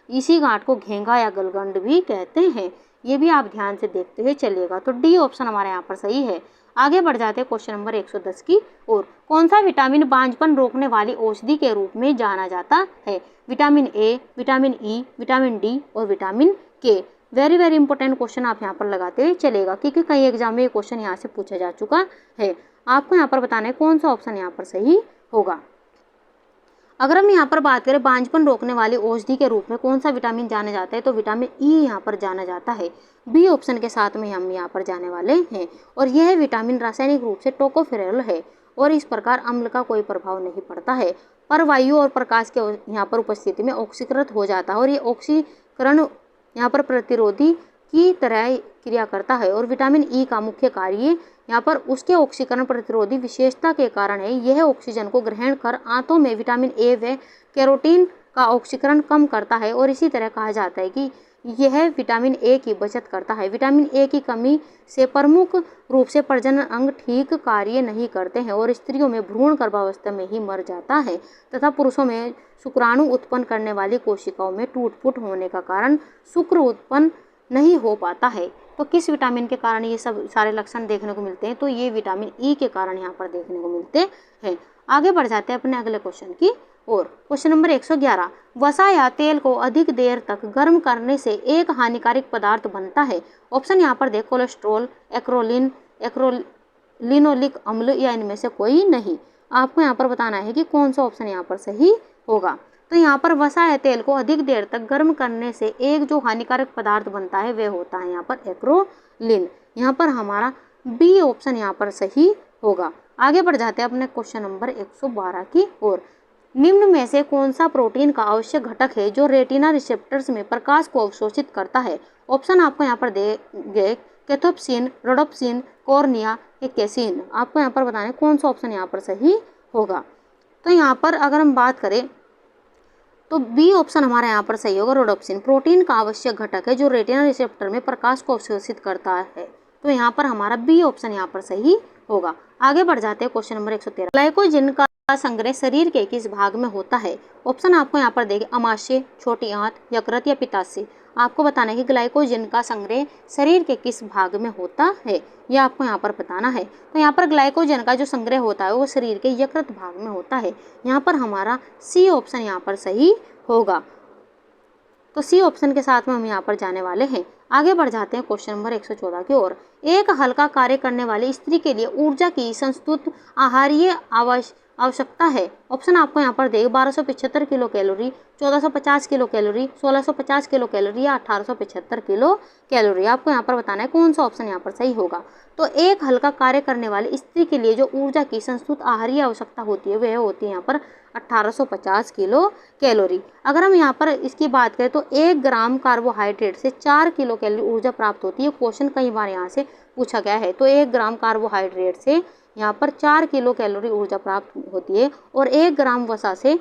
इसी गांठ को घेंगा या गलगंड भी कहते हैं। ये भी आप ध्यान से देखते हुए चलिएगा। तो डी ऑप्शन हमारे यहाँ पर सही है। आगे बढ़ जाते हैं क्वेश्चन नंबर 110 की ओर। कौन सा विटामिन बांझपन रोकने वाली औषधि के रूप में जाना जाता है। Vitamin A, vitamin E, vitamin D और विटामिन के। वेरी वेरी इंपॉर्टेंट क्वेश्चन आप यहाँ पर लगाते हुए चलेगा, क्योंकि कई एग्जाम में ये क्वेश्चन यहाँ से पूछा जा चुका है। आपको यहाँ पर बताना है कौन सा ऑप्शन यहाँ पर सही होगा। अगर हम यहाँ पर बात करें बांझपन रोकने वाली औषधि के रूप में कौन सा विटामिन जाना जाता है, तो विटामिन ई यहाँ पर जाना जाता है। बी ऑप्शन के साथ में हम यहाँ पर जाने वाले हैं। और यह विटामिन रासायनिक रूप से टोकोफेरॉल है और इस प्रकार अम्ल का कोई प्रभाव नहीं पड़ता है, पर वायु और प्रकाश के यहाँ पर उपस्थिति में ऑक्सीकृत हो जाता है और ये ऑक्सीकरण यहाँ पर प्रतिरोधी की तरह क्रिया करता है। और विटामिन ई का मुख्य कार्य यहाँ पर उसके ऑक्सीकरण प्रतिरोधी विशेषता के कारण है। यह ऑक्सीजन को ग्रहण कर आंतों में विटामिन ए व कैरोटीन का ऑक्सीकरण कम करता है। और इसी तरह कहा जाता है कि यह विटामिन ए की बचत करता है। विटामिन ए की कमी से प्रमुख रूप से प्रजनन अंग ठीक कार्य नहीं करते हैं और स्त्रियों में भ्रूण गर्भावस्था में ही मर जाता है तथा पुरुषों में शुक्राणु उत्पन्न करने वाली कोशिकाओं में टूट-फूट होने का कारण शुक्र उत्पन्न नहीं हो पाता है। तो किस विटामिन के कारण ये सब सारे लक्षण देखने को मिलते हैं, तो ये विटामिन ई के कारण यहाँ पर देखने को मिलते हैं। आगे बढ़ जाते हैं अपने अगले क्वेश्चन की ओर। Question number 111। वसा या तेल को अधिक देर तक गर्म करने से एक हानिकारक पदार्थ बनता है। ऑप्शन यहाँ पर देख कोलेस्ट्रॉल, लिनोलिक अम्ल या इनमें से कोई नहीं। आपको यहाँ पर बताना है कि कौन सा ऑप्शन यहाँ पर सही होगा। तो यहाँ पर वसा या तेल को अधिक देर तक गर्म करने से एक जो हानिकारक पदार्थ बनता है वह होता है यहाँ पर एक्रोलिन। यहाँ पर हमारा बी ऑप्शन यहाँ पर सही होगा। आगे बढ़ जाते हैं अपने क्वेश्चन नंबर 112 की ओर। निम्न में से कौन सा प्रोटीन का आवश्यक घटक है जो रेटिना रिसेप्टर्स में प्रकाश को अवशोषित करता है? ऑप्शन आपको यहाँ पर देंगे कैथोप्सिन, रोडोप्सिन, कॉर्निया या कैसीन। आपको यहाँ पर बताना है कौन सा ऑप्शन यहाँ पर सही होगा। तो यहाँ पर अगर हम बात करें तो बी ऑप्शन हमारा यहाँ पर सही होगा, रोडोप्सिन प्रोटीन का आवश्यक घटक है जो रेटिना रिसेप्टर में प्रकाश को अवशोषित करता है। तो यहाँ पर हमारा बी ऑप्शन यहाँ पर सही होगा। आगे बढ़ जाते हैं क्वेश्चन नंबर 113। ग्लाइकोजन का संग्रह शरीर के किस भाग में होता है? ऑप्शन आपको यहाँ पर देंगे अमाशय, छोटी आंत, यकृत या पित्ताशय। आपको बताना है कि ग्लाइकोजन का संग्रह शरीर के किस भाग में होता है, यह आपको यहाँ पर बताना है। तो यहाँ पर ग्लाइकोजन का जो संग्रह होता है वो शरीर के यकृत भाग में होता है। यहाँ पर हमारा सी ऑप्शन यहाँ पर सही होगा। तो सी ऑप्शन के साथ में हम यहाँ पर जाने वाले हैं। आगे बढ़ जाते हैं क्वेश्चन नंबर 114 की ओर। एक हल्का कार्य करने वाली स्त्री के लिए ऊर्जा की संस्तुत आहारीय आवश्यकता है। ऑप्शन आपको यहाँ पर देगा 1275 kilo calorie, 1450 kilo calorie, 1650 kilo calorie या 1875 किलो कैलोरी। आपको यहाँ पर बताना है कौन सा ऑप्शन यहाँ पर सही होगा। तो एक हल्का कार्य करने वाली स्त्री के लिए जो ऊर्जा की संस्तुत आहारीय आवश्यकता होती है वह होती है यहाँ पर 1850 किलो कैलोरी। अगर हम यहाँ पर इसकी बात करें तो 1 ग्राम कार्बोहाइड्रेट से 4 किलो कैलोरी ऊर्जा प्राप्त होती है। क्वेश्चन कई बार यहाँ से पूछा गया है। तो 1 ग्राम कार्बोहाइड्रेट से यहाँ पर 4 किलो कैलोरी ऊर्जा प्राप्त होती है। और 1 ग्राम वसा से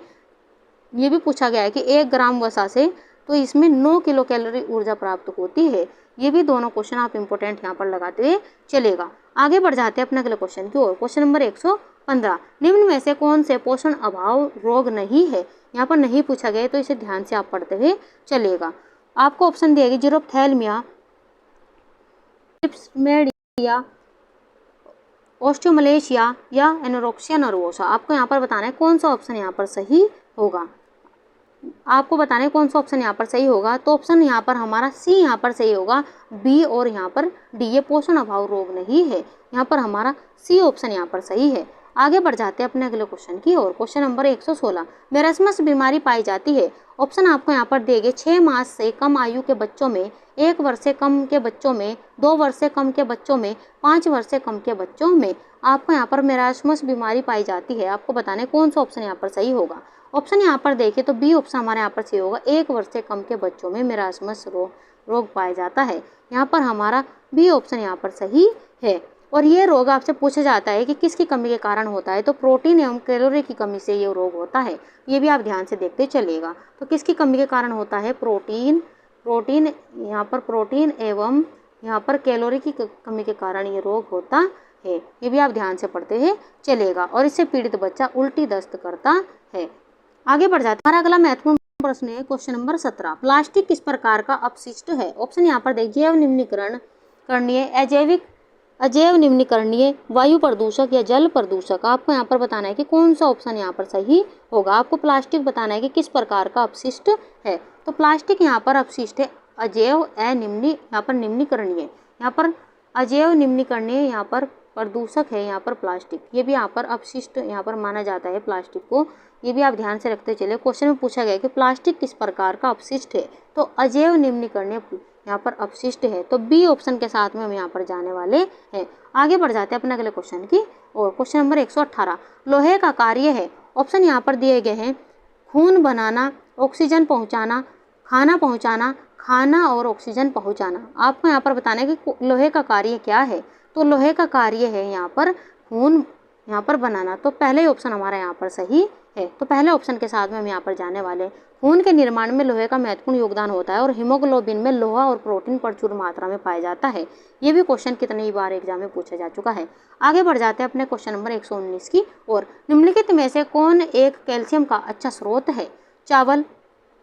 ये भी पूछा गया है कि 1 ग्राम वसा से तो इसमें 9 किलो कैलोरी ऊर्जा प्राप्त होती है। ये भी दोनों क्वेश्चन आप इंपॉर्टेंट यहाँ पर लगाते हुए चलेगा। आगे बढ़ जाते हैं अपने अगले क्वेश्चन की ओर। Question number 115। निम्न में से कौन से पोषण अभाव रोग नहीं है? यहाँ पर नहीं पूछा गया तो इसे ध्यान से आप पढ़ते हुए चलेगा। आपको ऑप्शन दिएगी जीरोप्थैल्मिया, ट्रिप्समेडिया, ऑस्टियोमलेशिया या एनोरेक्सिया नर्वोसा। आपको यहाँ पर बताना है कौन सा ऑप्शन यहाँ पर सही होगा। आपको बताना है कौन सा ऑप्शन यहाँ पर सही होगा। तो ऑप्शन यहाँ पर हमारा सी यहाँ पर सही होगा, बी और यहाँ पर डी ये पोषण अभाव रोग नहीं है। यहाँ पर हमारा सी ऑप्शन यहाँ पर सही है। आगे बढ़ जाते हैं अपने अगले क्वेश्चन की ओर। Question number 116। मेरस्मस बीमारी पाई जाती है। ऑप्शन आपको यहाँ पर देंगे 6 मास से कम आयु के बच्चों में, 1 वर्ष से कम के बच्चों में, 2 वर्ष से कम के बच्चों में, 5 वर्ष से कम के बच्चों में। आपको यहाँ पर मेरस्मस बीमारी पाई जाती है। आपको बताना है कौन सा ऑप्शन यहाँ पर सही होगा। ऑप्शन यहाँ पर देखें तो बी ऑप्शन हमारे यहाँ पर सही होगा, 1 वर्ष से कम के बच्चों में मेरस्मस रोग पाया जाता है। यहाँ पर हमारा बी ऑप्शन यहाँ पर सही है। और ये रोग आपसे पूछा जाता है कि किसकी कमी के कारण होता है। तो प्रोटीन एवं कैलोरी की कमी से ये रोग होता है। ये भी आप ध्यान से देखते चलिएगा। तो किसकी कमी के कारण होता है? प्रोटीन यहाँ पर प्रोटीन एवं यहाँ पर कैलोरी की कमी के कारण ये रोग होता है। ये भी आप ध्यान से पढ़ते हुए चलेगा। और इससे पीड़ित बच्चा उल्टी दस्त करता है। आगे बढ़ जाते हैं। हमारा अगला महत्वपूर्ण प्रश्न है क्वेश्चन नंबर 17। प्लास्टिक किस प्रकार का अपशिष्ट है? ऑप्शन यहाँ पर देखिए जैव निम्नीकरण करणीय, अजैव निम्नीकरणीय, वायु प्रदूषक या जल प्रदूषक। आपको यहाँ पर बताना है कि कौन सा ऑप्शन यहाँ पर सही होगा। आपको प्लास्टिक बताना है कि किस प्रकार का अपशिष्ट है। तो प्लास्टिक यहाँ पर अपशिष्ट है अजैव यहाँ पर निम्नीकरणीय, यहाँ पर अजैव निम्नीकरणीय, यहाँ पर प्रदूषक है यहाँ पर प्लास्टिक। ये भी यहाँ पर अपशिष्ट यहाँ पर माना जाता है प्लास्टिक को। ये भी आप ध्यान से रखते चले। क्वेश्चन में पूछा गया कि प्लास्टिक किस प्रकार का अपशिष्ट है। तो अजैव निम्नीकरणीय यहाँ पर अपशिष्ट है। तो बी ऑप्शन के साथ में हम यहाँ पर जाने वाले हैं। आगे बढ़ जाते हैं अपने अगले क्वेश्चन की और। Question number 118। लोहे का कार्य है। ऑप्शन यहाँ पर दिए गए हैं खून बनाना, ऑक्सीजन पहुँचाना, खाना पहुँचाना, खाना और ऑक्सीजन पहुँचाना। आपको यहाँ पर बताना है कि लोहे का कार्य क्या है। तो लोहे का कार्य है यहाँ पर खून यहाँ पर बनाना। तो पहले ऑप्शन हमारा यहाँ पर सही है। तो पहले ऑप्शन के साथ में हम यहाँ पर जाने वाले हैं। खून के निर्माण में लोहे का महत्वपूर्ण योगदान होता है और हीमोग्लोबिन में लोहा और प्रोटीन प्रचुर मात्रा में पाया जाता है। ये भी क्वेश्चन कितनी ही बार एग्जाम में पूछा जा चुका है। आगे बढ़ जाते हैं अपने क्वेश्चन नंबर 119 की और। निम्नलिखित में से कौन एक कैल्शियम का अच्छा स्रोत है? चावल,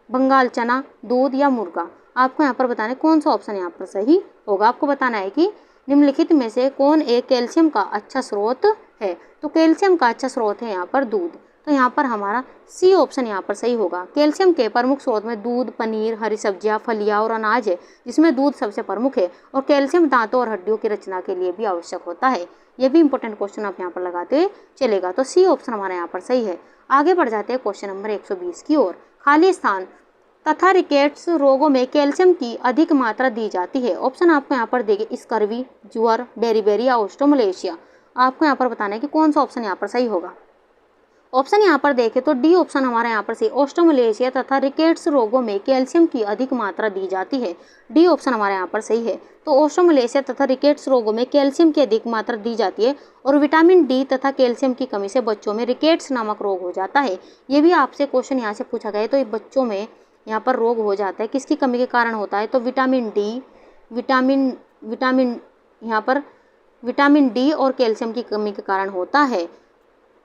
बंगाल चना, दूध या मुर्गा। आपको यहाँ पर बताना है कौन सा ऑप्शन यहाँ पर सही होगा। आपको बताना है कि निम्नलिखित में से कौन एक कैल्शियम का अच्छा स्रोत है। तो कैल्शियम का अच्छा स्रोत है यहाँ पर दूध। तो यहाँ पर हमारा सी ऑप्शन यहाँ पर सही होगा। कैल्शियम के प्रमुख स्रोत में दूध, पनीर, हरी सब्जियाँ, फलियाँ और अनाज है, जिसमें दूध सबसे प्रमुख है। और कैल्शियम दांतों और हड्डियों की रचना के लिए भी आवश्यक होता है। ये भी इंपॉर्टेंट क्वेश्चन आप यहाँ पर लगाते चलेगा। तो सी ऑप्शन हमारा यहाँ पर सही है। आगे बढ़ जाते हैं क्वेश्चन नंबर 120 की ओर। खाली स्थान तथा रिकेट्स रोगों में कैल्शियम की अधिक मात्रा दी जाती है। ऑप्शन आपको यहाँ पर देंगे स्कर्वी, ज्वर, बेरीबेरी या ऑस्टियोमलेशिया। आपको यहाँ पर बताना है कि कौन सा ऑप्शन यहाँ पर सही होगा। ऑप्शन यहाँ पर देखें तो डी ऑप्शन हमारे यहाँ पर सही। ओस्टोमलेशिया तथा रिकेट्स रोगों में कैल्शियम की अधिक मात्रा दी जाती है। डी ऑप्शन हमारे यहाँ पर सही है। तो ओस्टोमलेशिया तथा रिकेट्स रोगों में कैल्शियम की अधिक मात्रा दी जाती है और विटामिन डी तथा कैल्शियम की कमी से बच्चों में रिकेट्स नामक रोग हो जाता है। ये भी आपसे क्वेश्चन यहाँ से पूछा गया है। तो ये बच्चों में यहाँ पर रोग हो जाता है, किसकी कमी के कारण होता है? तो विटामिन डी, यहाँ पर विटामिन डी और कैल्शियम की कमी के कारण होता है।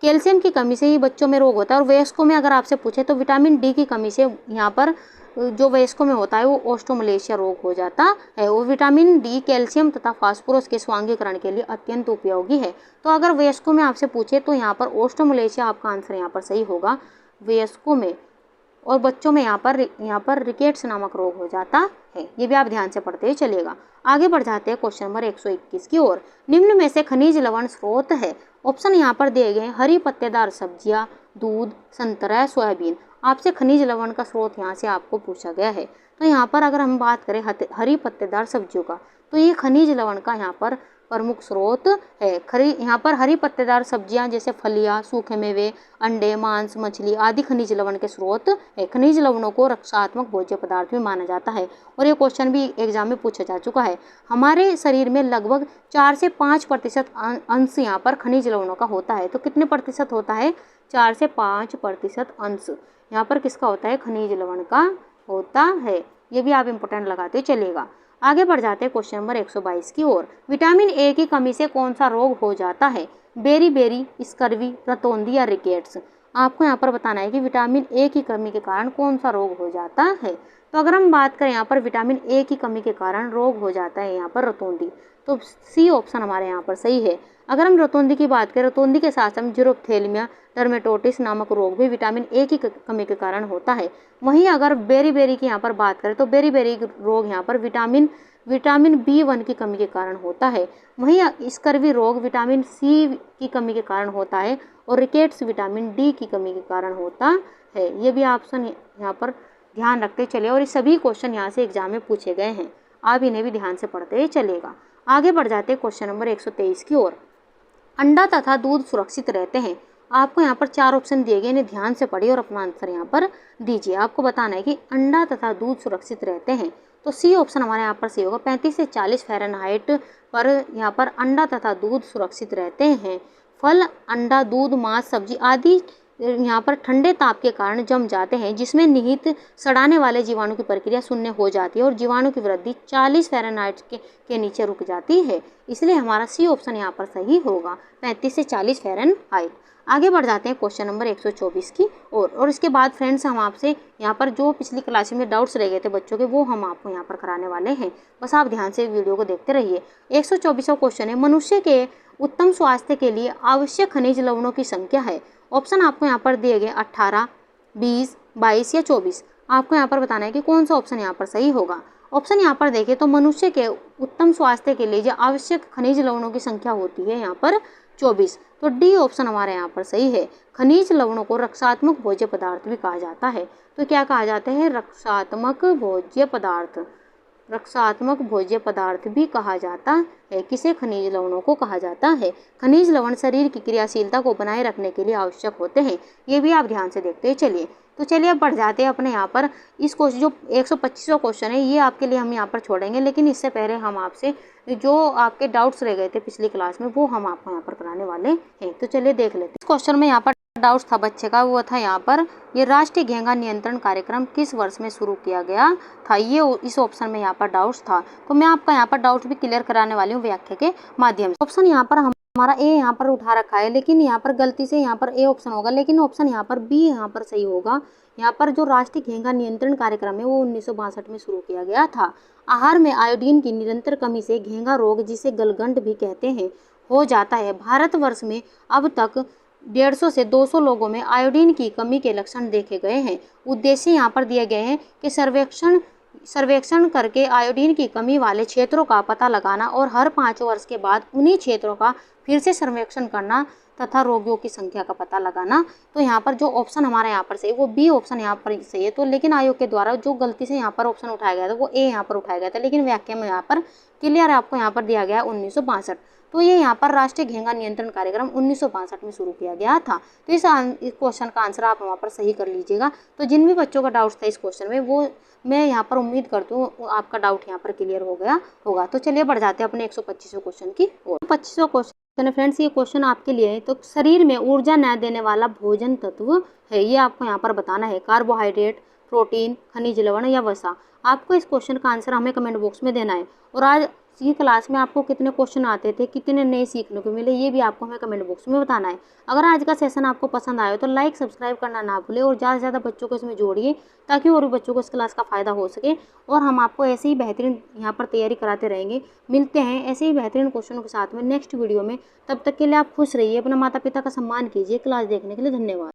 कैल्शियम की कमी से ही बच्चों में रोग होता है। और वयस्कों में अगर आपसे पूछे तो विटामिन डी की कमी से यहाँ पर जो वयस्कों में होता है वो ओस्टोमलेशिया रोग हो जाता है। और विटामिन डी कैल्शियम तथा फास्फोरस के स्वांगीकरण के लिए अत्यंत उपयोगी है। तो अगर वयस्कों में आपसे पूछे तो यहाँ पर ओस्टोमलेशिया आपका आंसर यहाँ पर सही होगा, वयस्कों में। और बच्चों में यहाँ पर रिकेट्स नामक रोग हो जाता है। ये भी आप ध्यान से पढ़ते चलिएगा। आगे बढ़ जाते हैं क्वेश्चन नंबर 121 की ओर। निम्न में से खनिज लवण स्रोत है। ऑप्शन यहाँ पर दिए गए हरी पत्तेदार सब्जियां, दूध, संतरा, सोयाबीन। आपसे खनिज लवण का स्रोत यहाँ से आपको पूछा गया है। तो यहाँ पर अगर हम बात करें हरी पत्तेदार सब्जियों का, तो ये खनिज लवण का यहाँ पर प्रमुख स्रोत है। यहाँ पर हरी पत्तेदार सब्जियां जैसे फलियां, सूखे मेवे, अंडे, मांस, मछली आदि खनिज लवण के स्रोत है। खनिज लवणों को रक्षात्मक भोज्य पदार्थ भी माना जाता है। और ये क्वेश्चन भी एग्जाम में पूछा जा चुका है। हमारे शरीर में लगभग 4 से 5% अंश यहाँ पर खनिज लवणों का होता है। तो कितने प्रतिशत होता है? 4 से 5% अंश यहाँ पर किसका होता है? खनिज लवण का होता है। ये भी आप इम्पोर्टेंट लगाते चलिएगा। आगे बढ़ जाते हैं क्वेश्चन नंबर 122 की ओर। विटामिन ए की कमी से कौन सा रोग हो जाता है? बेरी, स्कर्वी, रतौंधी या रिकेट्स। आपको यहाँ पर बताना है कि विटामिन ए की कमी के कारण कौन सा रोग हो जाता है। तो अगर हम बात करें यहाँ पर विटामिन ए की कमी के कारण रोग हो जाता है यहाँ पर रतौंधी, तो सी ऑप्शन हमारे यहाँ पर सही है। अगर हम रतौंधी की बात करें, रतौंधी के साथ हम जीरोप्थेल्मिया डर्मेटोटिस नामक रोग भी विटामिन ए की कमी के कारण होता है। वहीं अगर बेरी की यहाँ पर बात करें तो बेरी रोग यहाँ पर विटामिन B1 की कमी के कारण होता है। वहीं स्कर्वी रोग विटामिन सी की कमी के कारण होता है और रिकेट्स विटामिन डी की कमी के कारण होता है। ये भी ऑप्शन यहाँ पर ध्यान रखते चले। और ये सभी क्वेश्चन यहाँ से एग्जाम में पूछे गए हैं, आप इन्हें भी ध्यान से पढ़ते चलेगा। आगे बढ़ जाते हैं क्वेश्चन नंबर 123 की ओर। अंडा तथा दूध सुरक्षित रहते हैं। आपको यहाँ पर 4 ऑप्शन दिए गए, इन्हें ध्यान से पढ़िए और अपना आंसर यहाँ पर दीजिए। आपको बताना है कि अंडा तथा दूध सुरक्षित रहते हैं। तो सी ऑप्शन हमारे यहाँ पर सही होगा। 35 से 40 फ़ारेनहाइट पर यहाँ पर अंडा तथा दूध सुरक्षित रहते हैं। फल, अंडा, दूध, मांस, सब्जी आदि यहाँ पर ठंडे ताप के कारण जम जाते हैं, जिसमें निहित सड़ाने वाले जीवाणु की प्रक्रिया शून्य हो जाती है और जीवाणु की वृद्धि 40 फ़ारेनहाइट के नीचे रुक जाती है। इसलिए हमारा सी ऑप्शन यहाँ पर सही होगा, 35 से 40 फ़ारेनहाइट। आगे बढ़ जाते हैं क्वेश्चन नंबर 124 की ओर। और इसके बाद फ्रेंड्स हम आपसे यहाँ पर जो पिछली क्लास में डाउट्स रह गए थे बच्चों के, वो हम आपको यहाँ पर कराने वाले हैं। बस आप ध्यान से वीडियो को देखते रहिए। 124वां क्वेश्चन है, मनुष्य के उत्तम स्वास्थ्य के लिए आवश्यक खनिज लवणों की संख्या है। ऑप्शन आपको यहाँ पर दिए गए 18, 20, 22 या 24। आपको यहाँ पर बताना है कि कौन सा ऑप्शन यहाँ पर सही होगा। ऑप्शन यहाँ पर देखें तो मनुष्य के उत्तम स्वास्थ्य के लिए जो आवश्यक खनिज लवणों की संख्या होती है यहाँ पर 24। तो डी ऑप्शन हमारे यहाँ पर सही है। खनिज लवणों को रक्षात्मक भोज्य पदार्थ भी कहा जाता है। तो क्या कहा जाता है? रक्षात्मक भोज्य पदार्थ। रक्षात्मक भोज्य पदार्थ भी कहा जाता है। किसे? खनिज लवणों को कहा जाता है। खनिज लवण शरीर की क्रियाशीलता को बनाए रखने के लिए आवश्यक होते हैं। ये भी आप ध्यान से देखते चलिए। तो चलिए अब बढ़ जाते हैं अपने यहाँ पर इस क्वेश्चन, जो 125वां क्वेश्चन है ये आपके लिए हम यहाँ पर छोड़ेंगे, लेकिन इससे पहले हम आपसे जो आपके डाउट्स रह गए थे पिछली क्लास में वो हम आपको यहाँ पर कराने वाले हैं। तो चलिए देख लेते हैं। इस क्वेश्चन में यहाँ पर डाउट्स था बच्चे का, वो था यहाँ पर ये राष्ट्रीय घेंघा नियंत्रण कार्यक्रम किस वर्ष में शुरू किया गया था। ये इस ऑप्शन में यहाँ पर डाउट्स था। तो मैं आपका यहाँ पर डाउट भी क्लियर कराने वाली हूँ व्याख्या के माध्यम से। ऑप्शन यहाँ पर हमारा ए यहाँ पर उठा रखा है, लेकिन यहाँ पर गलती से यहाँ पर ए ऑप्शन होगा, लेकिन ऑप्शन यहाँ पर बी यहाँ पर सही होगा। यहाँ पर जो राष्ट्रीय घेंघा नियंत्रण कार्यक्रम है वो 1962 में शुरू किया गया था। आहार में आयोडीन की निरंतर कमी से घेंघा रोग, जिसे गलगंड भी कहते हैं, हो जाता है। भारतवर्ष में अब तक 150 से 200 लोगों में आयोडीन की कमी के लक्षण देखे गए हैं। उद्देश्य यहाँ पर दिए गए हैं कि सर्वेक्षण सर्वेक्षण करके आयोडीन की कमी वाले क्षेत्रों का पता लगाना और हर 5 वर्ष के बाद उन्हीं क्षेत्रों का फिर से सर्वेक्षण करना तथा रोगियों की संख्या का पता लगाना। तो यहाँ पर जो ऑप्शन हमारा यहाँ पर सही है वो बी ऑप्शन यहाँ पर सही है। तो लेकिन आयोग के द्वारा जो गलती से यहाँ पर ऑप्शन उठाया गया था वो ए यहाँ पर उठाया गया था, लेकिन व्याख्या में यहाँ पर क्लियर आपको यहाँ पर दिया गया है 1962। तो ये यहाँ पर राष्ट्रीय घेंघा नियंत्रण कार्यक्रम 1962 में शुरू किया गया था। तो इस क्वेश्चन का आंसर आप वहाँ पर सही कर लीजिएगा। तो जिन भी बच्चों का डाउट था इस क्वेश्चन में वो मैं यहाँ पर उम्मीद करती हूँ आपका डाउट यहाँ पर क्लियर हो गया होगा। तो चलिए बढ़ जाते हैं अपने 125वें क्वेश्चन की ओर। 25वां क्वेश्चन है फ्रेंड्स, ये क्वेश्चन आपके लिए है। तो शरीर में ऊर्जा न देने वाला भोजन तत्व है, ये आपको यहाँ पर बताना है। कार्बोहाइड्रेट, प्रोटीन, खनिज लवण या वसा। आपको इस क्वेश्चन का आंसर हमें कमेंट बॉक्स में देना है। और आज ये क्लास में आपको कितने क्वेश्चन आते थे, कितने नए सीखने को मिले, ये भी आपको हमें कमेंट बॉक्स में बताना है। अगर आज का सेशन आपको पसंद आया तो लाइक सब्सक्राइब करना ना भूलें और ज़्यादा से ज़्यादा बच्चों को इसमें जोड़िए ताकि और भी बच्चों को इस क्लास का फ़ायदा हो सके। और हम आपको ऐसे ही बेहतरीन यहाँ पर तैयारी कराते रहेंगे। मिलते हैं ऐसे ही बेहतरीन क्वेश्चनों के साथ में नेक्स्ट वीडियो में। तब तक के लिए आप खुश रहिए, अपना माता पिता का सम्मान कीजिए। क्लास देखने के लिए धन्यवाद।